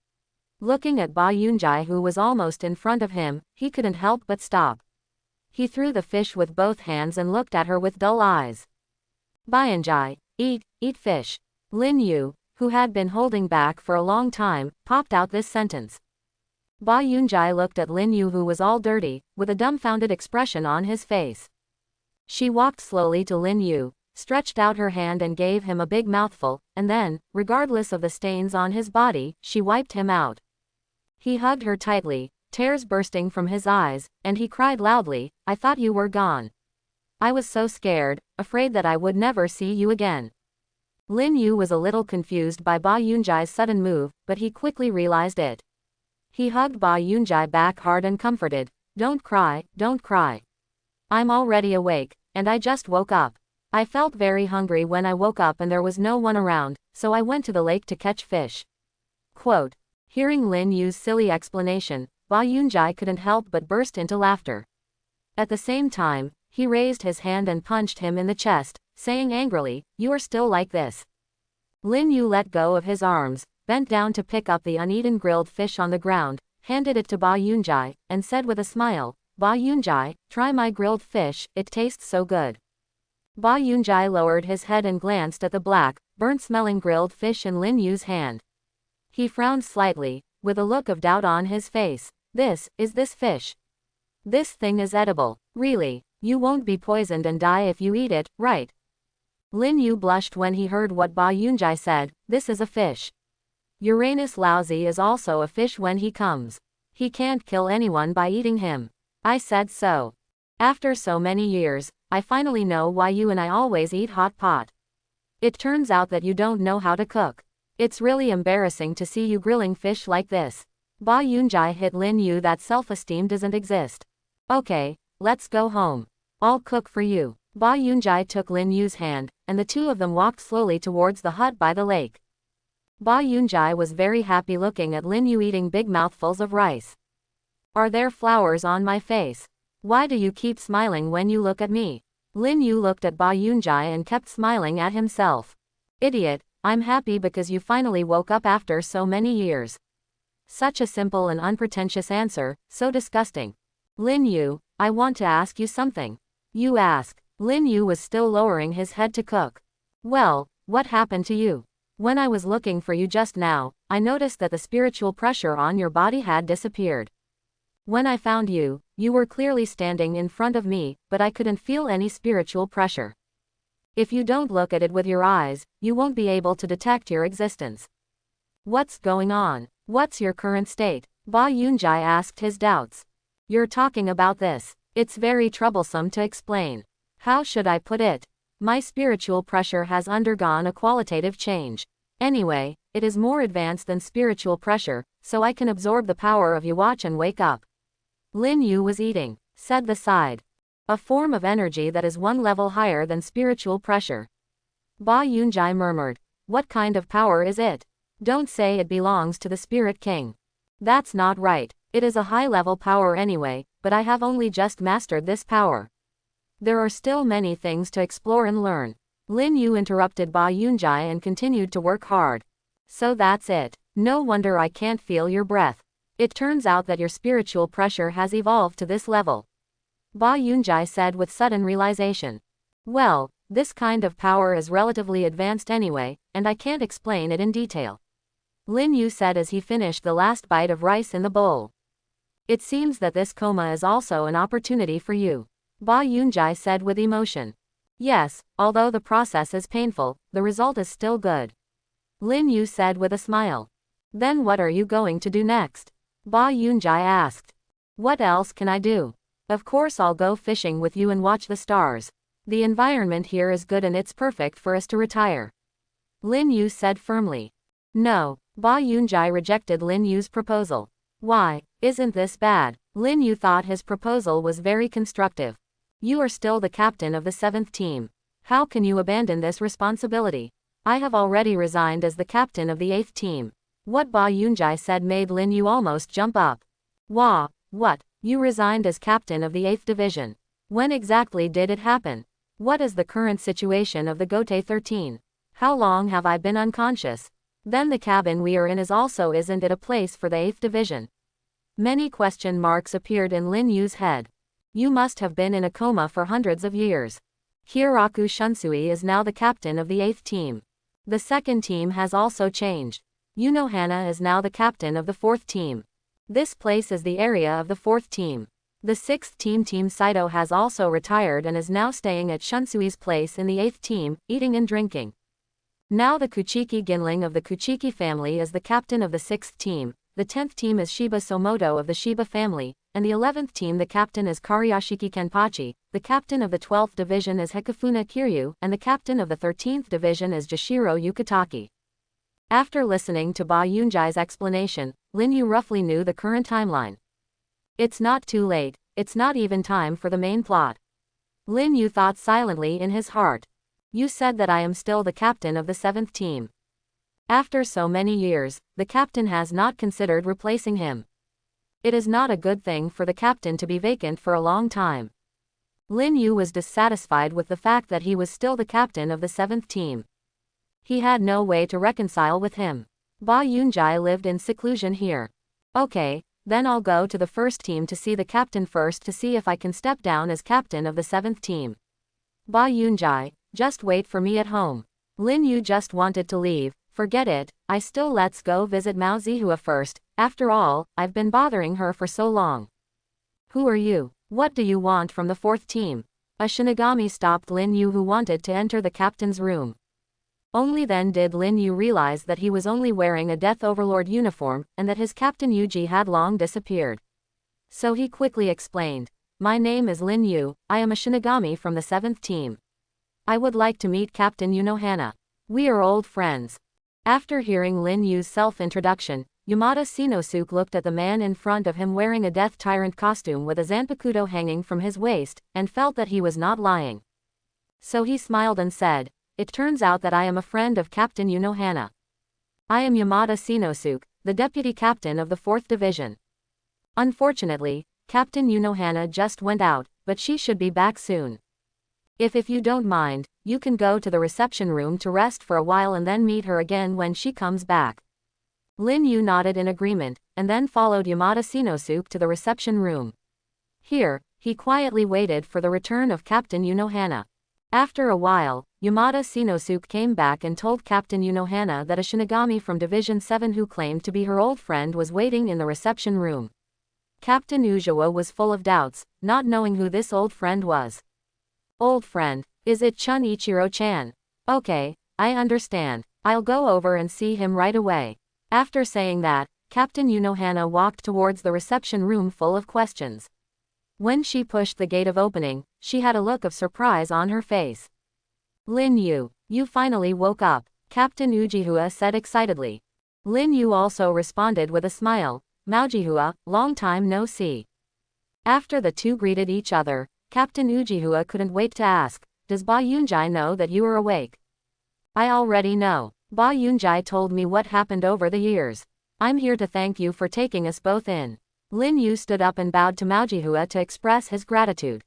Looking at Ba Yunjai, who was almost in front of him, he couldn't help but stop. He threw the fish with both hands and looked at her with dull eyes. Bayanjai, eat fish. Lin Yu, who had been holding back for a long time, popped out this sentence. Ba Yunjai looked at Lin Yu, who was all dirty, with a dumbfounded expression on his face. She walked slowly to Lin Yu, stretched out her hand and gave him a big mouthful, and then, regardless of the stains on his body, she wiped him out. He hugged her tightly, tears bursting from his eyes, and he cried loudly, "I thought you were gone. I was so scared, afraid that I would never see you again." Lin Yu was a little confused by Ba Yunjai's sudden move, but he quickly realized it. He hugged Ba Yunjai back hard and comforted, don't cry, don't cry. I'm already awake, and I just woke up. I felt very hungry when I woke up and there was no one around, so I went to the lake to catch fish." Quote. Hearing Lin Yu's silly explanation, Ba Yunjai couldn't help but burst into laughter. At the same time, he raised his hand and punched him in the chest, saying angrily, "You are still like this." Lin Yu let go of his arms, bent down to pick up the uneaten grilled fish on the ground, handed it to Ba Yunjai, and said with a smile, "Ba Yunjai, try my grilled fish, it tastes so good." Ba Yunjai lowered his head and glanced at the black, burnt-smelling grilled fish in Lin Yu's hand. He frowned slightly, with a look of doubt on his face. Is this fish? This thing is edible, really. You won't be poisoned and die if you eat it, right? Lin Yu blushed when he heard what Ba Yunjai said, "This is a fish. Uranus Lousy is also a fish when he comes. He can't kill anyone by eating him. I said so. After so many years, I finally know why you and I always eat hot pot. It turns out that you don't know how to cook. It's really embarrassing to see you grilling fish like this." Ba Yunjai hit Lin Yu that self-esteem doesn't exist. "Okay, let's go home. I'll cook for you." Ba Yunjai took Lin Yu's hand, and the two of them walked slowly towards the hut by the lake. Ba Yunjai was very happy looking at Lin Yu eating big mouthfuls of rice. "Are there flowers on my face? Why do you keep smiling when you look at me?" Lin Yu looked at Ba Yunjai and kept smiling at himself. "Idiot, I'm happy because you finally woke up after so many years." Such a simple and unpretentious answer, so disgusting. "Lin Yu, I want to ask you something." "You ask." Lin Yu was still lowering his head to cook. "Well, what happened to you? When I was looking for you just now, I noticed that the spiritual pressure on your body had disappeared. When I found you, you were clearly standing in front of me, but I couldn't feel any spiritual pressure. If you don't look at it with your eyes, you won't be able to detect your existence. What's going on? What's your current state?" Ba Yunjai asked his doubts. "You're talking about this. It's very troublesome to explain. How should I put it? My spiritual pressure has undergone a qualitative change. Anyway, it is more advanced than spiritual pressure, so I can absorb the power of you watch and wake up." Lin Yu was eating, said the side. "A form of energy that is one level higher than spiritual pressure." Ba Yunjai murmured, "What kind of power is it?" Don't say it belongs to the Spirit King. That's not right. It is a high-level power anyway, but I have only just mastered this power. There are still many things to explore and learn. Lin Yu interrupted Ba Yunjai and continued to work hard. So that's it. No wonder I can't feel your breath. It turns out that your spiritual pressure has evolved to this level. Ba Yunjai said with sudden realization. Well, this kind of power is relatively advanced anyway, and I can't explain it in detail. Lin Yu said as he finished the last bite of rice in the bowl. It seems that this coma is also an opportunity for you. Ba Yunjai said with emotion. Yes, although the process is painful, the result is still good. Lin Yu said with a smile. Then what are you going to do next? Ba Yunjai asked. What else can I do? Of course I'll go fishing with you and watch the stars. The environment here is good and it's perfect for us to retire. Lin Yu said firmly. No, Ba Yunjai rejected Lin Yu's proposal. Why, isn't this bad? Lin Yu thought his proposal was very constructive. You are still the captain of the 7th team. How can you abandon this responsibility? I have already resigned as the captain of the 8th team. What Ba Yunjai said made Lin Yu almost jump up. Wah, what? You resigned as captain of the 8th division. When exactly did it happen? What is the current situation of the Gote 13? How long have I been unconscious? Then the cabin we are in isn't it a place for the 8th division? Many question marks appeared in Lin Yu's head. You must have been in a coma for hundreds of years. Hieraku Shunsui is now the captain of the 8th team. The 2nd team has also changed. Hana is now the captain of the 4th team. This place is the area of the 4th team. The 6th team Team Saito has also retired and is now staying at Shunsui's place in the 8th team, eating and drinking. Now the Kuchiki Ginling of the Kuchiki family is the captain of the 6th team, the 10th team is Shiba Somoto of the Shiba family, and the 11th team the captain is Kariashiki Kenpachi, the captain of the 12th division is Hekafuna Kiryu, and the captain of the 13th division is Jashiro Yukitaki. After listening to Ba Yunjai's explanation, Lin Yu roughly knew the current timeline. It's not too late, it's not even time for the main plot. Lin Yu thought silently in his heart. You said that I am still the captain of the 7th team. After so many years, the captain has not considered replacing him. It is not a good thing for the captain to be vacant for a long time. Lin Yu was dissatisfied with the fact that he was still the captain of the 7th team. He had no way to reconcile with him. Ba Yunjai lived in seclusion here. Okay, then I'll go to the 1st team to see the captain first to see if I can step down as captain of the 7th team. Ba Yunjai, just wait for me at home. Lin Yu just wanted to leave. Forget it, let's go visit Mao Zihua first, after all, I've been bothering her for so long. Who are you? What do you want from the 4th team? A Shinigami stopped Lin Yu who wanted to enter the captain's room. Only then did Lin Yu realize that he was only wearing a Death Overlord uniform, and that his Captain Yuji had long disappeared. So he quickly explained, My name is Lin Yu, I am a Shinigami from the 7th team. I would like to meet Captain Hana. We are old friends. After hearing Lin Yu's self-introduction, Yamada Shinosuke looked at the man in front of him wearing a Death Tyrant costume with a Zanpakuto hanging from his waist, and felt that he was not lying. So he smiled and said, It turns out that I am a friend of Captain Hana. I am Yamada Shinosuke, the deputy captain of the 4th division. Unfortunately, Captain Hana just went out, but she should be back soon. If you don't mind, you can go to the reception room to rest for a while and then meet her again when she comes back. Lin Yu nodded in agreement, and then followed Yamada Shinosuke to the reception room. Here, he quietly waited for the return of Captain Hana. After a while, Yamada Shinosuke came back and told Captain Hana that a Shinigami from Division 7 who claimed to be her old friend was waiting in the reception room. Captain Ujiwa was full of doubts, not knowing who this old friend was. Old friend, is it Chun Ichiro-chan? Okay, I understand. I'll go over and see him right away. After saying that, Captain Hana walked towards the reception room full of questions. When she pushed the gate of opening, she had a look of surprise on her face. Lin Yu, you finally woke up, Captain Ujiwa said excitedly. Lin Yu also responded with a smile, Maojihua, long time no see. After the two greeted each other, Captain Ujiwa couldn't wait to ask, Does Ba Yunjai know that you are awake? I already know. Ba Yunjai told me what happened over the years. I'm here to thank you for taking us both in. Lin Yu stood up and bowed to Mao Jihua to express his gratitude.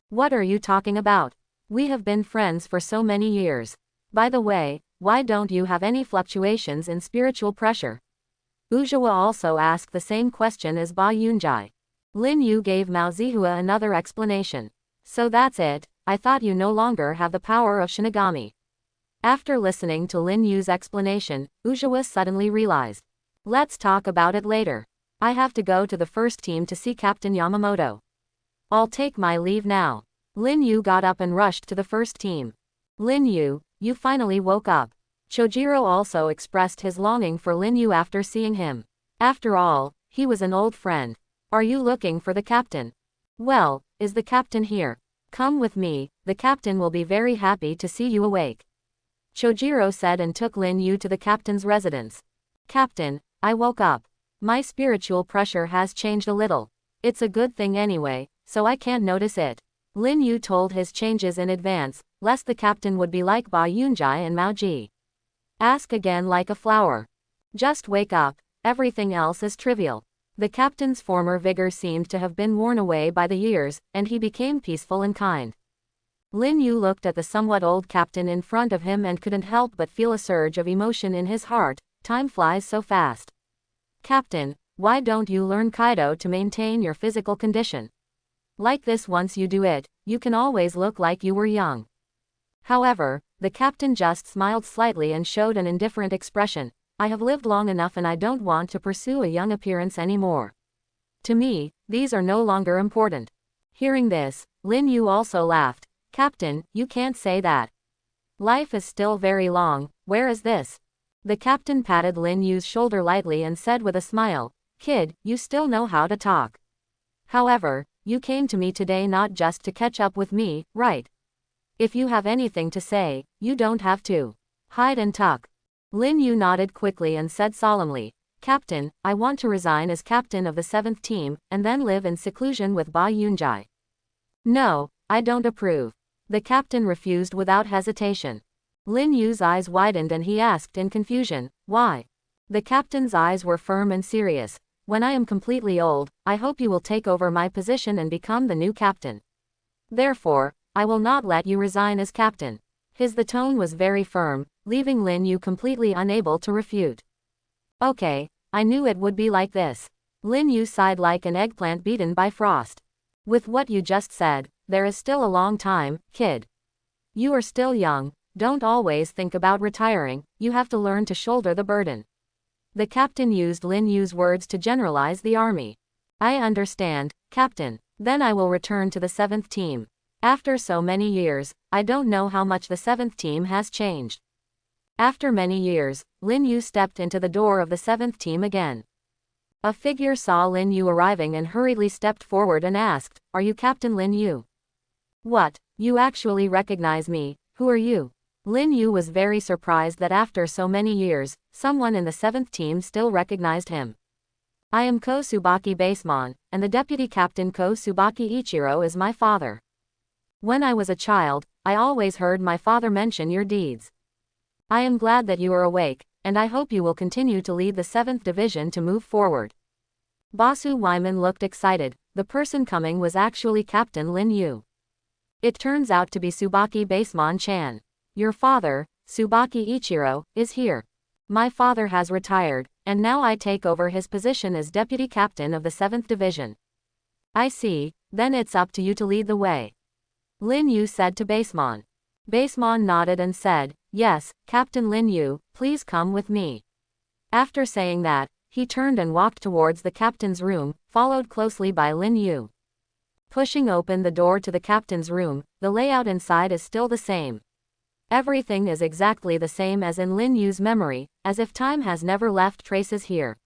What are you talking about? We have been friends for so many years. By the way, why don't you have any fluctuations in spiritual pressure? Ujihua also asked the same question as Ba Yunjai. Lin Yu gave Mao Zihua another explanation. So that's it, I thought you no longer have the power of Shinigami. After listening to Lin Yu's explanation, Ujihua suddenly realized. Let's talk about it later. I have to go to the first team to see Captain Yamamoto. I'll take my leave now. Lin Yu got up and rushed to the first team. Lin Yu, you finally woke up. Chojiro also expressed his longing for Lin Yu after seeing him. After all, he was an old friend. Are you looking for the captain? Well, is the captain here? Come with me, the captain will be very happy to see you awake. Chojiro said and took Lin Yu to the captain's residence. Captain, I woke up. My spiritual pressure has changed a little. It's a good thing anyway, so I can't notice it. Lin Yu told his changes in advance, lest the captain would be like Ba Yunjai and Mao Ji. Ask again like a flower. Just wake up, everything else is trivial. The captain's former vigor seemed to have been worn away by the years, and he became peaceful and kind. Lin Yu looked at the somewhat old captain in front of him and couldn't help but feel a surge of emotion in his heart. Time flies so fast. Captain, why don't you learn Kaido to maintain your physical condition? Like this, once you do it, you can always look like you were young. However, the captain just smiled slightly and showed an indifferent expression. I have lived long enough and I don't want to pursue a young appearance anymore. To me, these are no longer important. Hearing this, Lin Yu also laughed. Captain, you can't say that. Life is still very long, where is this? The captain patted Lin Yu's shoulder lightly and said with a smile, Kid, you still know how to talk. However, you came to me today not just to catch up with me, right? If you have anything to say, you don't have to hide and tuck. Lin Yu nodded quickly and said solemnly, Captain, I want to resign as captain of the 7th team, and then live in seclusion with Ba Yunjai. No, I don't approve. The captain refused without hesitation. Lin Yu's eyes widened and he asked in confusion, why? The captain's eyes were firm and serious. When I am completely old, I hope you will take over my position and become the new captain. Therefore, I will not let you resign as captain. The tone was very firm, leaving Lin Yu completely unable to refute. Okay, I knew it would be like this. Lin Yu sighed like an eggplant beaten by frost. With what you just said, there is still a long time, kid. You are still young, don't always think about retiring, you have to learn to shoulder the burden. The captain used Lin Yu's words to generalize the army. I understand, Captain. Then I will return to the 7th team. After so many years, I don't know how much the 7th team has changed. After many years, Lin Yu stepped into the door of the 7th team again. A figure saw Lin Yu arriving and hurriedly stepped forward and asked, Are you Captain Lin Yu? What, you actually recognize me, who are you? Lin Yu was very surprised that after so many years, someone in the 7th team still recognized him. I am Ko Tsubaki Basemon, and the deputy captain Ko Tsubaki Ichiro is my father. When I was a child, I always heard my father mention your deeds. I am glad that you are awake, and I hope you will continue to lead the 7th division to move forward. Basu Wyman looked excited. The person coming was actually Captain Lin Yu. It turns out to be Tsubaki Basemon-chan. Your father, Tsubaki Ichiro, is here. My father has retired, and now I take over his position as deputy captain of the 7th division. I see, then it's up to you to lead the way. Lin Yu said to Basemon. Basemon nodded and said, Yes, Captain Lin Yu, please come with me. After saying that, he turned and walked towards the captain's room, followed closely by Lin Yu. Pushing open the door to the captain's room, the layout inside is still the same. Everything is exactly the same as in Lin Yu's memory, as if time has never left traces here.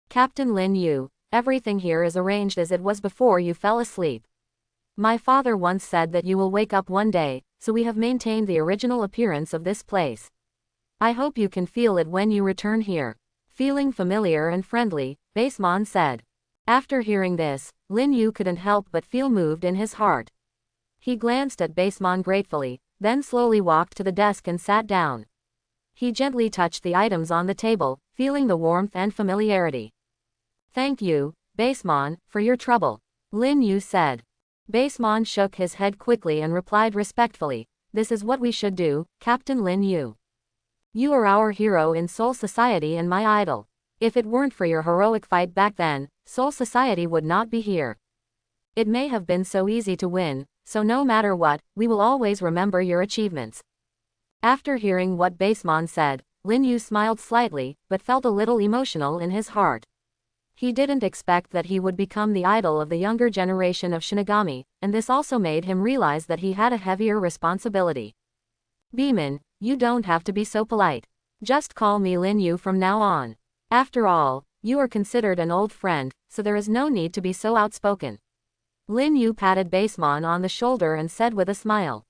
Captain Lin Yu, everything here is arranged as it was before you fell asleep. My father once said that you will wake up one day, so we have maintained the original appearance of this place. I hope you can feel it when you return here. Feeling familiar and friendly, Basemon said. After hearing this, Lin Yu couldn't help but feel moved in his heart. He glanced at Basemon gratefully, then slowly walked to the desk and sat down. He gently touched the items on the table, feeling the warmth and familiarity. Thank you, Basemon, for your trouble, Lin Yu said. Basemon shook his head quickly and replied respectfully, this is what we should do, Captain Lin Yu. You are our hero in Soul Society and my idol. If it weren't for your heroic fight back then, Soul Society would not be here. It may have been so easy to win, so no matter what, we will always remember your achievements. After hearing what Basemon said, Lin Yu smiled slightly, but felt a little emotional in his heart. He didn't expect that he would become the idol of the younger generation of Shinigami, and this also made him realize that he had a heavier responsibility. Beeman, you don't have to be so polite. Just call me Lin Yu from now on. After all, you are considered an old friend, so there is no need to be so outspoken. Lin Yu patted Basemon on the shoulder and said with a smile.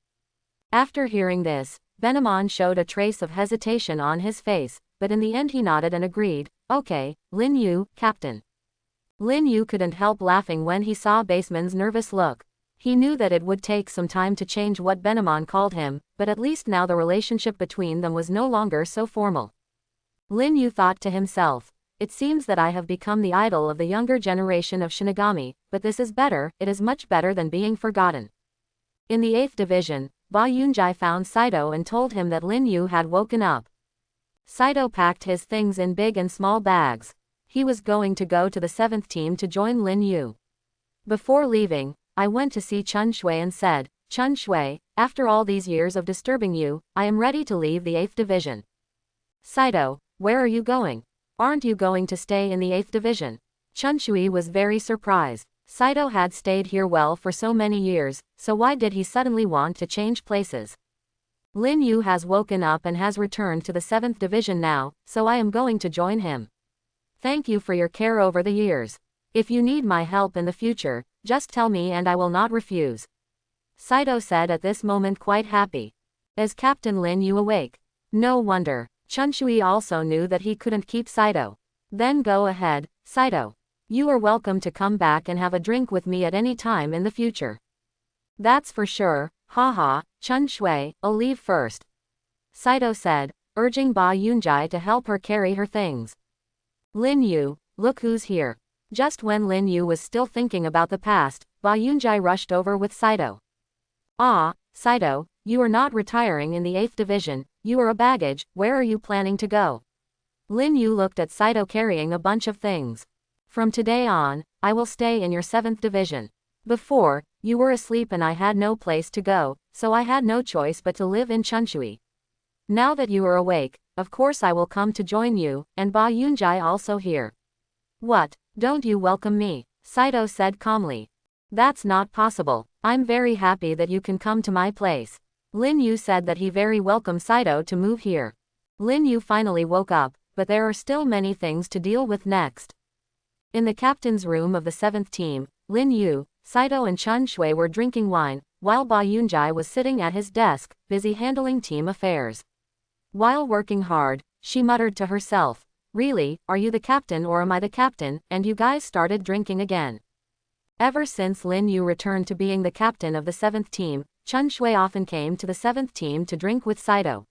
After hearing this, Benemon showed a trace of hesitation on his face, but in the end he nodded and agreed, okay, Lin Yu, Captain. Lin Yu couldn't help laughing when he saw Basemon's nervous look. He knew that it would take some time to change what Benemon called him, but at least now the relationship between them was no longer so formal. Lin Yu thought to himself, it seems that I have become the idol of the younger generation of Shinigami, but this is better, it is much better than being forgotten. In the 8th Division, Ba Yunjai found Saito and told him that Lin Yu had woken up. Saito packed his things in big and small bags. He was going to go to the 7th team to join Lin Yu. Before leaving, I went to see Chun Shui and said, Chun Shui, after all these years of disturbing you, I am ready to leave the 8th Division. Saito, where are you going? Aren't you going to stay in the 8th Division? Chun Shui was very surprised. Saito had stayed here well for so many years, so why did he suddenly want to change places? Lin Yu has woken up and has returned to the 7th Division now, so I am going to join him. Thank you for your care over the years. If you need my help in the future, just tell me and I will not refuse. Saito said at this moment, quite happy. Is Captain Lin Yu awake? No wonder. Chun Shui also knew that he couldn't keep Saito. Then go ahead, Saito. You are welcome to come back and have a drink with me at any time in the future. That's for sure, haha, Chun Shui, I'll leave first. Saito said, urging Ba Yunjai to help her carry her things. Lin Yu, look who's here. Just when Lin Yu was still thinking about the past, Ba Yunjai rushed over with Saito. Ah, Saito, you are not retiring in the 8th Division, you are a baggage, where are you planning to go? Lin Yu looked at Saito carrying a bunch of things. From today on, I will stay in your 7th Division. Before, you were asleep and I had no place to go, so I had no choice but to live in Chunshui. Now that you are awake, of course I will come to join you, and Ba Yunjai also here. What, don't you welcome me? Saito said calmly. That's not possible, I'm very happy that you can come to my place. Lin Yu said that he very welcomed Saito to move here. Lin Yu finally woke up, but there are still many things to deal with next. In the captain's room of the 7th team, Lin Yu, Saito and Chun Shui were drinking wine, while Ba Yunjai was sitting at his desk, busy handling team affairs. While working hard, she muttered to herself, really, are you the captain or am I the captain, and you guys started drinking again. Ever since Lin Yu returned to being the captain of the 7th team, Chun Shui often came to the 7th team to drink with Saito.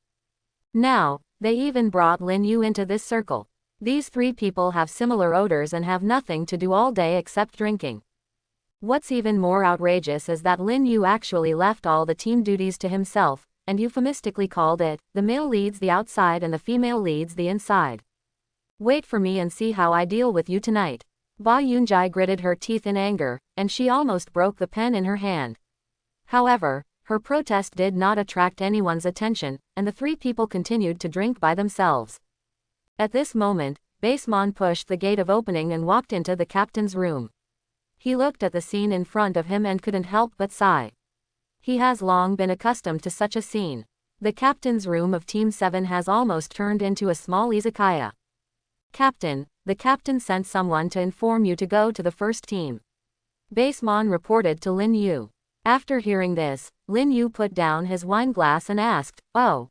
Now, they even brought Lin Yu into this circle. These three people have similar odors and have nothing to do all day except drinking. What's even more outrageous is that Lin Yu actually left all the team duties to himself, and euphemistically called it, the male leads the outside and the female leads the inside. Wait for me and see how I deal with you tonight. Ba Yunjai gritted her teeth in anger, and she almost broke the pen in her hand. However, her protest did not attract anyone's attention, and the three people continued to drink by themselves. At this moment, Basemon pushed the gate of opening and walked into the captain's room. He looked at the scene in front of him and couldn't help but sigh. He has long been accustomed to such a scene. The captain's room of Team 7 has almost turned into a small izakaya. Captain, the captain sent someone to inform you to go to the first team. Basemon reported to Lin Yu. After hearing this, Lin Yu put down his wine glass and asked, oh.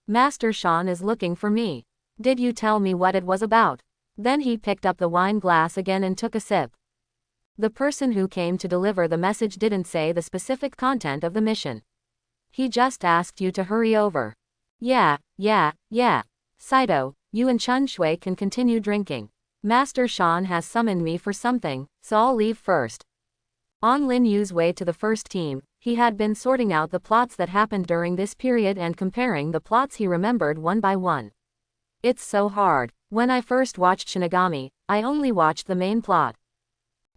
Master Shan is looking for me. Did you tell me what it was about? Then he picked up the wine glass again and took a sip. The person who came to deliver the message didn't say the specific content of the mission. He just asked you to hurry over. Yeah. Saito, you and Chun Shui can continue drinking. Master Shan has summoned me for something, so I'll leave first. On Lin Yu's way to the first team, he had been sorting out the plots that happened during this period and comparing the plots he remembered one by one. It's so hard. When I first watched Shinigami, I only watched the main plot.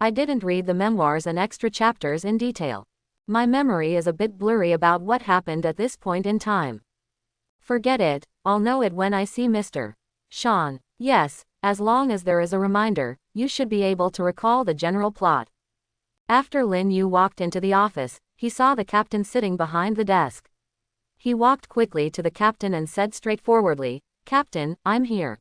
I didn't read the memoirs and extra chapters in detail. My memory is a bit blurry about what happened at this point in time. Forget it, I'll know it when I see Mr. Shan. Yes, as long as there is a reminder, you should be able to recall the general plot. After Lin Yu walked into the office, he saw the captain sitting behind the desk. He walked quickly to the captain and said straightforwardly, "Captain, I'm here.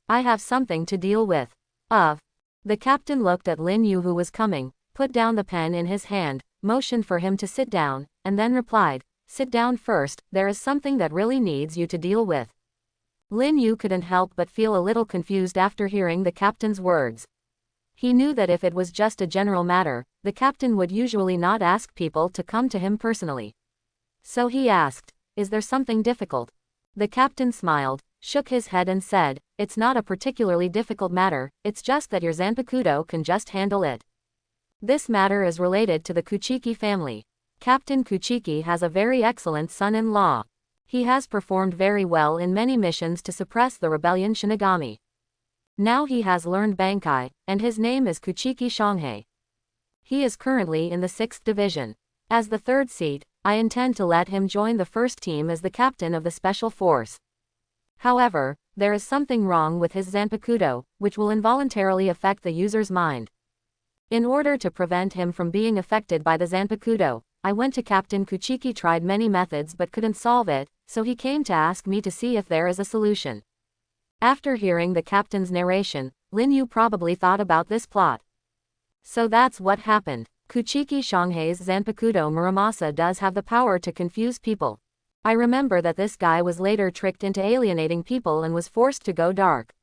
I have something to deal with." The captain looked at Lin Yu who was coming, put down the pen in his hand, motioned for him to sit down, and then replied, "Sit down first, there is something that really needs you to deal with." Lin Yu couldn't help but feel a little confused after hearing the captain's words. He knew that if it was just a general matter, the captain would usually not ask people to come to him personally. So he asked, "Is there something difficult?" The captain smiled, shook his head and said, "It's not a particularly difficult matter, it's just that your Zanpakuto can just handle it. This matter is related to the Kuchiki family. Captain Kuchiki has a very excellent son-in-law. He has performed very well in many missions to suppress the rebellion Shinigami. Now he has learned Bankai, and his name is Kuchiki Shanghai. He is currently in the 6th division. As the third seat, I intend to let him join the first team as the captain of the special force. However, there is something wrong with his Zanpakuto, which will involuntarily affect the user's mind. In order to prevent him from being affected by the Zanpakuto, I went to Captain Kuchiki, tried many methods but couldn't solve it, so he came to ask me to see if there is a solution." After hearing the captain's narration, Lin Yu probably thought about this plot. So that's what happened. Kuchiki Shanghai's Zanpakuto Muramasa does have the power to confuse people. I remember that this guy was later tricked into alienating people and was forced to go dark.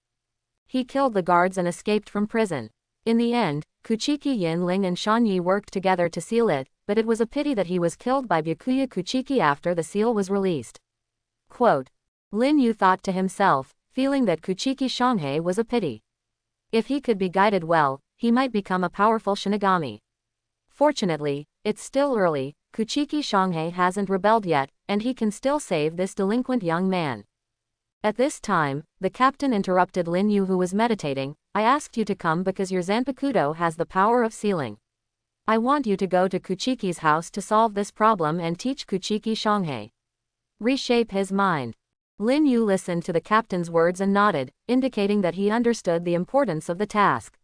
He killed the guards and escaped from prison. In the end, Kuchiki Yinling and Shanyi worked together to seal it, but it was a pity that he was killed by Byakuya Kuchiki after the seal was released. Quote. Lin Yu thought to himself, feeling that Kuchiki Shanghai was a pity. If he could be guided well, he might become a powerful Shinigami. Fortunately, it's still early, Kuchiki Shanghai hasn't rebelled yet, and he can still save this delinquent young man. At this time, the captain interrupted Lin Yu who was meditating. "I asked you to come because your Zanpakuto has the power of sealing. I want you to go to Kuchiki's house to solve this problem and teach Kuchiki Shanghai. Reshape his mind." Lin Yu listened to the captain's words and nodded, indicating that he understood the importance of the task.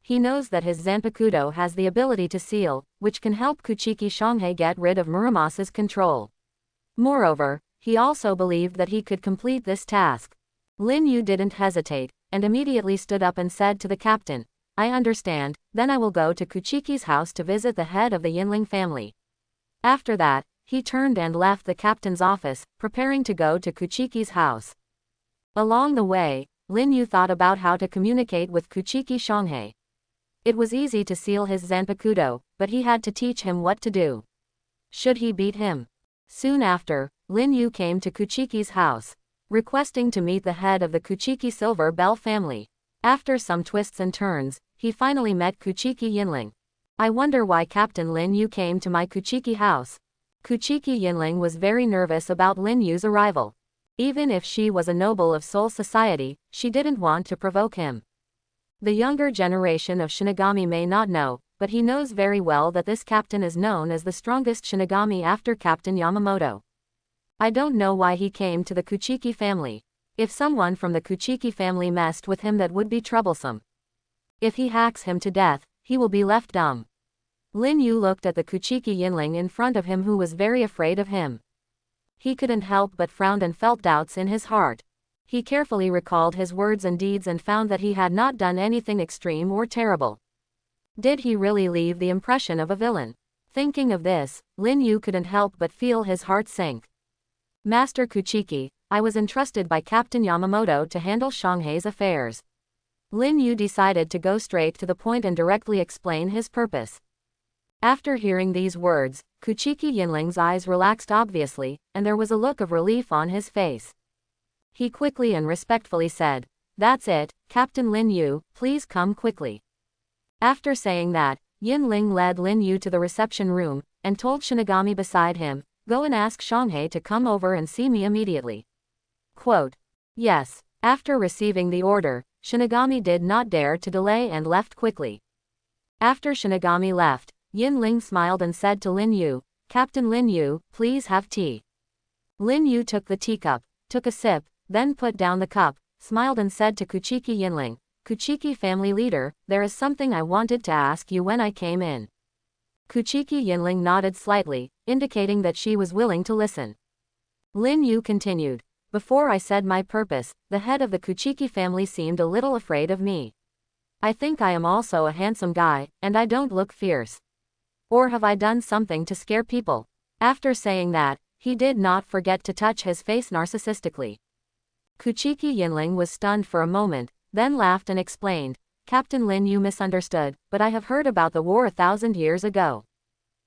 He knows that his Zanpakuto has the ability to seal, which can help Kuchiki Shanghai get rid of Muramasa's control. Moreover, he also believed that he could complete this task. Lin Yu didn't hesitate, and immediately stood up and said to the captain, "I understand, then I will go to Kuchiki's house to visit the head of the Yinling family." After that, he turned and left the captain's office, preparing to go to Kuchiki's house. Along the way, Lin Yu thought about how to communicate with Kuchiki Shanghai. It was easy to seal his Zanpakuto, but he had to teach him what to do. Should he beat him? Soon after, Lin Yu came to Kuchiki's house, requesting to meet the head of the Kuchiki Silver Bell family. After some twists and turns, he finally met Kuchiki Yinling. "I wonder why Captain Lin Yu came to my Kuchiki house." Kuchiki Yinling was very nervous about Lin Yu's arrival. Even if she was a noble of Soul Society, she didn't want to provoke him. The younger generation of Shinigami may not know, but he knows very well that this captain is known as the strongest Shinigami after Captain Yamamoto. I don't know why he came to the Kuchiki family. If someone from the Kuchiki family messed with him, that would be troublesome. If he hacks him to death, he will be left dumb. Lin Yu looked at the Kuchiki Yinling in front of him who was very afraid of him. He couldn't help but frown and felt doubts in his heart. He carefully recalled his words and deeds and found that he had not done anything extreme or terrible. Did he really leave the impression of a villain? Thinking of this, Lin Yu couldn't help but feel his heart sink. "Master Kuchiki, I was entrusted by Captain Yamamoto to handle Shanghai's affairs." Lin Yu decided to go straight to the point and directly explain his purpose. After hearing these words, Kuchiki Yinling's eyes relaxed obviously, and there was a look of relief on his face. He quickly and respectfully said, "That's it, Captain Lin Yu, please come quickly." After saying that, Yinling led Lin Yu to the reception room, and told Shinigami beside him, "Go and ask Shanghai to come over and see me immediately." Quote, "Yes." After receiving the order, Shinigami did not dare to delay and left quickly. After Shinigami left, Yinling smiled and said to Lin Yu, "Captain Lin Yu, please have tea." Lin Yu took the teacup, took a sip, then put down the cup, smiled and said to Kuchiki Yinling, "Kuchiki family leader, there is something I wanted to ask you when I came in." Kuchiki Yinling nodded slightly, indicating that she was willing to listen. Lin Yu continued, "Before I said my purpose, the head of the Kuchiki family seemed a little afraid of me. I think I am also a handsome guy, and I don't look fierce. Or have I done something to scare people?" After saying that, he did not forget to touch his face narcissistically. Kuchiki Yinling was stunned for a moment, then laughed and explained, "Captain Lin Yu misunderstood, but I have heard about the war 1,000 years ago.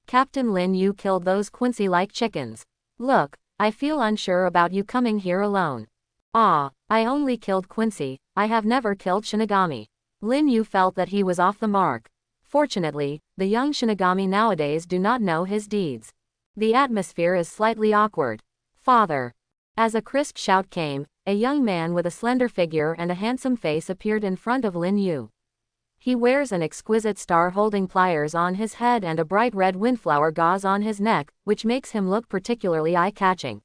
Captain Lin Yu killed those Quincy-like chickens. Look, I feel unsure about you coming here alone." "Ah, I only killed Quincy, I have never killed Shinigami." Lin Yu felt that he was off the mark. Fortunately, the young Shinigami nowadays do not know his deeds. The atmosphere is slightly awkward. "Father!" As a crisp shout came, a young man with a slender figure and a handsome face appeared in front of Lin Yu. He wears an exquisite star-holding pliers on his head and a bright red windflower gauze on his neck, which makes him look particularly eye-catching.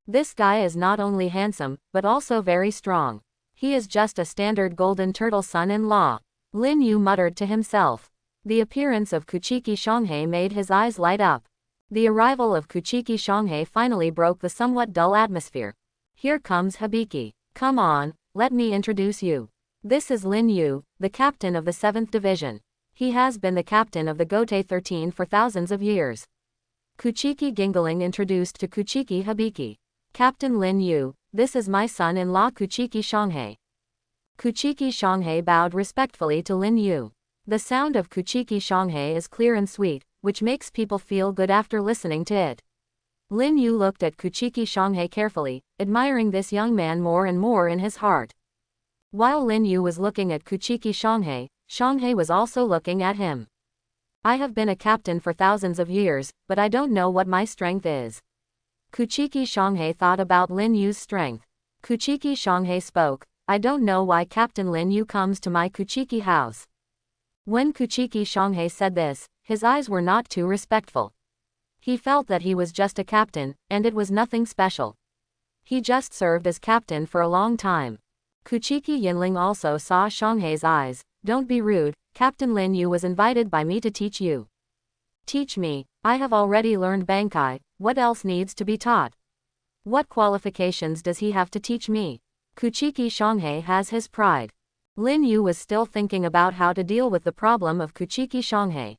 This guy is not only handsome, but also very strong. He is just a standard golden turtle son-in-law. Lin Yu muttered to himself. The appearance of Kuchiki Shanghai made his eyes light up. The arrival of Kuchiki Shanghai finally broke the somewhat dull atmosphere. "Here comes Hibiki. Come on, let me introduce you. This is Lin Yu, the captain of the 7th Division. He has been the captain of the Gotei 13 for thousands of years." Kuchiki Gingeling introduced to Kuchiki Hibiki. "Captain Lin Yu, this is my son-in-law Kuchiki Shanghai." Kuchiki Shanghai bowed respectfully to Lin Yu. The sound of Kuchiki Shanghai is clear and sweet, which makes people feel good after listening to it. Lin Yu looked at Kuchiki Shanghai carefully, admiring this young man more and more in his heart. While Lin Yu was looking at Kuchiki Shanghai, Shanghai was also looking at him. "I have been a captain for thousands of years, but I don't know what my strength is." Kuchiki Shanghai thought about Lin Yu's strength. Kuchiki Shanghai spoke, "I don't know why Captain Lin Yu comes to my Kuchiki house." When Kuchiki Shanghai said this, his eyes were not too respectful. He felt that he was just a captain, and it was nothing special. He just served as captain for a long time. Kuchiki Yinling also saw Shanghai's eyes. "Don't be rude, Captain Lin Yu was invited by me to teach you." "Teach me? I have already learned Bankai, what else needs to be taught? What qualifications does he have to teach me?" Kuchiki Shanghai has his pride. Lin Yu was still thinking about how to deal with the problem of Kuchiki Shanghai.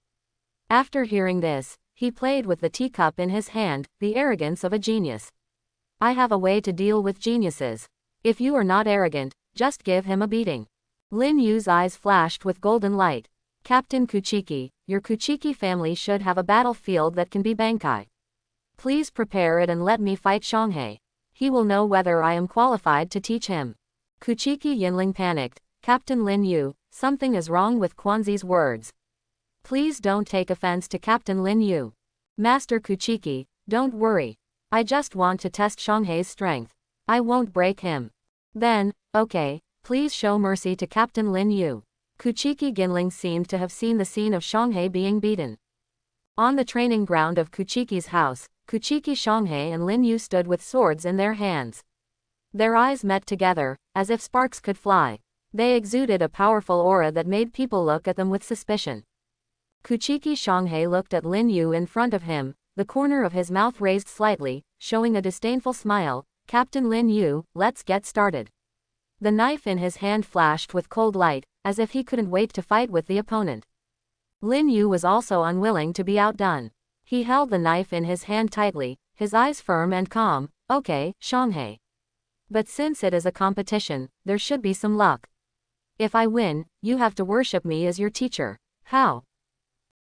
After hearing this, he played with the teacup in his hand, the arrogance of a genius. "I have a way to deal with geniuses. If you are not arrogant, just give him a beating." Lin Yu's eyes flashed with golden light. "Captain Kuchiki, your Kuchiki family should have a battlefield that can be Bankai. Please prepare it and let me fight Shanghai. He will know whether I am qualified to teach him." Kuchiki Yinling panicked. "Captain Lin Yu, something is wrong with Quanzi's words. Please don't take offense to Captain Lin Yu. Master Kuchiki, don't worry. I just want to test Shanghai's strength. I won't break him." "Then, okay, please show mercy to Captain Lin Yu." Kuchiki Ginling seemed to have seen the scene of Shanghai being beaten. On the training ground of Kuchiki's house, Kuchiki Shanghai and Lin Yu stood with swords in their hands. Their eyes met together, as if sparks could fly. They exuded a powerful aura that made people look at them with suspicion. Kuchiki Shanghai looked at Lin Yu in front of him, the corner of his mouth raised slightly, showing a disdainful smile. "Captain Lin Yu, let's get started." The knife in his hand flashed with cold light, as if he couldn't wait to fight with the opponent. Lin Yu was also unwilling to be outdone. He held the knife in his hand tightly, his eyes firm and calm. "Okay, Shanghai. But since it is a competition, there should be some luck. If I win, you have to worship me as your teacher." "How?"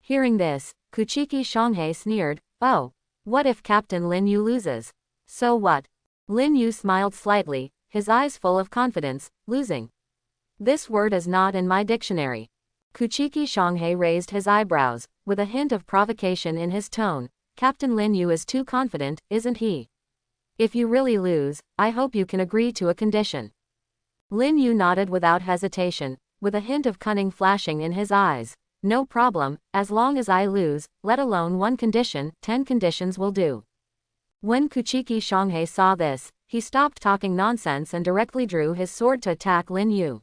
Hearing this, Kuchiki Shanghai sneered. Oh. What if Captain Lin Yu loses? So what? Lin Yu smiled slightly, his eyes full of confidence. Losing. This word is not in my dictionary. Kuchiki Shanghai raised his eyebrows, with a hint of provocation in his tone. Captain Lin Yu is too confident, isn't he? If you really lose, I hope you can agree to a condition. Lin Yu nodded without hesitation, with a hint of cunning flashing in his eyes. No problem, as long as I lose, let alone one condition, 10 conditions will do. When Kuchiki Shanghai saw this, he stopped talking nonsense and directly drew his sword to attack Lin Yu.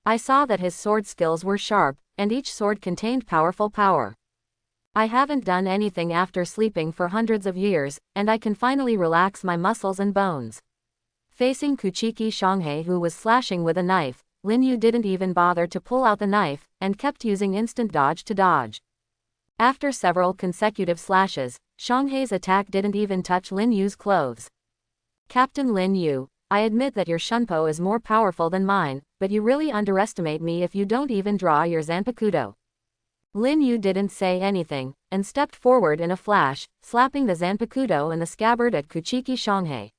I saw that his sword skills were sharp, and each sword contained powerful power. I haven't done anything after sleeping for hundreds of years, and I can finally relax my muscles and bones. Facing Kuchiki Shanghai, who was slashing with a knife, Lin Yu didn't even bother to pull out the knife, and kept using instant dodge to dodge. After several consecutive slashes, Shanghai's attack didn't even touch Lin Yu's clothes. Captain Lin Yu, I admit that your shunpo is more powerful than mine, but you really underestimate me if you don't even draw your Zanpakuto. Lin Yu didn't say anything, and stepped forward in a flash, slapping the Zanpakuto in the scabbard at Kuchiki Shanghai.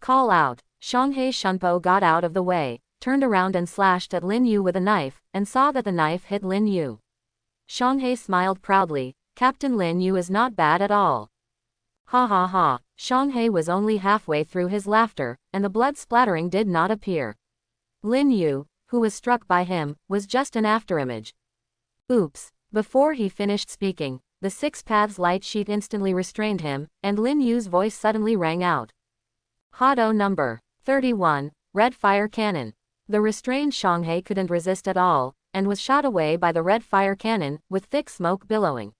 Call out. Shanghai's shunpo got out of the way, turned around and slashed at Lin Yu with a knife, and saw that the knife hit Lin Yu. Shanghai smiled proudly. Captain Lin Yu is not bad at all. Ha ha ha. Shanghai was only halfway through his laughter, and the blood splattering did not appear. Lin Yu, who was struck by him, was just an afterimage. Oops. Before he finished speaking, the Six Paths light sheet instantly restrained him, and Lin Yu's voice suddenly rang out. Hado number 31, Red Fire Cannon. The restrained Shanghai couldn't resist at all, and was shot away by the red fire cannon, with thick smoke billowing.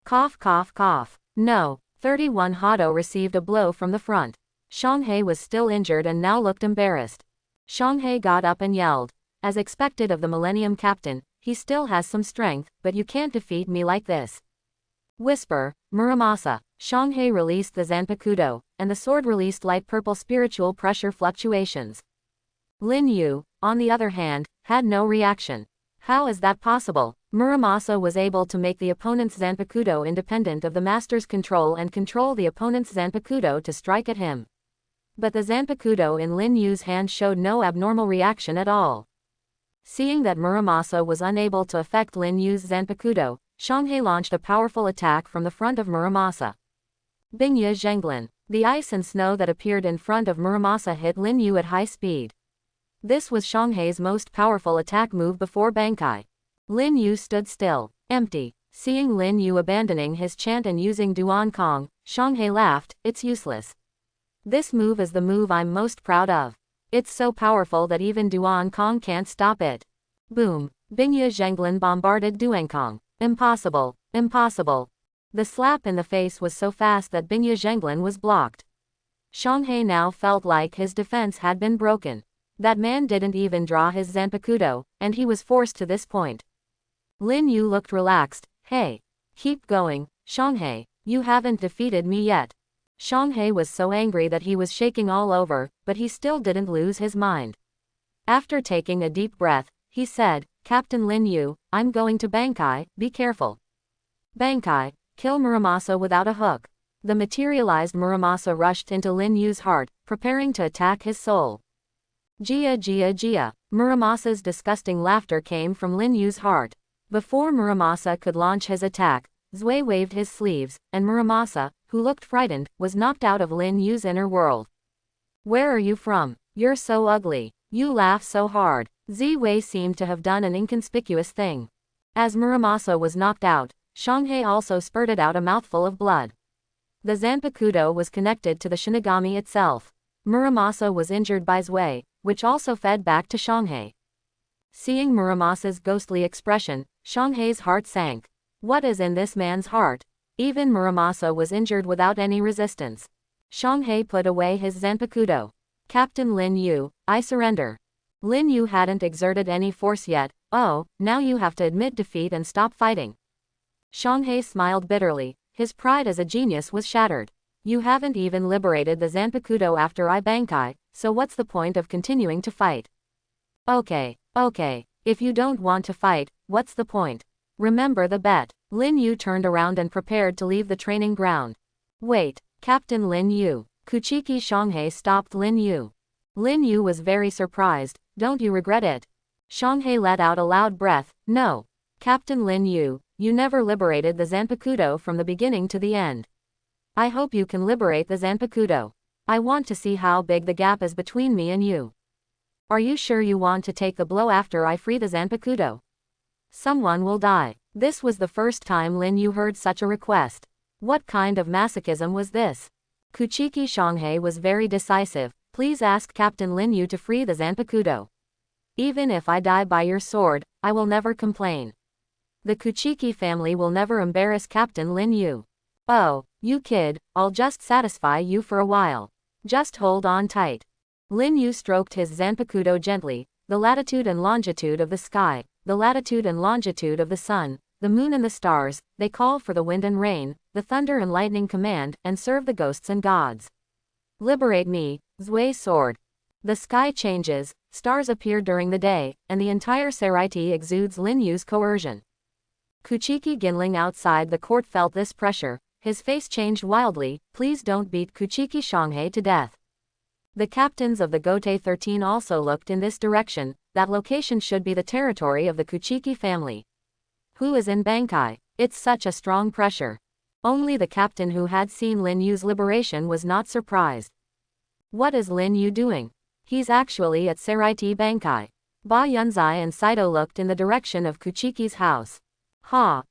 Cough cough cough. No. 31 Hado received a blow from the front. Shanghai was still injured and now looked embarrassed. Shanghai got up and yelled. As expected of the Millennium Captain, he still has some strength, but you can't defeat me like this. Whisper, Muramasa. Shanghai released the Zanpakuto, and the sword released light purple spiritual pressure fluctuations. Lin Yu, on the other hand, had no reaction. How is that possible? Muramasa was able to make the opponent's Zanpakuto independent of the master's control and control the opponent's Zanpakuto to strike at him. But the Zanpakuto in Lin Yu's hand showed no abnormal reaction at all. Seeing that Muramasa was unable to affect Lin Yu's Zanpakuto, Shanghai launched a powerful attack from the front of Muramasa. Bingya Zhenglin. The ice and snow that appeared in front of Muramasa hit Lin Yu at high speed. This was Shanghai's most powerful attack move before Bankai. Lin Yu stood still, empty. Seeing Lin Yu abandoning his chant and using Duan Kong, Shanghai laughed. It's useless. This move is the move I'm most proud of. It's so powerful that even Duan Kong can't stop it. Boom. Bingya Zhenglin bombarded Duan Kong. Impossible. Impossible. The slap in the face was so fast that Bingya Zhenglin was blocked. Shanghai now felt like his defense had been broken. That man didn't even draw his Zanpakuto, and he was forced to this point. Lin Yu looked relaxed. Hey. Keep going, Shanghai. You haven't defeated me yet. Shanghai was so angry that he was shaking all over, but he still didn't lose his mind. After taking a deep breath, he said, Captain Lin Yu, I'm going to Bankai, be careful. Bankai, kill Muramasa without a hook. The materialized Muramasa rushed into Lin Yu's heart, preparing to attack his soul. Jia Jia Jia. Muramasa's disgusting laughter came from Lin Yu's heart. Before Muramasa could launch his attack, Zui waved his sleeves, and Muramasa, who looked frightened, was knocked out of Lin Yu's inner world. Where are you from? You're so ugly. You laugh so hard. Zui seemed to have done an inconspicuous thing. As Muramasa was knocked out, Shanghai also spurted out a mouthful of blood. The Zanpakuto was connected to the Shinigami itself. Muramasa was injured by Zui, which also fed back to Shanghai. Seeing Muramasa's ghostly expression, Shanghai's heart sank. What is in this man's heart? Even Muramasa was injured without any resistance. Shanghai put away his Zanpakuto. Captain Lin Yu, I surrender. Lin Yu hadn't exerted any force yet. Oh, now you have to admit defeat and stop fighting. Shanghai smiled bitterly. His pride as a genius was shattered. You haven't even liberated the Zanpakuto after I Bankai, so what's the point of continuing to fight? Okay. If you don't want to fight, what's the point? Remember the bet. Lin Yu turned around and prepared to leave the training ground. Wait, Captain Lin Yu. Kuchiki Shanghai stopped Lin Yu. Lin Yu was very surprised. Don't you regret it? Shanghai let out a loud breath. No. Captain Lin Yu, you never liberated the Zanpakuto from the beginning to the end. I hope you can liberate the Zanpakuto. I want to see how big the gap is between me and you. Are you sure you want to take the blow after I free the Zanpakuto? Someone will die. This was the first time Lin Yu heard such a request. What kind of masochism was this? Kuchiki Shanghai was very decisive. Please ask Captain Lin Yu to free the Zanpakuto. Even if I die by your sword, I will never complain. The Kuchiki family will never embarrass Captain Lin Yu. Oh, you kid, I'll just satisfy you for a while. Just hold on tight. Lin Yu stroked his Zanpakuto gently. The latitude and longitude of the sky, the latitude and longitude of the sun, the moon and the stars, they call for the wind and rain, the thunder and lightning command, and serve the ghosts and gods. Liberate me, Zui sword. The sky changes, stars appear during the day, and the entire Seraiti exudes Lin Yu's coercion. Kuchiki Ginling outside the court felt this pressure. His face changed wildly. Please don't beat Kuchiki Shanghai to death. The captains of the Gote 13 also looked in this direction. That location should be the territory of the Kuchiki family. Who is in Bankai? It's such a strong pressure. Only the captain who had seen Lin Yu's liberation was not surprised. What is Lin Yu doing? He's actually at Seraiti Bankai. Ba Yunzai and Saito looked in the direction of Kuchiki's house. Ha,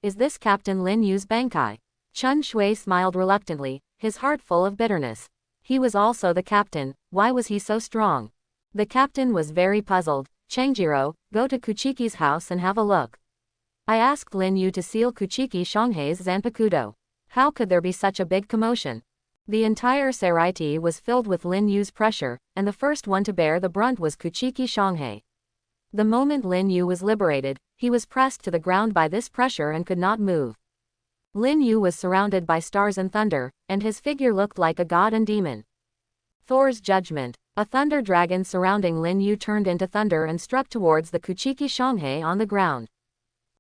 is this Captain Lin Yu's Bankai? Chun Shui smiled reluctantly, his heart full of bitterness. He was also the captain. Why was he so strong? The captain was very puzzled. Changjiro, go to Kuchiki's house and have a look. I asked Lin Yu to seal Kuchiki Shanghai's Zanpakuto. How could there be such a big commotion? The entire Seraiti was filled with Lin Yu's pressure, and the first one to bear the brunt was Kuchiki Shanghai. The moment Lin Yu was liberated, he was pressed to the ground by this pressure and could not move. Lin Yu was surrounded by stars and thunder, and his figure looked like a god and demon. Thor's judgment. A thunder dragon surrounding Lin Yu turned into thunder and struck towards the Kuchiki Shanghai on the ground.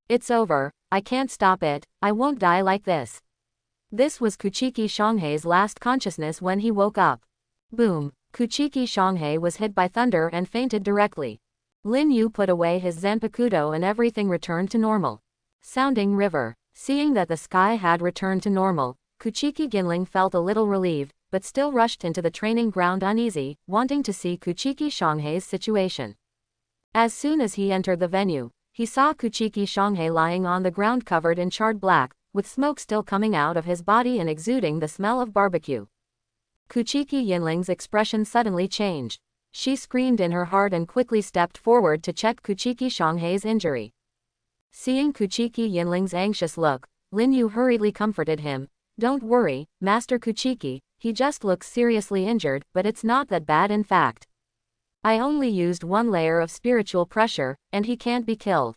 It's over, I can't stop it, I won't die like this. This was Kuchiki Shanghai's last consciousness when he woke up. Boom, Kuchiki Shanghai was hit by thunder and fainted directly. Lin Yu put away his Zanpakuto and everything returned to normal. Sounding river. Seeing that the sky had returned to normal, Kuchiki Ginling felt a little relieved, but still rushed into the training ground uneasy, wanting to see Kuchiki Shanghai's situation. As soon as he entered the venue, he saw Kuchiki Shanghai lying on the ground covered in charred black, with smoke still coming out of his body and exuding the smell of barbecue. Kuchiki Yinling's expression suddenly changed. She screamed in her heart and quickly stepped forward to check Kuchiki Shanghai's injury. Seeing Kuchiki Yinling's anxious look, Lin Yu hurriedly comforted him. Don't worry, Master Kuchiki, he just looks seriously injured, but it's not that bad in fact. I only used one layer of spiritual pressure, and he can't be killed.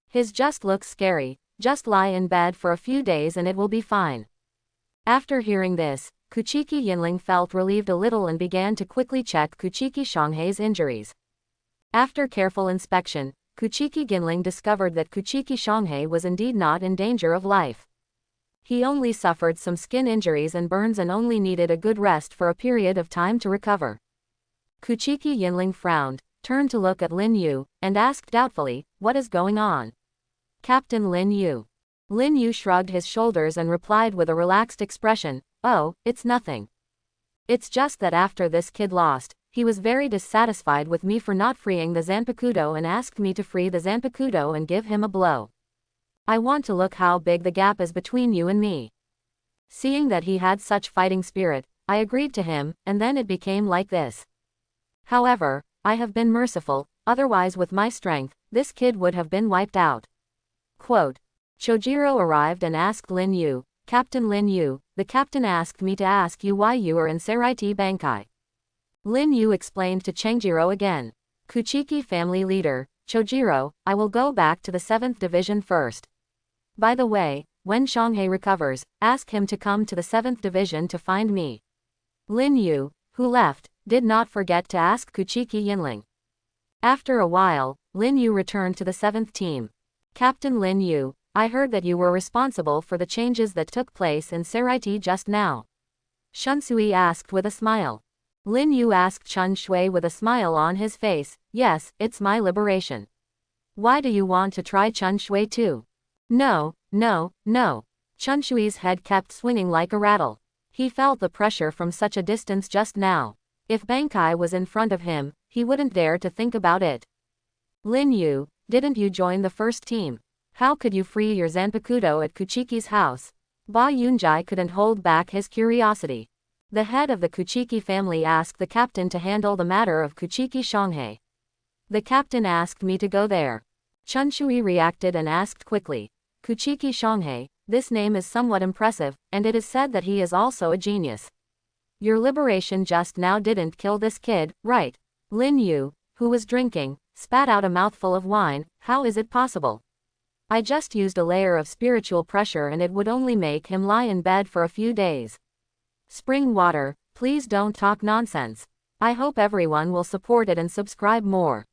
His just looks scary, just lie in bed for a few days and it will be fine. After hearing this, Kuchiki Yinling felt relieved a little and began to quickly check Kuchiki Shanghai's injuries. After careful inspection, Kuchiki Ginling discovered that Kuchiki Shanghai was indeed not in danger of life. He only suffered some skin injuries and burns and only needed a good rest for a period of time to recover. Kuchiki Yinling frowned, turned to look at Lin Yu, and asked doubtfully, what is going on? Captain Lin Yu. Lin Yu shrugged his shoulders and replied with a relaxed expression, oh, it's nothing. It's just that after this kid lost, he was very dissatisfied with me for not freeing the Zanpakuto and asked me to free the Zanpakuto and give him a blow. I want to look how big the gap is between you and me. Seeing that he had such fighting spirit, I agreed to him, and then it became like this. However, I have been merciful, otherwise with my strength, this kid would have been wiped out. Quote. Chojiro arrived and asked Lin Yu, Captain Lin Yu, the captain asked me to ask you why you are in Seraiti Bankai. Lin Yu explained to Changjiro again. Kuchiki family leader, Chojiro, I will go back to the 7th division first. By the way, when Shanghai recovers, ask him to come to the 7th division to find me. Lin Yu, who left, did not forget to ask Kuchiki Yinling. After a while, Lin Yu returned to the 7th team. Captain Lin Yu, I heard that you were responsible for the changes that took place in Seraiti just now. Shun Sui asked with a smile. Lin Yu asked Chun Shui with a smile on his face. Yes, it's my liberation. Why do you want to try Chun Shui too? No, no, no. Chun Shui's head kept swinging like a rattle. He felt the pressure from such a distance just now. If Bankai was in front of him, he wouldn't dare to think about it. Lin Yu, didn't you join the first team? How could you free your Zanpakuto at Kuchiki's house? Ba Yunjai couldn't hold back his curiosity. The head of the Kuchiki family asked the captain to handle the matter of Kuchiki Shanghai. The captain asked me to go there. Chun Shui reacted and asked quickly. Kuchiki Shanghai, this name is somewhat impressive, and it is said that he is also a genius. Your liberation just now didn't kill this kid, right? Lin Yu, who was drinking, spat out a mouthful of wine. How is it possible? I just used a layer of spiritual pressure and it would only make him lie in bed for a few days. Spring water, please don't talk nonsense. I hope everyone will support it and subscribe more.